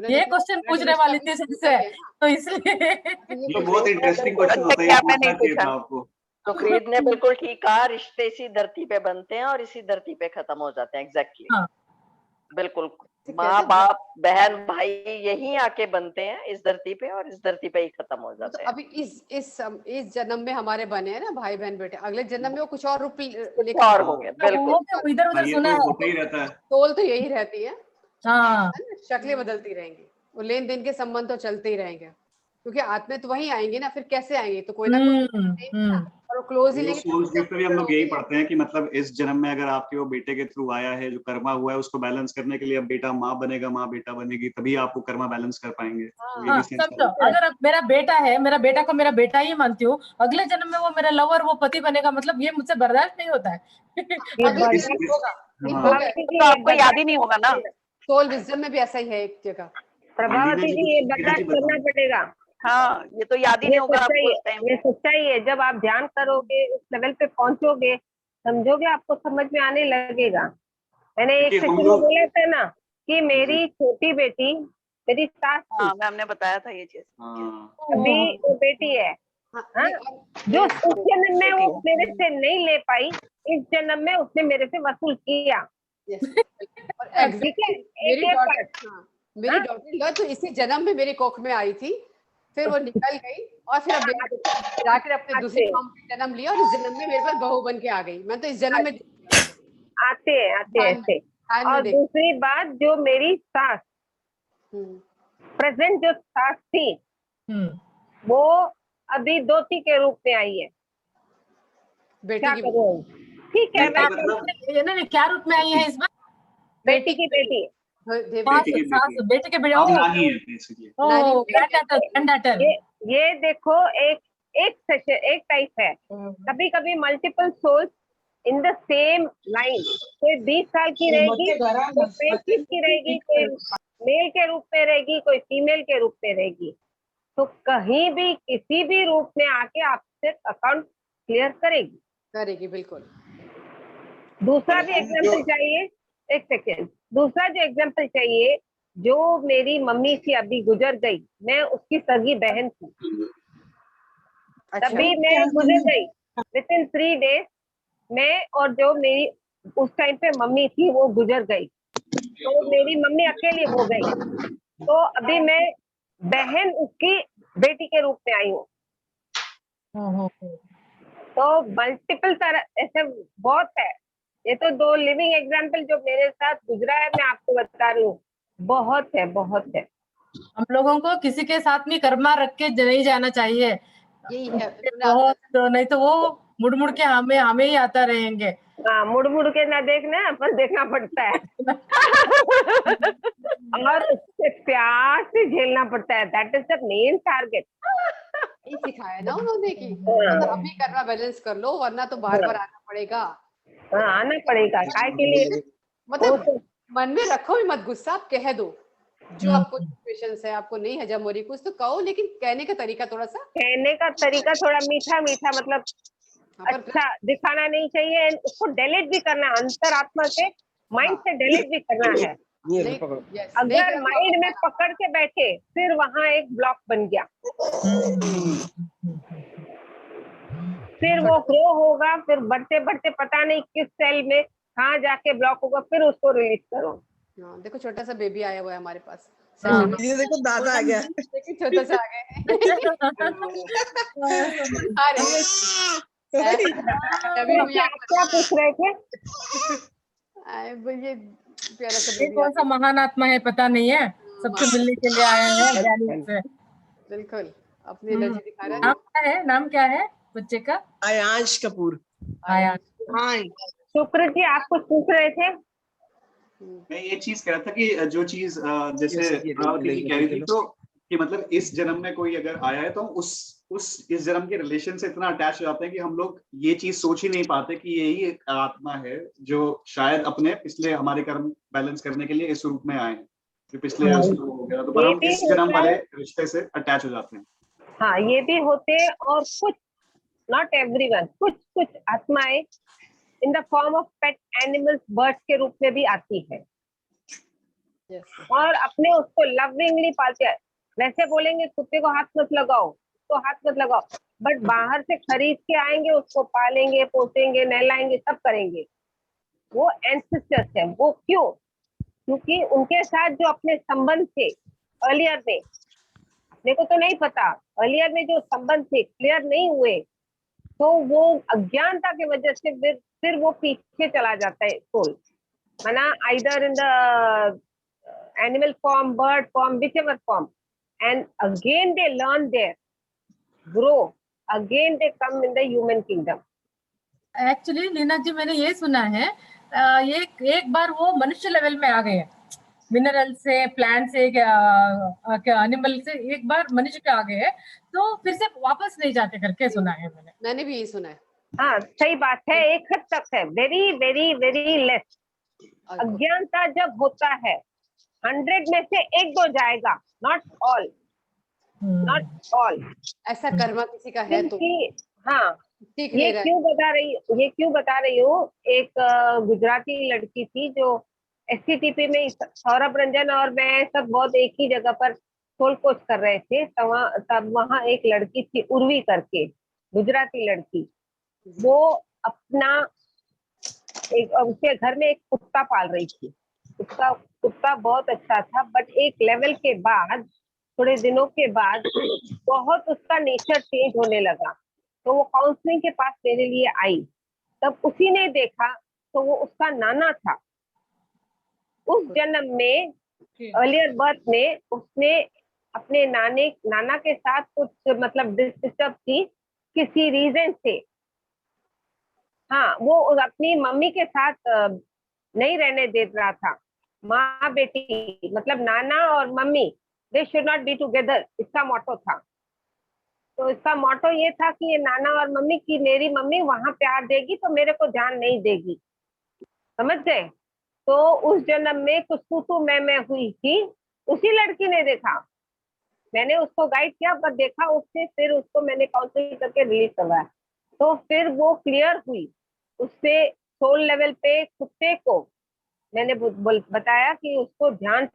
ये क्वेश्चन पूछने वाली थी सबसे, तो इसलिए ये बहुत इंटरेस्टिंग क्वेश्चन होता है, ये पूछना चाहिए था आपको। सुखरीत ने बिल्कुल ठीक कहा, रिश्ते इसी धरती पे बनते हैं और इसी धरती पे खत्म हो जाते हैं। एग्जैक्टली बिल्कुल, माँ बाप बहन भाई यही आके बनते हैं इस धरती पे, और इस धरती पे ही खत्म हो जाते हैं। अभी इस जन्म में हमारे बने हैं ना भाई बहन बेटे, अगले जन्म में वो कुछ और रूप लेकर और होंगे। बिल्कुल, इधर उधर सुना है, होता ही रहता है, तोल तो यही रहती है। हाँ, शक्लें बदलती रहेंगी, वो लेन देन के संबंध तो चलते ही रहेंगे, क्योंकि आत्मा तो वही आएंगी ना, फिर कैसे आएंगे, तो कोई ना कोई और क्लोज ही लेंगे। सोल्स गिफ्ट में भी हम लोग यही पढ़ते हैं कि मतलब इस जन्म में अगर आपके वो बेटे के थ्रू आया है, जो कर्मा हुआ है उसको बैलेंस करने के लिए अब बेटा माँ बनेगा, माँ बेटा बनेगी, तभी आप वो कर्मा बैलेंस कर पाएंगे। हाँ, समझो, अगर मेरा बेटा है, मेरा बेटा को मेरा बेटा ही मानती हूँ, अगले जन्म में वो मेरा लवर, वो पति बनेगा, मतलब ये मुझसे बर्दाश्त नहीं होता है। तो आपको याद ही नहीं होगा ना। सोल विजडम में भी ऐसा ही है एक जगह। प्रभावती जी, ये बर्दाश्त करना पड़ेगा। हाँ, ये तो याद ही नहीं होगा आपको उस टाइम। ये सच्चाई है, जब आप ध्यान करोगे, उस लेवल पे पहुंचोगे, समझोगे, आपको समझ में आने लगेगा। मैंने एक सेकंड में बोला था ना कि मेरी छोटी बेटी मेरी सास, हाँ मैम ने बताया था ये चीज। अभी वो बेटी है, हाँ, जो उस जन्म में वो मेरे से नहीं ले पाई, इस जन्म में उसने मेरे से वसूल किया। मेरी डॉटर तो इसी जन्म में मेरी कोख में आई थी, फिर वो निकल गई और फिर अब जाकर अपने दूसरी माँ का जन्म लिया, और इस जन्म में मेरे पास बहू बन के आ गई। मैं तो इस जन्म में आते ऐसे। और दूसरी बात, जो मेरी सास प्रेजेंट जो सास थी, वो अभी दोती के रूप में आई है। बेटी की, ठीक है, मैं क्या रूप में आई है इस बार? बेटी की बेटी, बेटे के बेटे। ये देखो, एक सेशन, एक टाइप है। कभी कभी multiple souls in the same line, कोई 20 साल की रहेगी, कोई 35 की रहेगी, कोई मेल के रूप में रहेगी, कोई फीमेल के रूप में रहेगी। तो कहीं भी किसी भी रूप में आके आपसे अकाउंट क्लियर करेगी। बिल्कुल। दूसरा भी एग्जाम्पल चाहिए, एक सेकेंड, दूसरा जो एग्जाम्पल चाहिए, जो मेरी मम्मी थी अभी गुजर गई, मैं उसकी सगी बहन थी, तभी मैं गुजर गई विद इन 3 days में, और जो मेरी उस टाइम पे मम्मी थी वो गुजर गई, तो मेरी मम्मी अकेली हो गई, तो अभी मैं बहन उसकी बेटी के रूप में आई हूँ। तो मल्टीपल तरह ऐसे बहुत है। ये तो 2 लिविंग एग्जाम्पल जो मेरे साथ गुजरा है, मैं आपको बता रही हूँ, बहुत है। हम लोगों को किसी के साथ में कर्मा रख के नहीं जाना चाहिए, यही है बहुत, तो नहीं तो वो मुड़ के हमें ही आता रहेंगे। हाँ, मुड़ के ना देखना, पर देखना पड़ता है और उससे प्यार से झेलना पड़ता है। That is the main target. सिखाया ना उन्होंने कि मतलब अभी कर्मा बैलेंस कर लो, वरना तो बार बार आना पड़ेगा। आना पड़ेगा काय के लिए मतलब मन में रखो भी मत गुस्सा, आप कह दो जो आपको सिचुएशंस है, आपको नहीं हजम हो रही कुछ तो कहो, लेकिन कहने का तरीका थोड़ा मीठा मीठा, मतलब अच्छा दिखाना नहीं चाहिए, उसको डिलीट भी करना, अंतरात्मा से माइंड से डिलीट भी करना है। अगर माइंड में पकड़ के बैठे फिर वहां एक ब्लॉक बन गया, फिर वो ग्रो होगा, फिर बढ़ते बढ़ते पता नहीं किस सेल में कहाँ जाके ब्लॉक होगा, फिर उसको रिलीज करो। देखो छोटा सा बेबी आया हुआ है हमारे पास, ये देखो दादा आ गया, देखिए छोटा सा आ गया आप क्या पूछ रहे थे? ये प्यारा सा ये कौन सा महान आत्मा है पता नहीं है, सबसे मिलने के लिए आया है ज्ञानी से। बिल्कुल अपनी एनर्जी दिखा रहा है। नाम क्या है, नाम क्या है बच्चे का? आयांश कपूर। आयांश। शुक्र जी आप कुछ पूछ रहे थे? मैं ये चीज कह रहा था कि जो चीज जैसे रावती जी कह रही थी, तो कि मतलब इस जन्म में कोई अगर आया है तो हम इस जन्म के रिलेशन से इतना अटैच हो जाते हैं कि हम लोग ये चीज सोच ही नहीं पाते कि यही एक आत्मा है जो शायद अपने पिछले हमारे कर्म बैलेंस करने के लिए इस रूप में आए हैं, जो पिछले हो गया, तो पर हम इस जन्म वाले रिश्ते से अटैच हो जाते हैं। हाँ ये भी होते हैं, और कुछ नॉट एवरीवन, कुछ आत्माएं in the form of pet animals, birds के रूप में भी आती है और अपने उसको लविंगली पालते हैं। वैसे बोलेंगे कुत्ते को हाथ मत लगाओ, तो हाथ मत लगाओ, बट बाहर से खरीद के आएंगे, उसको पालेंगे, पोसेंगे, नहलाएंगे, सब करेंगे। वो एंसेस्टर्स है। वो क्यों? क्योंकि उनके साथ जो अपने संबंध थे अर्लियर में, अपने को तो नहीं पता, अर्लियर में जो संबंध थे क्लियर नहीं हुए, तो वो अज्ञानता की वजह से फिर वो पीछे चला जाता है सोल, माना either in the animal form, bird form, whichever form, and again they learn there, grow, again they come in the human kingdom. Actually Leena ji मैंने ये सुना है, एक बार वो मनुष्य लेवल में आ गए, मिनरल से, प्लांट से, एनिमल से, एक बार मनुष्य पे आ गए तो फिर से वापस नहीं जाते करके सुना है मैंने भी यही सुना है। हाँ सही बात है, एक हद तक है, वेरी वेरी वेरी लेस। अज्ञानता जब होता है 100 में से 1-2 जाएगा, नॉट ऑल, नॉट ऑल। ऐसा कर्मा किसी का है तो हाँ, ये क्यों बता रही हूँ, एक गुजराती लड़की थी जो SCTP में, सौरभ रंजन और मैं सब बहुत एक ही जगह पर सोल कोच कर रहे थे, तब वहाँ एक लड़की थी उर्वी करके, गुजराती लड़की, वो अपना उसके घर में एक कुत्ता पाल रही थी। उसका कुत्ता बहुत अच्छा था, बट एक लेवल के बाद, थोड़े दिनों के बाद बहुत उसका नेचर चेंज होने लगा, तो वो काउंसलिंग के पास मेरे लिए आई। तब उसी ने देखा तो वो उसका नाना था। उस जन्म में अर्लियर बर्थ में उसने अपने नाना के साथ कुछ मतलब डिस्टर्ब थी किसी रीजन से। हाँ, वो अपनी मम्मी के साथ नहीं रहने दे रहा था। माँ बेटी मतलब नाना और mummy, they should not be together, इसका मोटो था। तो इसका मोटो ये था कि ये नाना और मम्मी की, मेरी मम्मी वहां प्यार देगी तो मेरे को ध्यान नहीं देगी, समझ गए? तो उस जन्म में कुछ तू मैं हुई थी। उसी लड़की ने देखा, मैंने उसको गाइड किया, पर देखा उससे, फिर उसको मैंने काउंसलिंग करके रिलीज करवाया, तो फिर वो क्लियर हुई। उससे सोल लेवल पे कुत्ते को मैंने बताया कि उसको ध्यान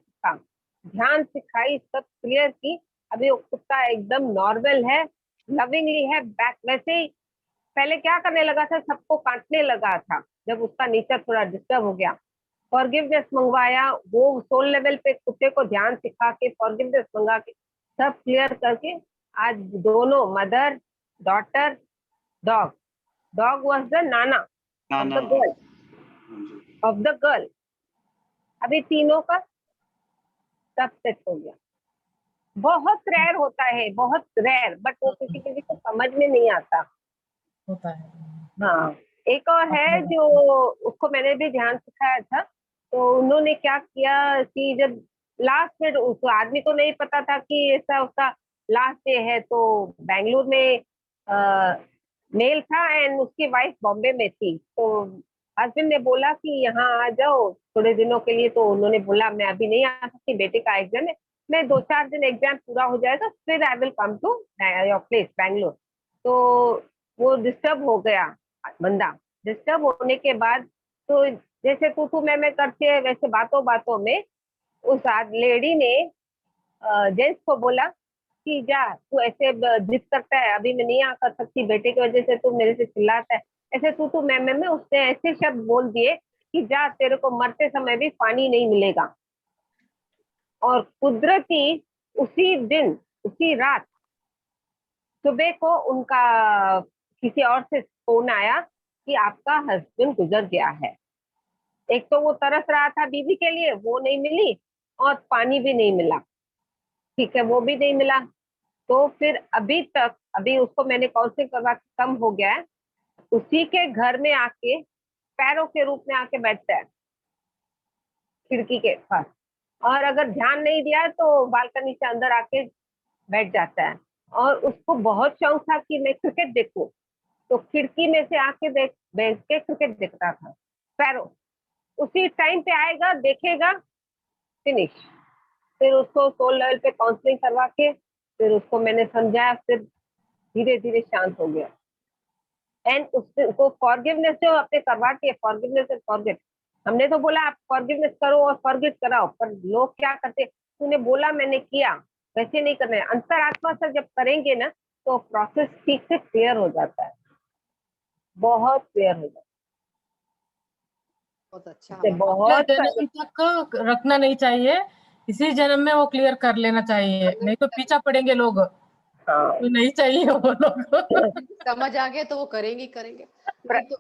सिखाई, सब क्लियर की। अभी वो कुत्ता एकदम नॉर्मल है, लविंगली है, बैक वैसे ही पहले क्या करने लगा था, सबको काटने लगा था। जब उसका नेचर थोड़ा डिस्टर्ब हो गया, फॉरगिवनेस मंगवाया, वो सोल लेवल पे कुत्ते को ध्यान सिखा के, फॉरगिवनेस मंगा के, सब क्लियर करके आज दोनों mother daughter, dog was the Nana of the girl. अभी तीनों का सब सेट हो गया। बहुत रेयर होता है, बहुत रेयर, बट वो किसी को समझ में नहीं आता होता है। हाँ, एक और है जो उसको मैंने भी ध्यान सिखाया था। तो उन्होंने क्या किया कि जब लास्ट में, उस आदमी को नहीं पता था कि ऐसा उसका लास्ट डे है, तो बेंगलुरु में मेल था एंड उसकी वाइफ बॉम्बे में थी। तो हस्बैंड ने बोला कि यहाँ आ जाओ थोड़े दिनों के लिए, तो उन्होंने बोला मैं अभी नहीं आ सकती, बेटे का एग्जाम है, मैं 2-4 दिन एग्जाम पूरा हो जाएगा फिर I will come to your place Bangalore. तो वो डिस्टर्ब हो गया बंदा। डिस्टर्ब होने के बाद तो जैसे तू मैं करते हैं वैसे बातों बातों में उस लेडी ने जेंट्स को बोला कि जा तू ऐसे जिद करता है, अभी मैं नहीं आ कर सकती, बेटे की वजह से तू मेरे से चिल्लाता है, ऐसे तू मैं में उसने ऐसे शब्द बोल दिए कि जा तेरे को मरते समय भी पानी नहीं मिलेगा। और कुदरती उसी दिन उसी रात सुबह को उनका किसी और से फोन आया कि आपका हस्बैंड गुजर गया है। एक तो वो तरस रहा था बीवी के लिए, वो नहीं मिली, और पानी भी नहीं मिला, ठीक है वो भी नहीं मिला। तो फिर अभी उसको मैंने काउंसलिंग करवा के कम हो गया है, उसी के घर में आके पैरों के रूप में आके बैठता है खिड़की के पास, और अगर ध्यान नहीं दिया तो बालकनी से अंदर आके बैठ जाता है। और उसको बहुत शौक था कि मैं क्रिकेट देखूं, तो खिड़की में से आके बैठ के क्रिकेट देखता था। पैरों उसी टाइम पे आएगा, देखेगा, फिनिश। फिर उसको सोल लेवल पे काउंसलिंग करवा के फिर उसको मैंने समझाया, फिर धीरे धीरे शांत हो गया। एंड उसको फॉरगिवनेस जो अपने करवाती है, फॉरगिवनेस एंड फॉरगेट, हमने तो बोला आप फॉरगिवनेस करो और फॉरगेट कराओ, पर लोग क्या करते, तूने बोला मैंने किया, वैसे नहीं करना है। अंतरात्मा से जब करेंगे ना तो प्रोसेस ठीक से क्लियर हो जाता है, बहुत क्लियर हो जाता है। बहुत अच्छा। बहुत जन्म तक रखना नहीं चाहिए, इसी जन्म में वो क्लियर कर लेना चाहिए, नहीं तो पीछा पड़ेंगे लोग। तो नहीं चाहिए वो लोग। समझ आ गया तो वो करेंगे नहीं तो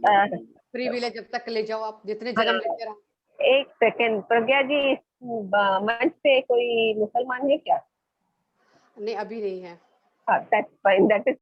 प्रिविलेज जब तक ले जाओ आप, जितने जन्म लेते रहो। एक सेकंड, प्रज्ञा जी मंच पे कोई मुसलमान है क्या? नहीं अभी नहीं है। That's fine, that is